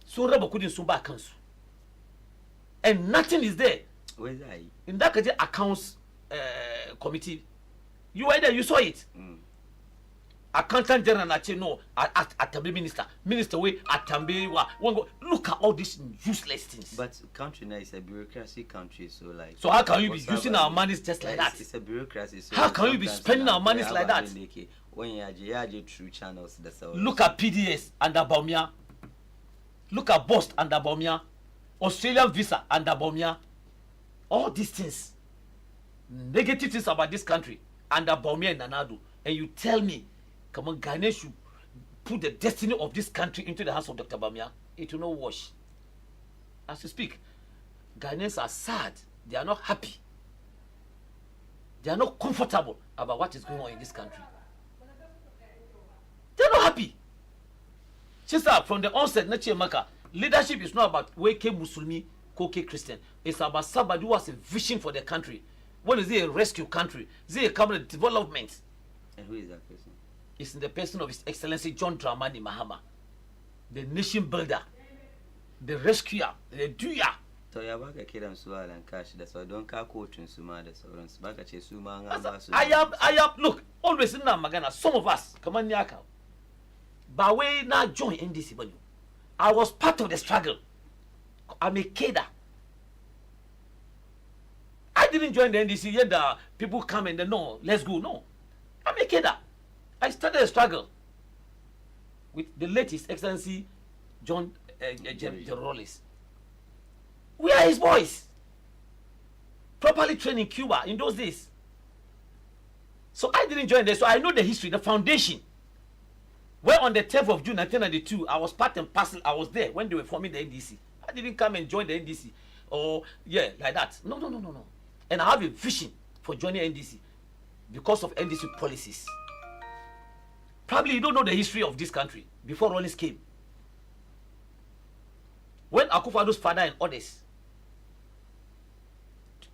So raba kudin su ba kansu. And nothing is there. Where is that? In that accounts committee. You were there, you saw it. Accountant general no Atambe minister way Atambe look at all these useless things. But country now is a bureaucracy country, so like. So how can you be using our money just like that? It's a bureaucracy. So how can you be spending our money like that? When you through channels, that's all. Look at PDS under Bawumia. Look at Bost under Bawumia. Australian visa under Bawumia. All these things, negative things about this country under Bawumia and Nanadu, and you tell me, come on, Ghana should put the destiny of this country into the hands of Dr. Bawumia. It will not wash. as we speak, Ghanaians are sad. They are not happy. They are not comfortable about what is going on in this country. They are not happy. Sister, from the onset, leadership is not about wake Muslimi, koke Christian. It's about somebody who has a vision for the country. What is it? A rescue country? Is it a cabinet development? And who is that person? It's in the person of His Excellency John Dramani Mahama, the nation builder, the rescuer, the doer. So ya baka kiran su alan kashi da sau don ka kotun su ma da sauransu baka ce su ma an ba su. I am look always in magana. Some of us come on nyaka. But we now join NDC banu. I was part of the struggle. I'm a cadre. I didn't join the NDC yet. The people come and they no, let's go. No, I'm a cadre. I started a struggle with the latest Excellency John Rollis. We are his boys. Properly trained in Cuba in those days. So I didn't join there. So I know the history, the foundation. Where on the 10th of June 1992, I was part and parcel. I was there when they were forming the NDC. I didn't come and join the NDC. Or, like that. No. And I have a vision for joining NDC because of NDC policies. Probably you don't know the history of this country before Rollins came. When Akufo-Addo's father and others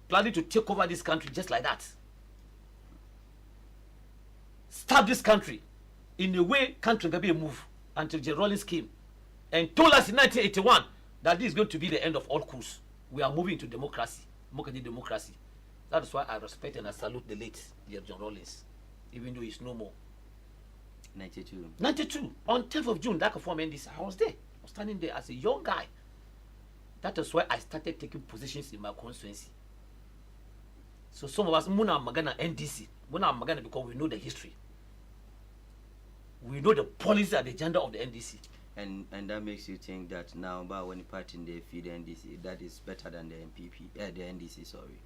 planning to take over this country just like that, start this country in a way country can be a move until J. Rollins came and told us in 1981 that this is going to be the end of all coups. We are moving to democracy. That is why I respect and I salute the late John Rollins, even though he's no more. 92. On 10th of June, that form NDC, I was there. I was standing there as a young guy. That is why I started taking positions in my constituency. So some of us, Muna Magana NDC, Muna Magana because we know the history. We know the policy and the agenda of the NDC. And that makes you think that now, but when party they feed the NDC, that is better than the the NDC. Sorry.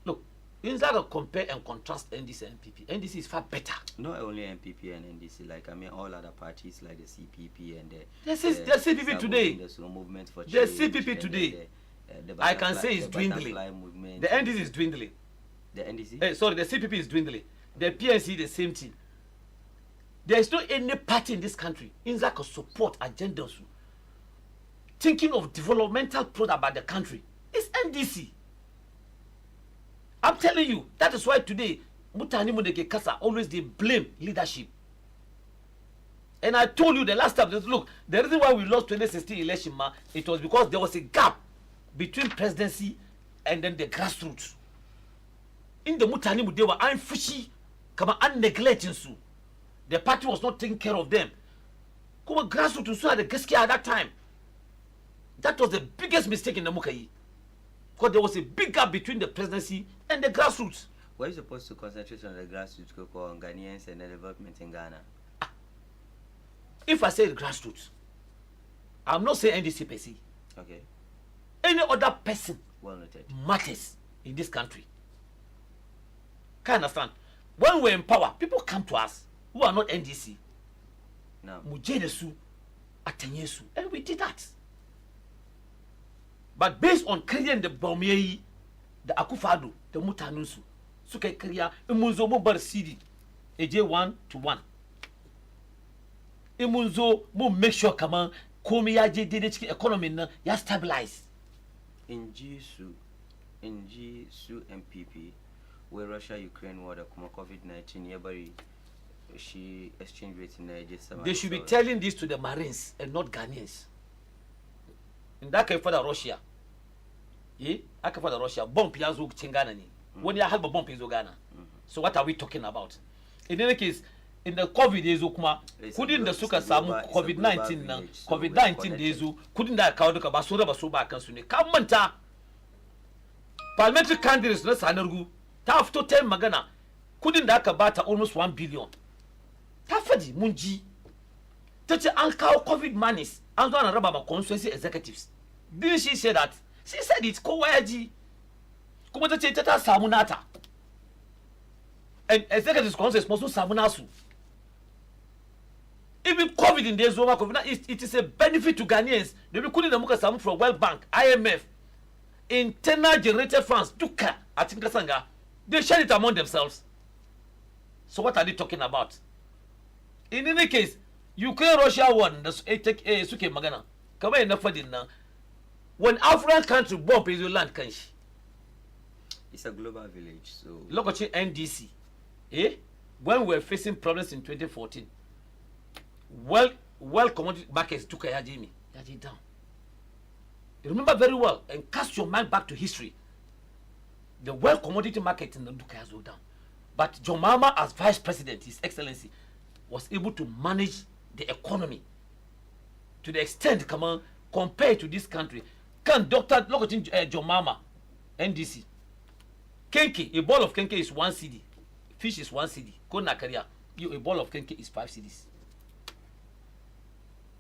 Look, instead of compare and contrast NDC and NPP, NDC is far better. Not only NPP and NDC, like I mean all other parties like the CPP and the CPP today. The movement for the CPP today. I can say it's dwindling. The NDC is dwindling. The NDC? Sorry, the CPP is dwindling. The PNC the same thing. There is not any party in this country in that can support agendas thinking of developmental product about the country. It's NDC. I'm telling you, that is why today Mutani Mudeke Kasa always they blame leadership. And I told you the last time, look, the reason why we lost 2016 election, it was because there was a gap between presidency and then the grassroots. In the Mutani Mudewa, I'm fishy, come on, neglecting su. The party was not taking care of them. Come grassroots had the Gaskia at that time. That was the biggest mistake in the Mukai. Because there was a big gap between the presidency and the grassroots. Why are you supposed to concentrate on the grassroots, on Ghanaians and the development in Ghana? If I say the grassroots, I'm not saying NDC per se. Okay. Any other person well noted matters in this country. Can you understand? When we're in power, people come to us who are not NDC. No. Mujedesu, Atenyesu, and we did that. But based on creating the Baumei, the Akufo-Addo, the Mutanusu, Suke Kriya, Imunzo Mobar Sidi, AJ 1-1. Imunzo mo make sure kama komi ya je dede economy na ya stabilize. In G-SU MPP, where Russia-Ukraine war, the COVID-19, she exchange rate in Nigeria. They should be telling this to the Marines and not Ghanaians. In that case for the Russia, I for the Russia, bomb piazo chingana ni. When you have a bomb piazo Ghana. So what are we talking about? In any case, in the COVID days, couldn't the suka samu COVID-19 na COVID-19 days, couldn't that crowd ka basura basuba kan sune. Kamanta parliamentary candidates na sanargu ta fito ta magana couldn't that ka bata almost 1 billion. Ta fadi munji. Tace an kawo COVID monies an zo na raba ma constituency executives. Didn't she say that? She said it kowa ya ji. Kuma tace ta samu nata. And executives constituency must samu nasu. Even COVID COVID in days over COVID, it is a benefit to Ghanaians. They be calling them from World Bank, IMF, internal generated funds, duka, I think Kasanga. They share it among themselves. So what are they talking about? In any case, Ukraine Russia won the Suke Magana. Come enough for dinner. When African country bomb is your land, can she? It's a global village, so look at NDC. When we were facing problems in 2014, well commodity markets took a Yajimi down. You remember very well and cast your mind back to history. The world commodity market in the Duka has gone down. But John Mahama, as Vice President, His Excellency, was able to manage the economy to the extent, come on, compared to this country. Can Dr. look at John Mahama, NDC. Kenke, a ball of kenke is 1 cedi. Fish is 1 cedi. Go na career. A ball of kenke is 5 cedis.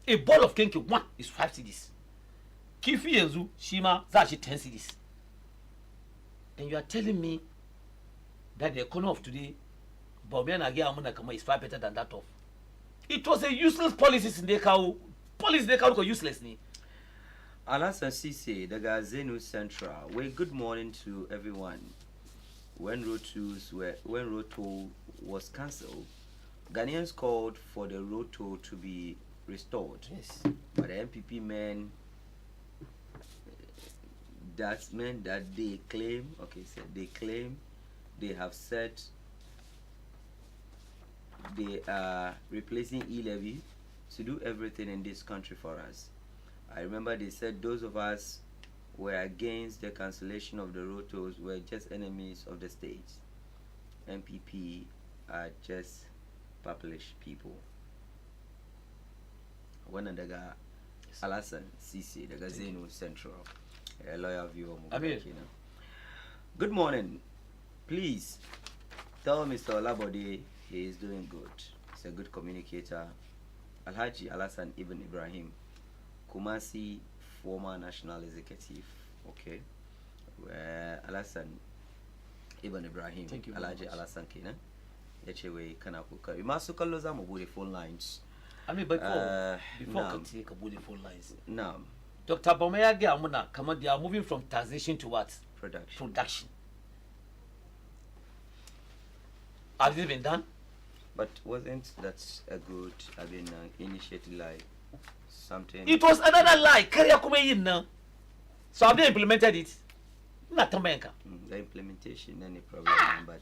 A ball of kenke, 1 is 5 cedis. Kifi Yenzu, Shima, that's 10 cedis. And you are telling me that the economy of today, Bobian Agia Kama is far better than that of. It was a useless policy in the cow. Policy they cow useless. Alasan Sisi, the Gazenu Central. Well, good morning to everyone. When road toll was cancelled, Ghanaians called for the road toll to be restored. Yes. But the MPP men, that meant that they claim, they have said they are replacing e-levy to do everything in this country for us. I remember they said those of us were against the cancellation of the road tolls were just enemies of the state. MPP are just published people. One and the guy, Alasan Sisi, the Gazenu Central, a lawyer viewer. Good morning. Please tell Mr. Olabode he is doing good. He's a good communicator. Alhaji Alasan Ibn Ibrahim, Kumasi former national executive. Okay. Alasan Ibn Ibrahim. Thank you. Alhaji Alasan Kina. Yachewe Kanakuka. We must call those the phone lines. I mean, before we take about the phone lines. No. Dr. Bomea Gamuna, come on, they are moving from taxation to what? Production. Has it been done? But wasn't that a good, initiative like something? It was another lie. So have they implemented it? Not Tamenka. The implementation, any problem, but.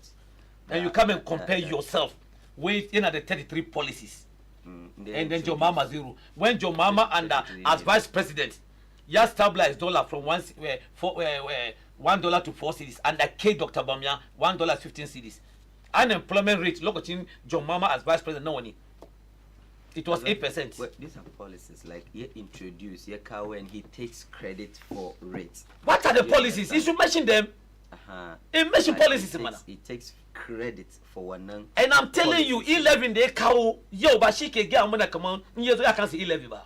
And you come and compare yourself with the 33 policies. And then Joe Mama zero. When Joe Mama and as vice president, you stabilized dollar from $1 to 4 cedis, and the K Dr. Bamia $1 15 cedis. Unemployment rate, look at Joe Mama as vice president, no money. It was 8%. Well, these are policies like he introduced when he takes credit for rates. What are the policies? You should mention them. He mention policies, man. He takes credit for one. And I'm telling you, 11 they cow yo, but she can get a money come on. Yes, I can see 11 bar.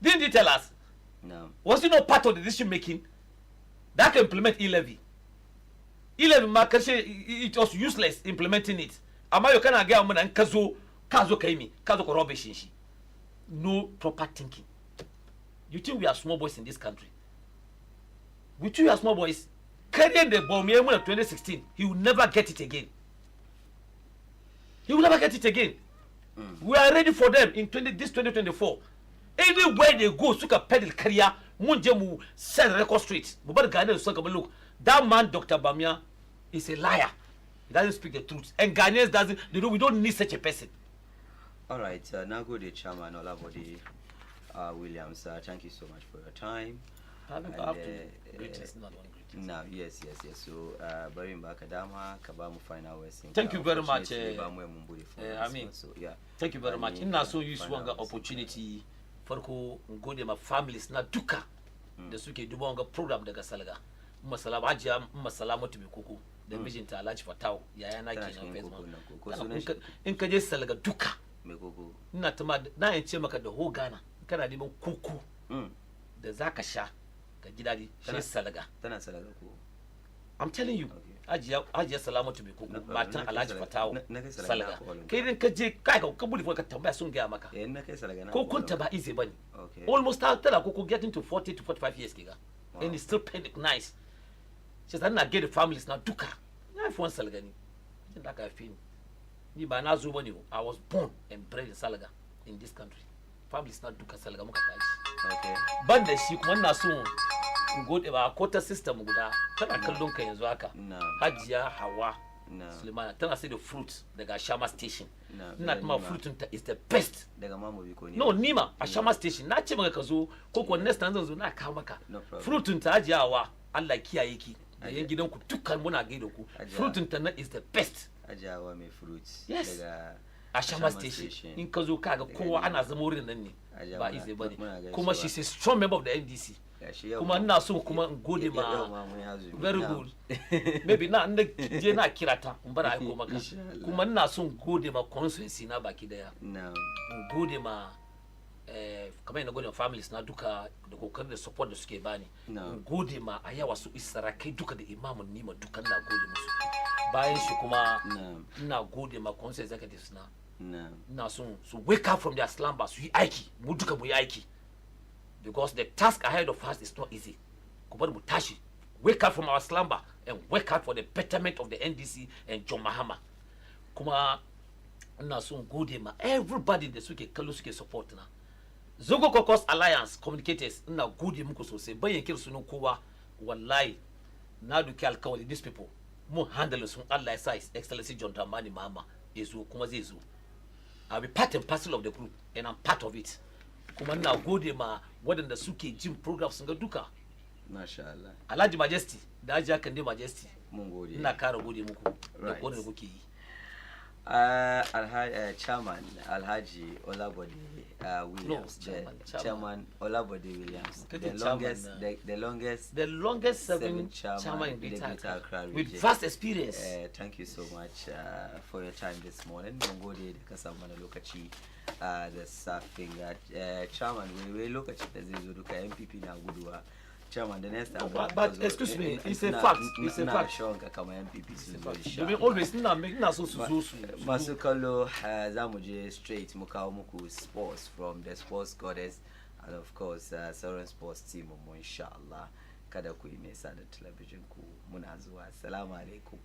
Didn't you tell us? No. Was it not part of the decision making that can implement e-levy? E-levy market it was useless implementing it. Ama you can get a money and kazo kaimi kazo rubbish. No proper thinking. You think we are small boys in this country? We think we are small boys. Carrying the bomb in 2016, he will never get it again. He will never get it again. We are ready for them in 2024. Anywhere they go, suka pedal career, munjemu sell record street. But Ghanaians look, that man, Dr. Bamia, is a liar. He doesn't speak the truth. And Ghanaians doesn't. We don't need such a person. All right, now go to Chairman Olabode Williams. Thank you so much for your time. Now, yes. So, Barim Bakadama, Kabamu final West. Thank you very much. Thank you very much. In so use one opportunity for go to my families na duka. The suke dubonga program daga Salaga. Masalam Ajia, Masalamo to Bikuku. The mission to Alaj Fatao, Yana Kina. In Kaje Salaga duka. Not mad, na in Chemaka the whole Ghana. Can I even kuku? The Zakasha. I'm telling you, ajiya salamatu bi ko matan Alhaji Fatawo Salga kai din ka je kai ka budi ka tambaya sun ga maka ko kun ta ba easy bane almost tell ko getting to 40 to 45 years kiga and it's still paying nice she said na get the families na duka na fi wan Salga ni jin da ka fi ni ba na zo bane I was born and bred in Salga in this country families na duka Salga muka tashi ban da shi kuma ina so gode ba kota system guda tana kallon ka yanzu haka Hajiya Hawa Sulemana tana sai da fruit daga Shama station ina kuma fruit ta is the best daga mamu bi ko ni no nima a Shama station na ce maka ka zo ko ko next time zan zo na kawo maka fruit ta Hajiya Hawa Allah kiyaye ki da yan gidanku dukkan muna gaida ku fruit ta na is the best Hajiya Hawa mai fruits daga a Shama station in ka zo kaga kowa ana zama wurin nan ne ba easy bane kuma she's a strong member of the NDC kuma ina so kuma in gode ma very good maybe na je na kira ta in bar aiko maka kuma ina so in gode ma constituency na baki daya in gode ma kamar ina gode ma families na duka da kokarin da support da suke bani in gode ma a yawa su isarakai duka da imamun nima duka na gode musu bayan shi kuma ina gode ma constituency executives na ina so su wake up from their slumber su yi aiki mu duka mu yi aiki because the task ahead of us is not easy. Mutashi, wake up from our slumber and wake up for the betterment of the NDC and John Mahama. Kuma na so gode ma everybody da suke kallo suke support na. Zogo Caucus Alliance communicators na gode muku sosai bayan kir sunan kowa wallahi na duki alkawari these people mu handle sun Allah ya sa His Excellency John Dramani Mahama yazo kuma zai zo. I'll be part and parcel of the group and I'm part of it. Kuma na gode ma waɗanda suke jin programs sun ga duka masha Allah Alhaji Majesty da Hajiya Kande Majesty mun gode ina kara gode muku da gode da kuke yi chairman Alhaji Olabode Williams chairman Olabode Williams the longest serving chairman in Greater Accra with vast experience thank you so much for your time this morning mun gode da ka samu mana lokaci da safin chairman we lokaci da zai zo duka MPP na guduwa chairman the next time but excuse me it's a fact shonka kama MPP sun zo insha Allah always ina so su zo su masu kallo za mu je straight mu kawo muku sports from the sports goddess and of course Tsarin sports team mu insha Allah kada ku yi nesa da talabijin ku muna zuwa assalamu alaikum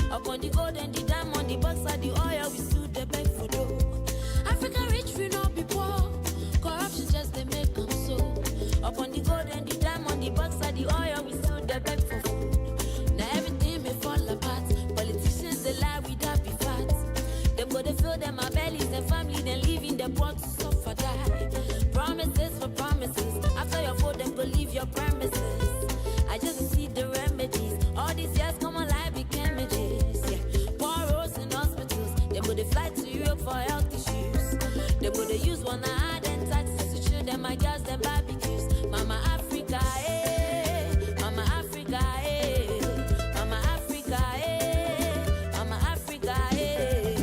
Upon the gold and the diamond, the bucks are the oil, we stood the beg for dough. Africa rich, we not be poor. Corruption just they make them so. Upon the gold and the diamond, the bucks are the oil, we stood the beg for food. Now everything may fall apart. Politicians they lie without be fat. Them go to fill them our bellies and family, then leaving the poor to suffer die. Promises for promises. After your vote, them go leave your premises. I just see the remedies. All these years come alive became images. Yeah. Poor roads in hospitals. They would fly to Europe for health issues. They would use one eye and taxes to show them my girls them barbecues. Mama Africa, eh. Mama Africa, eh. Mama Africa, eh. Mama Africa, eh.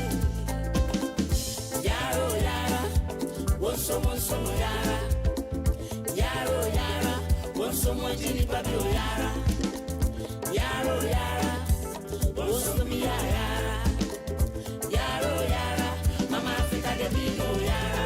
Yaro, yara. Wonso, yara. Yaro, yara. Wonso, jini papi, yara. Yaro, yara. Wonso, yara. Yaro, yara. Mama Africa, the people, yara.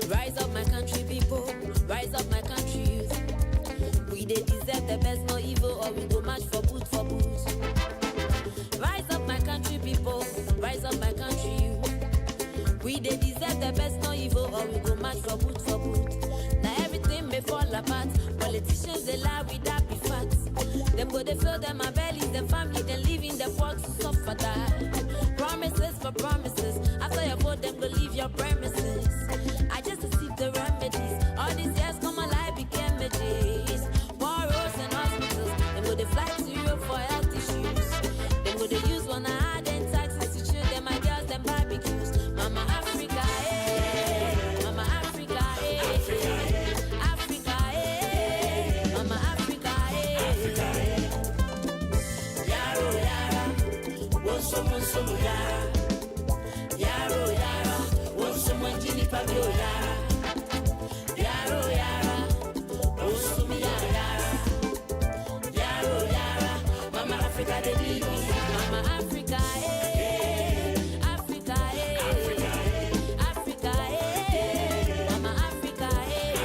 Rise up, my country people. Rise up, my country youth. We they deserve the best, no evil, or we go match for boot for boot. Rise up, my country people. Rise up, my country youth. We they deserve the best, no evil, or we go match for boot for boot. Now everything may fall apart. Politicians they lie without be facts. Them go they fill them my bellies, them family, they live in the works to suffer that. Promises for promises. After your vote, them go leave your premises. I just received the remedies. All these years come alive became medis. War roads and hospitals. Them go they fly to Europe for health issues. Them go they use one hard and taxes to shoot them my girls, them barbecues. Mama Africa, eh. Mama Africa, eh. Africa, eh. Mama Africa, eh. Yaro, yara. Wonso, wonso, yara. Yaro, yara. Wonso, mwanjini pabio, yara. Yaro, yara. Wonso, mi, yara. Yaro, yara. Mama Africa, they need me. Mama Africa, eh. Africa, eh. Africa, eh. Mama Africa, eh.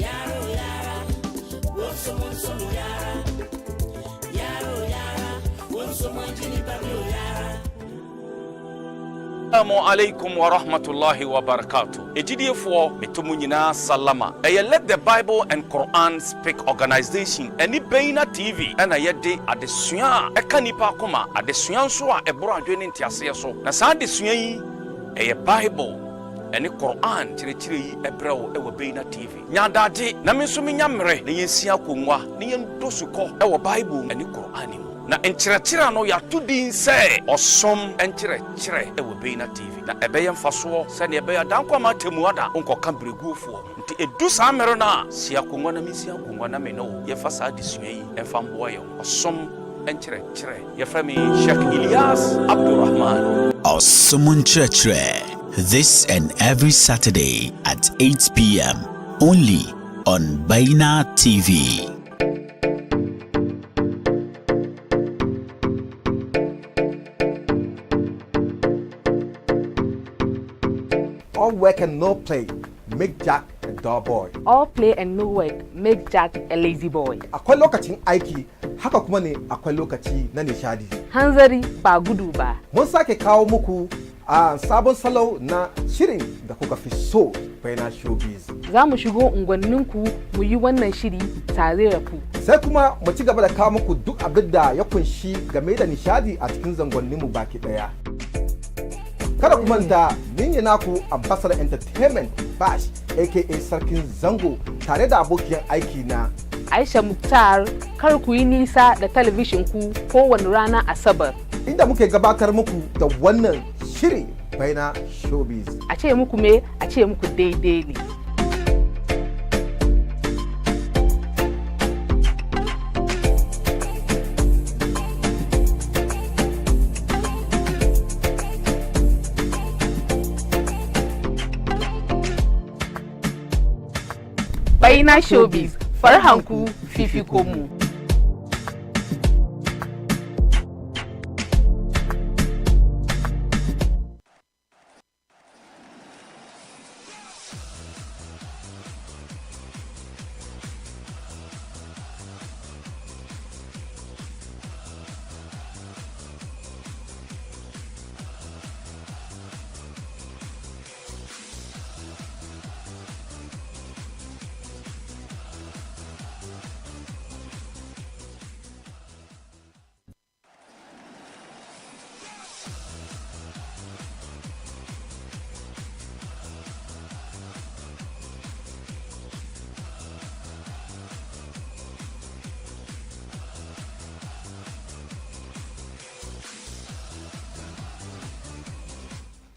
Yaro, yara. Wonso, wonso, yara. Yaro, yara. Wonso, mwanjini pabio, yara. Assalamu alaikum wa rahmatullahi wa barakatuh. Ejidiyefo metomu nyina salama. Let the Bible and Quran Speak Organization eni Beina TV ena yede adesua eka nipa akoma adesua nso a eboro adwene ntiase so. Na saa adesua yi Bible eni Quran kyerɛkyerɛ yi ebrɛwo ewo Beina TV. Nyadade na me nso menya mmere na yensia konwa na yendosukɔ ewo Bible eni Quran mu. Na enkyerɛkyerɛ no yɛato din sɛ ɔsom enkyerɛkyerɛ ɛwɔ Beina TV na ɛbɛyɛ mfasoɔ sɛnea ɛbɛyɛ dankwa ma temu ada nkɔka bregufoɔ nti edu saa mmere no a si akongwa na mesi akongwa na me no yɛfa saa desua yi ɛmfa mboa yɛn ɔsom enkyerɛkyerɛ yɛfrɛ me Sheikh Ilyas Abdurrahman Ɔsom nkyerɛkyerɛ this and every Saturday at 8 p.m. only on Beina TV. All work and no play make Jack a dull boy. All play and no work make Jack a lazy boy. Akwai lokacin aiki haka kuma ne akwai lokaci na nishadi. Hanzari ba gudu ba. Mun sake kawo muku a sabon salo na shirin da kuka fi so Beina Showbiz. Za mu shigo unguwanninku mu yi wannan shiri tare da ku. Sai kuma mu ci gaba da kawo muku duk abin da ya kunshi game da nishadi a cikin zangonninmu baki daya. Kada ku manta ni naku Ambassador Entertainment Bash aka Sarkin Zango tare da abokiyar aiki na Aisha Muktar. Kar ku yi nisa da talabishin ku kowane rana Asabar. Inda muke gabatar muku da wannan shiri Beina Showbiz. A ce muku me, a ce muku daidai ne. Beina Showbiz, farhanku fifiko mu.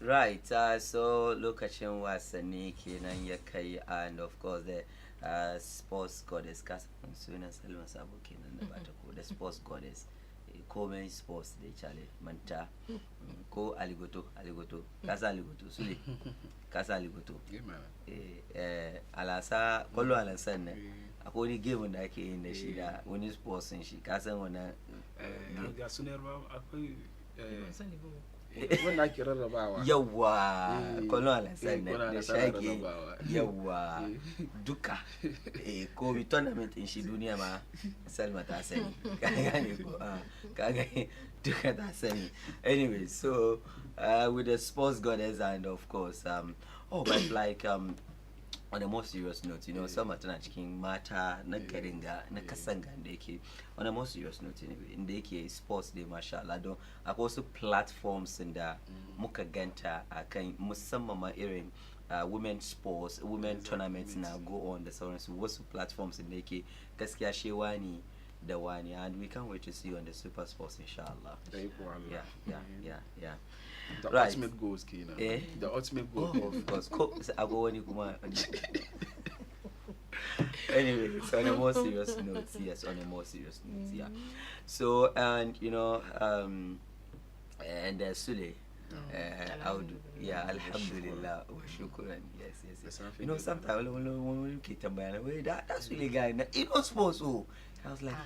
Right, so lokacin wasanni kenan ya kai, and of course the sports goddess kasan sunan Salma Sabo kenan da bata ko the sports goddess komai sports da chale manta ko aligoto kasa aligoto sule kasa aligoto alasa kollo alasan ne akwai wani game da ake yin da shi da wani sports din shi kasan wannan ga sunar ba akwai wannan ake rarrabawa yawa kolon alasan da shage yawa duka ko bi tournament in shi duniya ma Salma ta sani kaga duka ta sani. Anyway, so with the sports goddess and of course but like on a more serious note, you know, some tana cikin mata na garin ga na kasan ga da yake on a more serious note inda yake sports day masha Allah don akwai wasu platforms da muka ganta akan musamman ma irin women sports, women tournaments na go on da sauransu wasu platforms da yake gaskiya shewa ne da wani, and we can't wait to see you on the Super Sports inshallah. Yeah. The right. ultimate goals, Kina. The ultimate goal. Oh, of course. I go on anyway, so on a more serious note, yeah. So, and you know, and Sule, alhamdulillah, wa shukran. Yes. You know, sometimes when we keep tambaya, that's really guy. He knows sports, oh. I was like,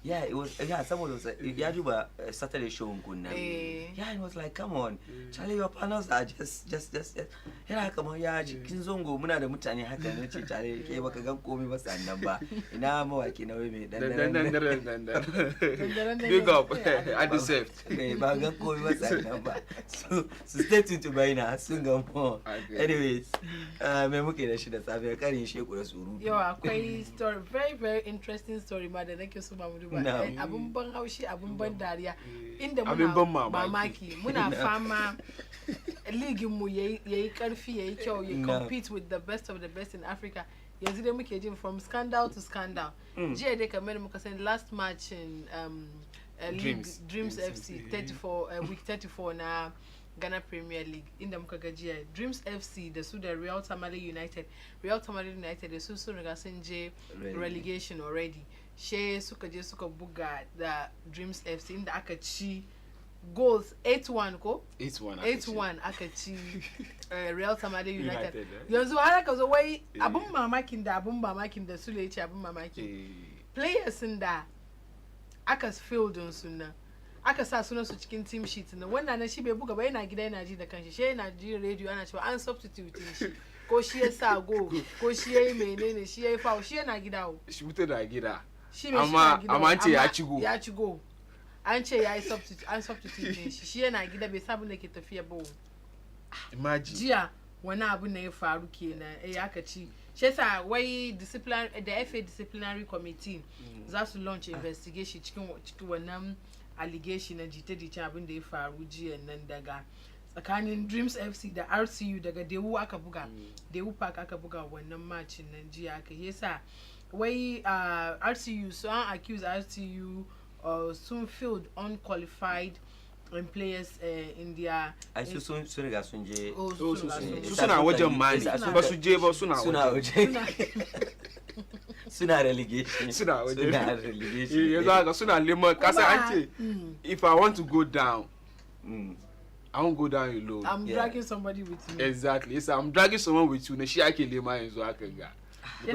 yeah, it was, someone was like, yeah, do a Saturday show on Kunna. Yeah, it was like, come on, Charlie, your panels are just, come on, yeah, Kinzongo, Muna the Mutani Hakan, Charlie, Kevakagan Komi was a number. In our more, I can away me. Big up, I deserve. Bagan Komi was a number. So stay tuned to Baina, soon go more. Anyways, Memuki, I should have a carrying shape with us. You are quite story, very, very interesting story, mother. Thank you so much. Abun ban haushi, abun ban dariya. Inda muna mamaki, muna fama league mu yayi karfi yayi kyau, you compete with the best of the best in Africa. Yanzu dai muke jin from scandal to scandal. Jiya dai kamar muka san last match in Dreams FC 34 week 34 na Ghana Premier League inda muka ga jiya Dreams FC da su da Real Tamale United da su sun riga sun je relegation already. She suka je suka buga da Dreams FC inda aka ci goals 8-1 ko 8-1 aka ci Real Tamale United. Yanzu har aka zo wai abun mamakin da su le ce abun mamakin players da aka field din sunna aka sa sunan su cikin team sheet na wannan na shi bai buga ba yana gida yana ji da kanshi she yana ji radio ana cewa an substitute shi ko shi ya sa go ko shi yayi menene shi yayi foul shi yana gida o shi mutu da gida amma an ce ya ci go an ce yayi substitute shi yana gida bai sabu da ke tafiya ba imagine jiya wani abu ne ya faru kenan aka ci shi yasa wai the FA disciplinary committee za su launch investigation cikin wannan allegation na jita-jita abin da ya faru jiya nan daga tsakanin Dreams FC da RCU daga Dewu aka buga Dewu Park aka buga wannan matchin nan jiya aka yasa wai RCU so an accuse RCU sun field unqualified players in their sun riga sun je suna wajen mani ba su je ba suna waje suna relegation yanzu haka suna lemon kasa an ce if I want to go down I won't go down alone. I'm dragging somebody with me. Exactly. Yes, I'm dragging someone with you. Na shi ake lema yanzu haka ga. Yes,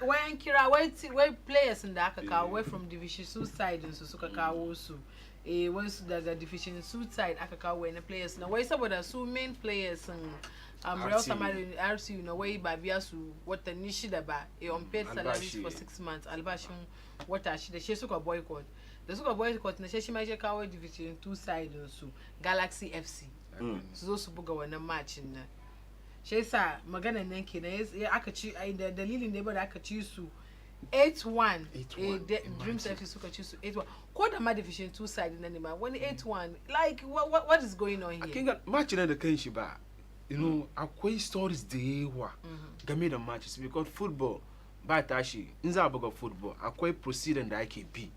when kira where players in da aka kawo way from division 2 side su suka kawo su wasu daga division 2 side aka kawo wani players na wai saboda su main players Real Tamale RCU na wai ba biya su watanni shida ba unpaid salaries for 6 months albashin wata shida she suka boycott da suka boycott na shi ma je kawo division 2 side su Galaxy FC su zo su buga wannan matchin nan shi yasa maganan nan kenan aka ci da dalilin da ba da aka ci su 8-1 Dreams FC suka ci su 8-1 ko da ma division 2 side nan ne ma wani 8-1 like what is going on here kinga match na da kanshi ba you know akwai stories da yawa game da matches because football ba tashi in za a buga football akwai procedure da ake bi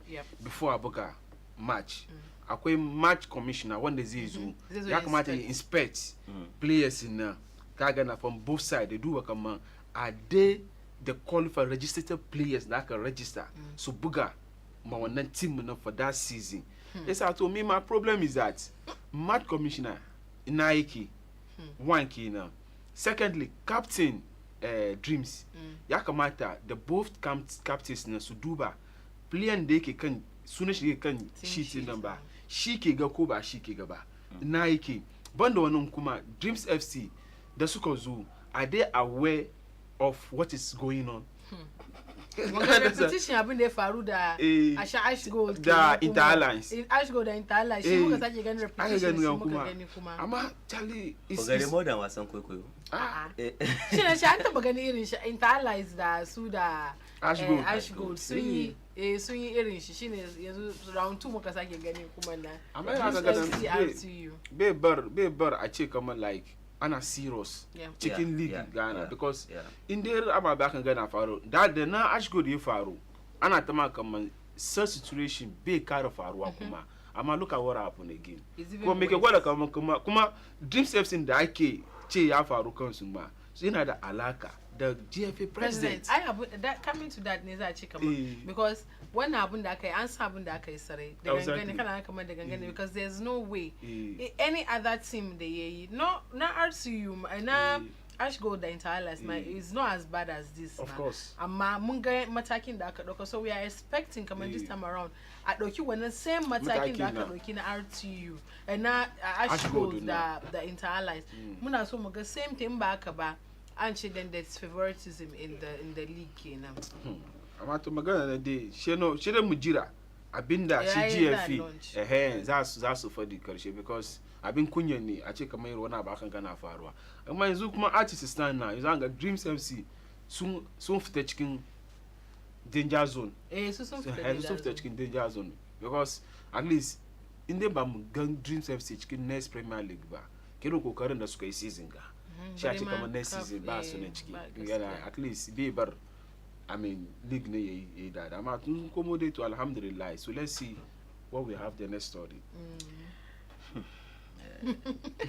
before a buga match akwai match commissioner wanda zai zo ya kamata ya inspect players na kaga na from both sides they duba kaman are they the qualified registered players da aka register so buga ma wannan team na for that season yes I told me my problem is that match commissioner ina yake one kina secondly captain Dreams ya kamata the both captains na su duba player da yake kan sunan shi kan sheet din ba shi ke ga ko ba shi ke ga ba na yake banda wannan kuma Dreams FC da suka zo are they aware of what is going on repetition abin da ya faru da Ash Gold da Interalliance Ash Gold da Interalliance shi muka sake ganin repetition shi muka gani kuma amma Charlie is more than wasan kwaikwayo shi ne shi an taba gani irin shi Interalliance da su da Ash Gold sun yi irin shi shine yanzu round 2 muka sake gani kuma na amma yana ganin bai bar a ce kamar like ana serious cikin league Ghana because in dai ababe kan gana faru da na Ashgold ya faru ana ta ma kamar such situation bai kara faruwa kuma amma look at what happened again kuma me ke gwada kamar kuma Dreams FC da ake ce ya faru kansu ma yana da alaka the GFA president. I have that coming to that ne za a ce kamar because wannan abun da aka yi an sa abun da aka yi sarai da gangane kana kamar da gangane because there's no way any other team da yayi no na RCU na Ash Gold da Interalliance is not as bad as this of course amma mun ga matakin da aka dauka so we are expecting kamar this time around a dauki wannan same matakin da aka dauki na RTU na Ash Gold da Interalliance muna so mu ga same thing ba haka ba an ce then there's favoritism in the league kenan amma to magana na dai she da mu jira abinda shi GFA za su fadi karshe because abin kunyan ne a ce kamar wani abu akan gana faruwa amma yanzu kuma artist stand na yanzu an ga Dreams FC sun fita cikin danger zone sun fita cikin danger zone because at least in dai ba mu gan Dreams FC cikin next Premier League ba kiran kokarin da suka yi season ga shi a ce kamar next season ba su ne ciki yana at least bai bar I mean league ne yayi da amma tun komo dai to alhamdulillah so let's see what we have the next story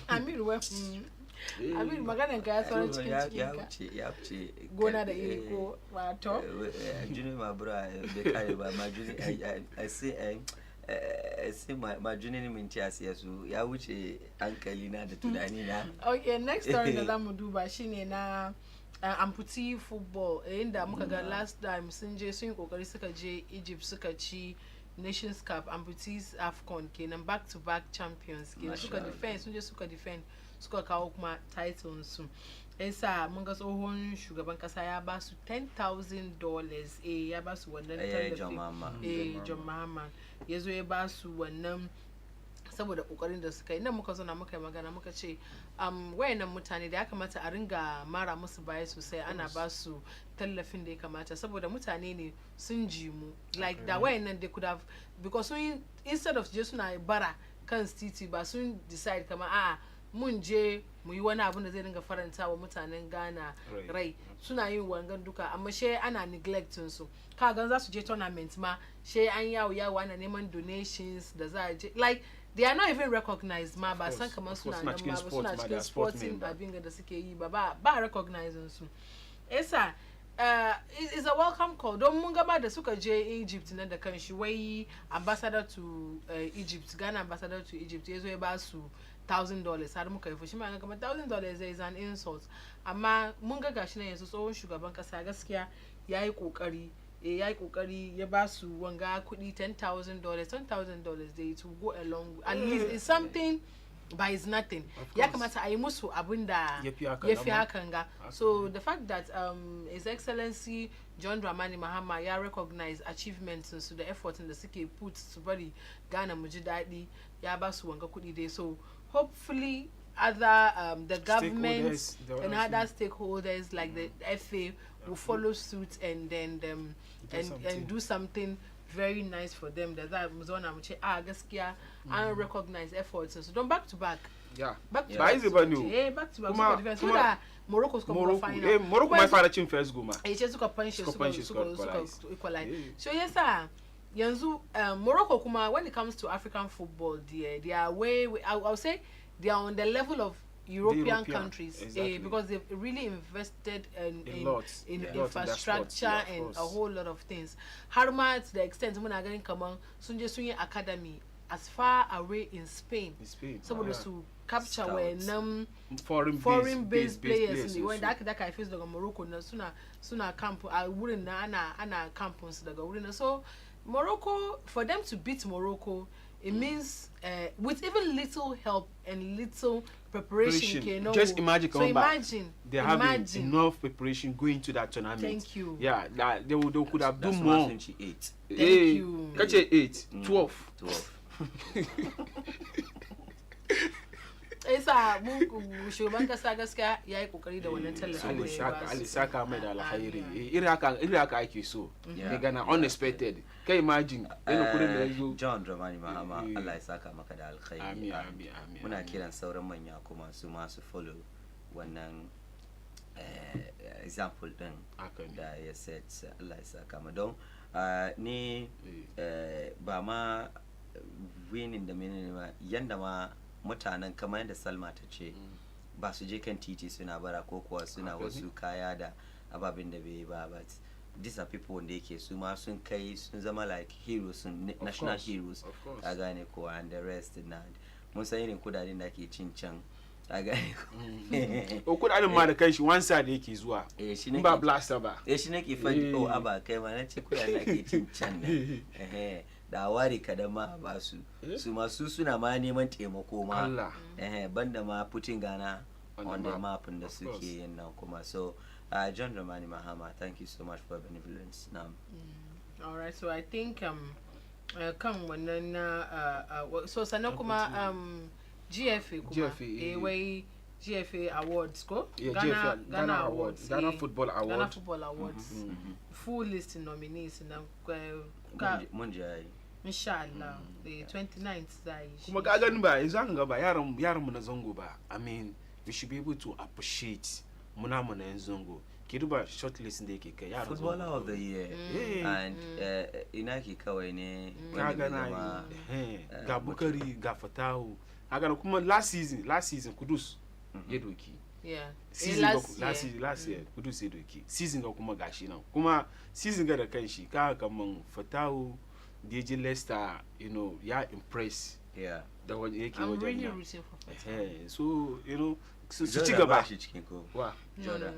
Amir maganan ka ya sauran cikin ya fice gona da iri ko wato juni ma bra bai kare ba ma juni I say ma juni ne minti asiya su ya wuce hankali na da tunani na. Okay, next story da zamu duba shine na amputee football inda muka ga last time sun yi kokari suka je Egypt suka ci Nations Cup amputees AFCON kenan back to back champions kenan suka defend suka kawo kuma title su yasa mun ga tsohon shugaban kasa ya ba su $10,000 ya ba su wannan tallafi John Mahama yazo ya ba su wannan saboda kokarin da suka yi nan muka zo na muka yi magana muka ce wayannan mutane da ya kamata a ringa mara musu baya sosai ana ba su tallafin da ya kamata saboda mutane ne sun ji mu like da wayannan they could have because instead of je suna bara kan titi ba sun decide kamar a'a mun je mu yi wani abu da zai ringa faranta wa mutanen Ghana rai suna yin wangan duka amma she ana neglecting su ka gan za su je tournament ma she an yawo ana neman donations da za a je like they are not even recognized ma ba san kamar suna nan ma ba suna cikin sporting abin da suke yi ba recognizing su esa is a welcome call don mun gaba da suka je Egypt nan da kanshi wai ambassador to Egypt Ghana ambassador to Egypt yazo ya ba su $1,000 har muka yi fushi ma ga kamar $1,000 is an insult amma mun ga gashi nan yanzu tsohon shugaban kasa gaskiya yayi kokari ya ba su wanga kudi $10,000 they to go along at least it's something but it's nothing ya kamata a yi musu abin da ya fi hakan ga so the fact that His Excellency John Dramani Mahama ya recognize achievements su da effort da suke put su bari Ghana mu ji daɗi ya ba su wanga kudi dai so hopefully other the government and other stakeholders like the FA will follow suit and then and do something very nice for them da za mu zauna mu ce gaskiya an recognize efforts so don back to back back to back so da Morocco suka final Morocco mai fara cin first goal ma ce suka punch suka equalize so yasa yanzu Morocco kuma when it comes to African football they are way I'll say they are on the level of European countries because they've really invested in infrastructure and a whole lot of things. Harma to the extent muna ganin kaman sun je sun yi academy as far away in Spain. Saboda su capture when foreign based players when da aka face daga Morocco na suna camp a wurin na ana campus daga wurin so Morocco, for them to beat Morocco, it means with even little help and little preparation. Just imagine, so imagine they have enough preparation going to that tournament. Thank you. Yeah, they could have done more. 8. Thank you. Catch 8, 12. 12. Esa shugaban kasa gaskiya ya yi kokari da wannan tallafin Ali saka mai da alkhairi iri haka ake so daga na unexpected kai imagine ina kudin da yazo John Dramani Mahama Allah ya saka maka da alkhairi amin muna kiran sauran manya kuma su masu follow wannan example din da ya set Allah ya saka ma don ni ba ma winning da menene ma yanda ma mutanen kamar yadda Salma ta ce ba su je kan titi suna bara ko kuwa suna wasu kaya da ababin da bai ba, but these are people wanda yake su ma sun kai sun zama like heroes, national heroes a gane ko, and the rest na mun san irin kudaden da ke cin can a gane ko kudaden ma da kai shi one side yake zuwa ba blaster ba shi nake fadi aba kai ma na ce kudaden da ke cin can ne da wari kada ma ba su masu suna ma neman taimako ma banda ma putting Ghana on the map da suke yin nan kuma. So John Dramani Mahama, thank you so much for your benevolence. All right, so I think kan wannan so sannan kuma GFA kuma wai GFA awards ko Ghana awards, Ghana Football Awards, full list nominees na mun jayi inshallah the 29th zai kuma ga ganin ba yanzu an ga ba yaran mu na zango ba. I mean, we should be able to appreciate muna yan zango ki duba shortlist da yake kai yaran footballer of the year and ina ki kawai ne ga gana ga Bukari ga Fatahu haka kuma last season Kudus ya doki last year Kudus ya doki season ga kuma gashi nan kuma season ga da kanshi ka kaman Fatahu DJ Leicester, you know, impress. Yeah. The one yake wajen. I'm really rooting for Fatahu. So, you know, su ci gaba shi cikin ko. Wa. Jordan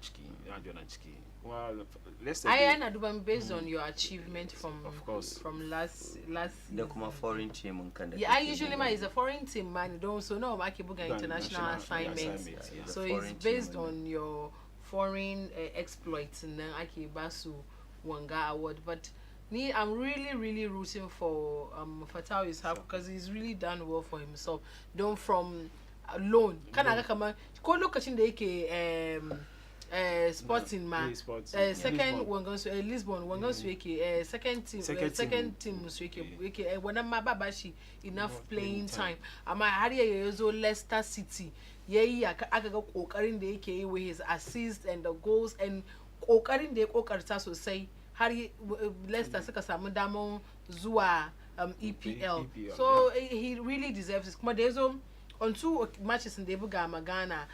ciki. Well, let's say I am based on your achievement from last da kuma foreign team mun kan da. Yeah, I usually is a foreign team man, don't so no make buga international assignments. So it's based on your foreign exploits and then ake basu wanga award, but I'm really rooting for Fatahu Ishaq because he's really done well for himself. Don't from alone. Kana kama ko lokacin da yake sporting man second wangan su Lisbon wangan su yake second team su yake wannan ma ba shi enough playing time amma har ya zo Leicester City yayi aka ga kokarin da yake yi with his assists and the goals and kokarin da ya kokarta sosai har Leicester suka samu damar zuwa EPL. So he really deserves it. Kuma da yazo on 2 matches in da ya buga Ghana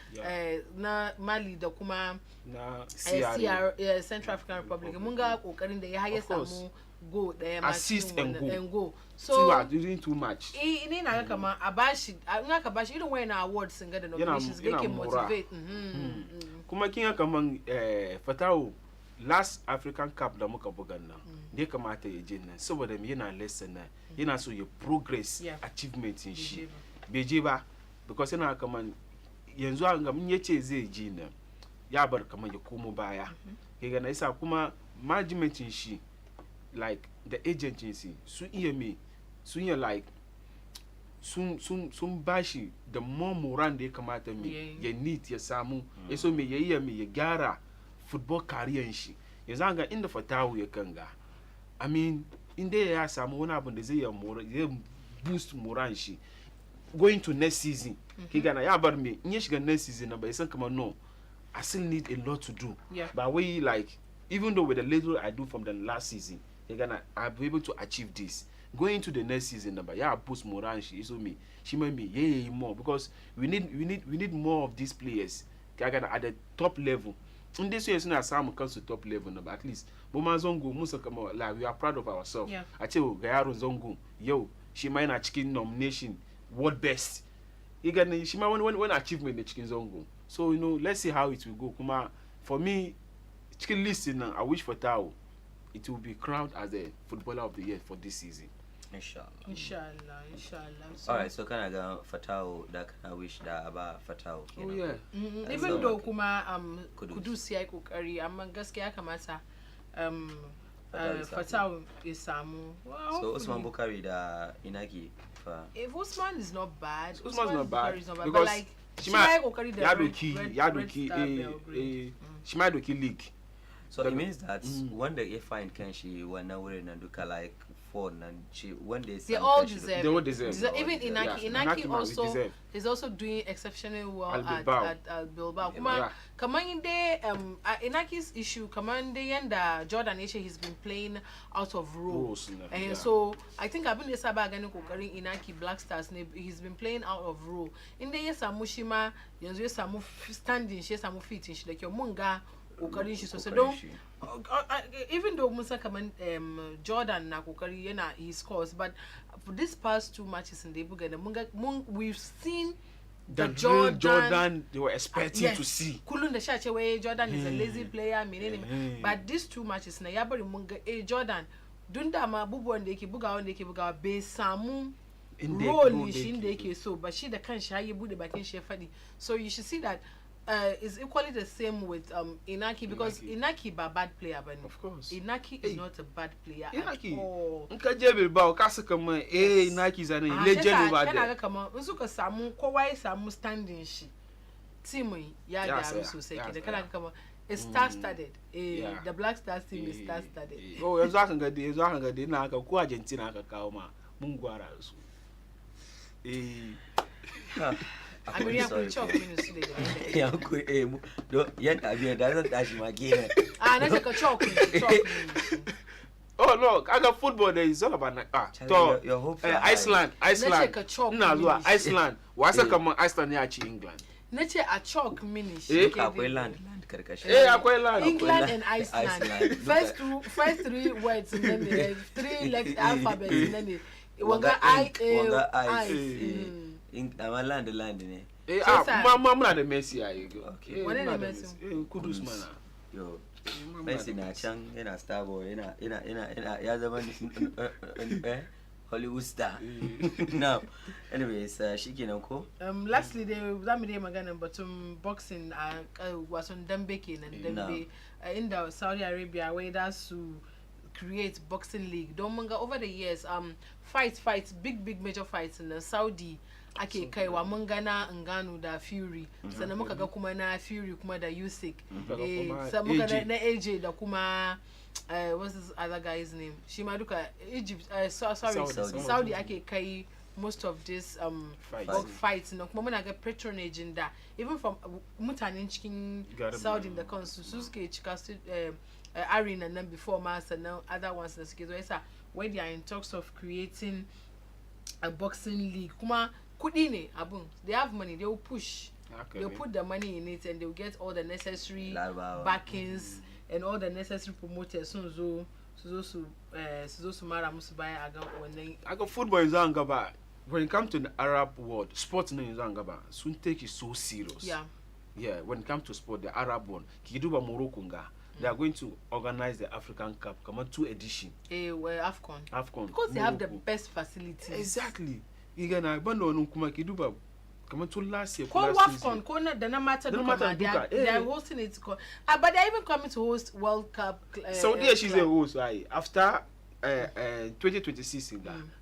na Mali da kuma na Central African Republic mun ga kokarin da ya samu goal daya ma assist and goal. So doing too much. Ni na ga kaman a bashi irin wayan awards sun ga da nominations yake motivate. Kuma kin ga kaman Fatahu last African Cup da muka buga nan ne kamata ya je nan saboda yana lesson nan yana so ya progress achievement in shi bai je ba because yana kaman yanzu an ga mun yace zai je nan ya bar kaman ya komo baya kaga na isa kuma management in shi like the agency su iya like sun bashi da more moran da ya kamata me ya need ya samu ya so me ya gyara football career shi yanzu an ga inda Fatahu ya kanga. I mean, inda ya samu wani abin da zai boost moran shi going to next season. Kiga na ya bar me in ya shiga next season na bai san kamar no, I still need a lot to do. But we like even though with the little I do from the last season, I'll be able to achieve this. Going to the next season number, boost moran she so me. She might be more because we need more of these players. At the top level. In this way, as soon as Sam comes to top level, but at least Boma Zongo, Musa Kama, like we are proud of ourselves. I tell you, Gayaro Zongo, she might not chicken nomination, world best. She might want one achievement in the chicken Zongo. So let's see how it will go. Kuma, for me, chicken listening, I wish Fatahu it will be crowned as the footballer of the year for this season. Inshallah. All right, so can I go Fatao that can I wish that about Fatao? Oh yeah. Even though kuma Kudusi ai kokari amma gaskiya kamata Fatao is samu. So Usman Bukari da Inaki for. If Usman is not bad, Usman's not bad because but like Yadoki League. So it means that when they find Kenshi when now we're in Duka like phone and she when they all deserve. They all deserve. Even Inaki also is also doing exceptionally well at Bilbao. Come in there, Inaki's issue. Come in there, and Jordan Asia he's been playing out of roles, and so I think I've been the Saba again Inaki Black Stars. He's been playing out of role. In there, Samushima, Yanzu Samu standing, she Samu fitting, she like your Munga. So don't even though Musa Kaman Jordan na kokari yana he scores, but for this past 2 matches in the book and we've seen the Jordan they were expecting to see. Kulun the Shache way Jordan is a lazy player, but these 2 matches na yabari munga Jordan dunda ma bubu on deke buga be samu role in deke so but she the kan shaye bude bakin she fadi, so you should see that is equally the same with Inaki because Inaki is a bad player, but of course Inaki is not a bad player Inaki. at all. Nkaje Bilbao kasa kama Inaki is a legend over there. Kana kama nsuka samu kwai samu standing shi team ya garu sosai kida kana kama it's star-studded. The Black Stars team is star-studded. Oh, yanzu aka gade na aka ko Argentina aka kawo ma mun gwara su. I mean, you could chalk minutes today. Yeah, could yet I mean doesn't dash my game. That's like a chalk. Oh no, I got football there is all about your hope Iceland. No, Iceland. What's a come Iceland ya England. Nature a chalk minish. Land. England and Iceland. First 3 words and then the 3 left alphabets and then the Wanga I land ne mama da Messi ayi go okay wani ne Messi Kudus mana yo Messi na can yana star boy yana ya zama Hollywood star now anyways shikenan ko lastly they zamu dai magana batun boxing wasan dambe kenan dambe in the Saudi Arabia where that's to create boxing league don mun ga over the years fights big major fights in the Saudi ake kaiwa mun gana Ngannou da Fury sannan muka ga kuma na Fury kuma da Usyk sannan muka ga na AJ da kuma what's this other guy's name shi ma duka Egypt Saudi ake kai most of this fights na kuma muna ga patronage da even from mutanen cikin Saudi da kansu su suke cika arena nan before ma sannan other ones da suke zo yasa when they are in talks of creating a boxing league kuma kudi ne abun they have money they will push they'll put the money in it and they'll get all the necessary backings and all the necessary promoters so su mara musu baya aga wannan aga football is on gaba when it comes to the Arab world sports no is on gaba soon take it so serious yeah when it comes to sport the Arab one kiduba Morocco nga they are going to organize the African Cup come on 2 edition AFCON because they have the best facilities exactly igana bando no kuma kiduba come to last year ko AFCON ko na da na mata duka they are hosting it but they are even coming to host World Cup Saudi she's a host after 2026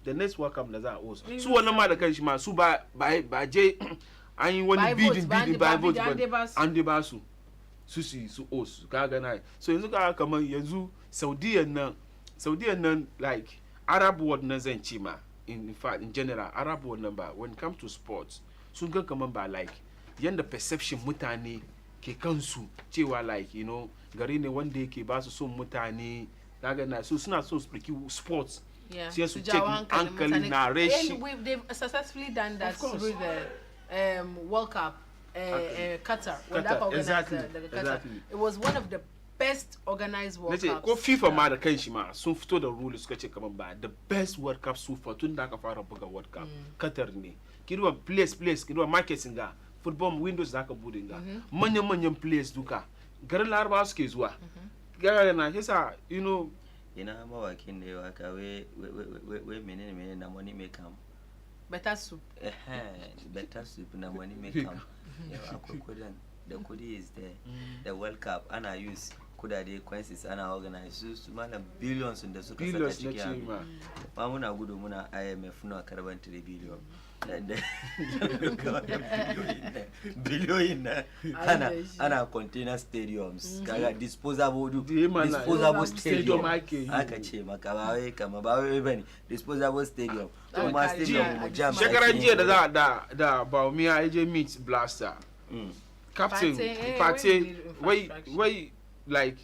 the next World Cup does host so wannan ma da kanshi ma su ba je an yi wani bidding by vote and the basu su host kaga na so yanzu ka kaman yanzu Saudiyan nan like Arab world na zan ce ma in fact in general Arab world number when it comes to sports sun ga kaman ba like yanda perception mutane ke kansu cewa like you know gari ne wanda yake ba su son mutane kaga na so suna so sports sai su take hankali narration and they've successfully done that through the World Cup Qatar when that organized the Qatar it was one of the best organized World Cups. Ko FIFA ma da kanshi ma sun fito da rules suka ce kaman ba the best World Cup so far tun da aka fara buga World Cup Qatar ne kiduwa place kiduwa marketing ga football windows da aka bude ga manyan place duka garin Laraba suke zuwa gara na yasa you know ina mawakin da yawa ka we menene na money may come. Better soup. Better soup na money may come. Akwai kudin, the kudi is there. The World Cup ana use kudade coins ana organize su malam billions da suka saka ciki ma muna gudu muna IMF na karban 3 billion billion ana container stadiums kaga disposable stadium aka ce maka ba wai kama ba wai bane disposable stadium kuma stadium mu jam shekaran jiya da Baumia AJ meet Blaster captain party wai like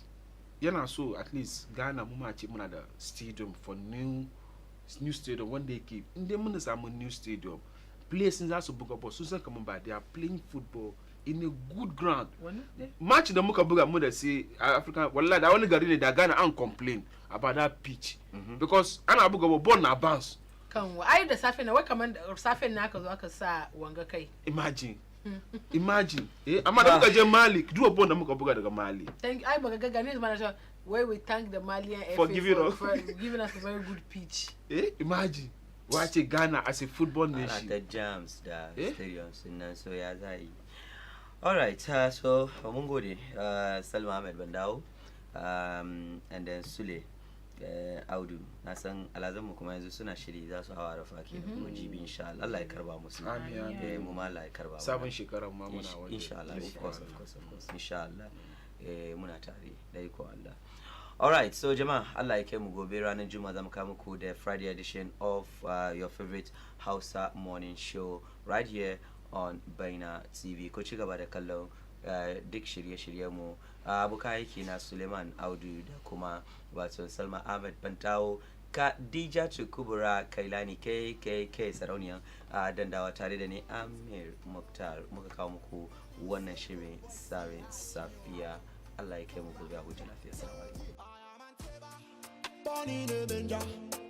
yana so at least Ghana mu ma ce muna da stadium for new stadium wanda yake inda mun samu new stadium players za su buga ball sun san kaman ba they are playing football in a good ground match da muka buga mu da sai Africa wallahi da wani gari ne da Ghana an complain about that pitch because ana buga ball na bounce kan ai da safe na wai kaman safe na aka zo aka sa wanga kai imagine amma da muka je Mali duwa ball da muka buga daga Mali ai baga ga Ghanaian manager where we thank the Malian FA for giving us a very good pitch imagine watch Ghana as a football nation the jams the stadiums and so ya zai all right so mun gode Salma Ahmed Bandao and then Sule Audu na san alazanmu kuma yanzu suna shiri za su hawa rafa ke kuma jibi insha Allah Allah ya karba musu amin mu ma Allah ya karba mu sabon shekarar ma muna waje insha Allah of course insha Allah muna tare da iko Allah. All right, so jama'a Allah ya kai mu gobe ranar Juma'a zamu kawo muku the Friday edition of your favorite Hausa morning show right here on Baina TV. Ko ci gaba da kallon duk shirye-shirye mu abokan aiki na Suleiman Audu da kuma wato Salma Ahmed Bantawo Khadija Kubura Kailani KKK Sarauniyan dandawa tare da ni Amir Mukhtar muka kawo muku wannan shirin Tsarin Safiya. Allah ya kai mu gobe a huta lafiya. Assalamu alaikum.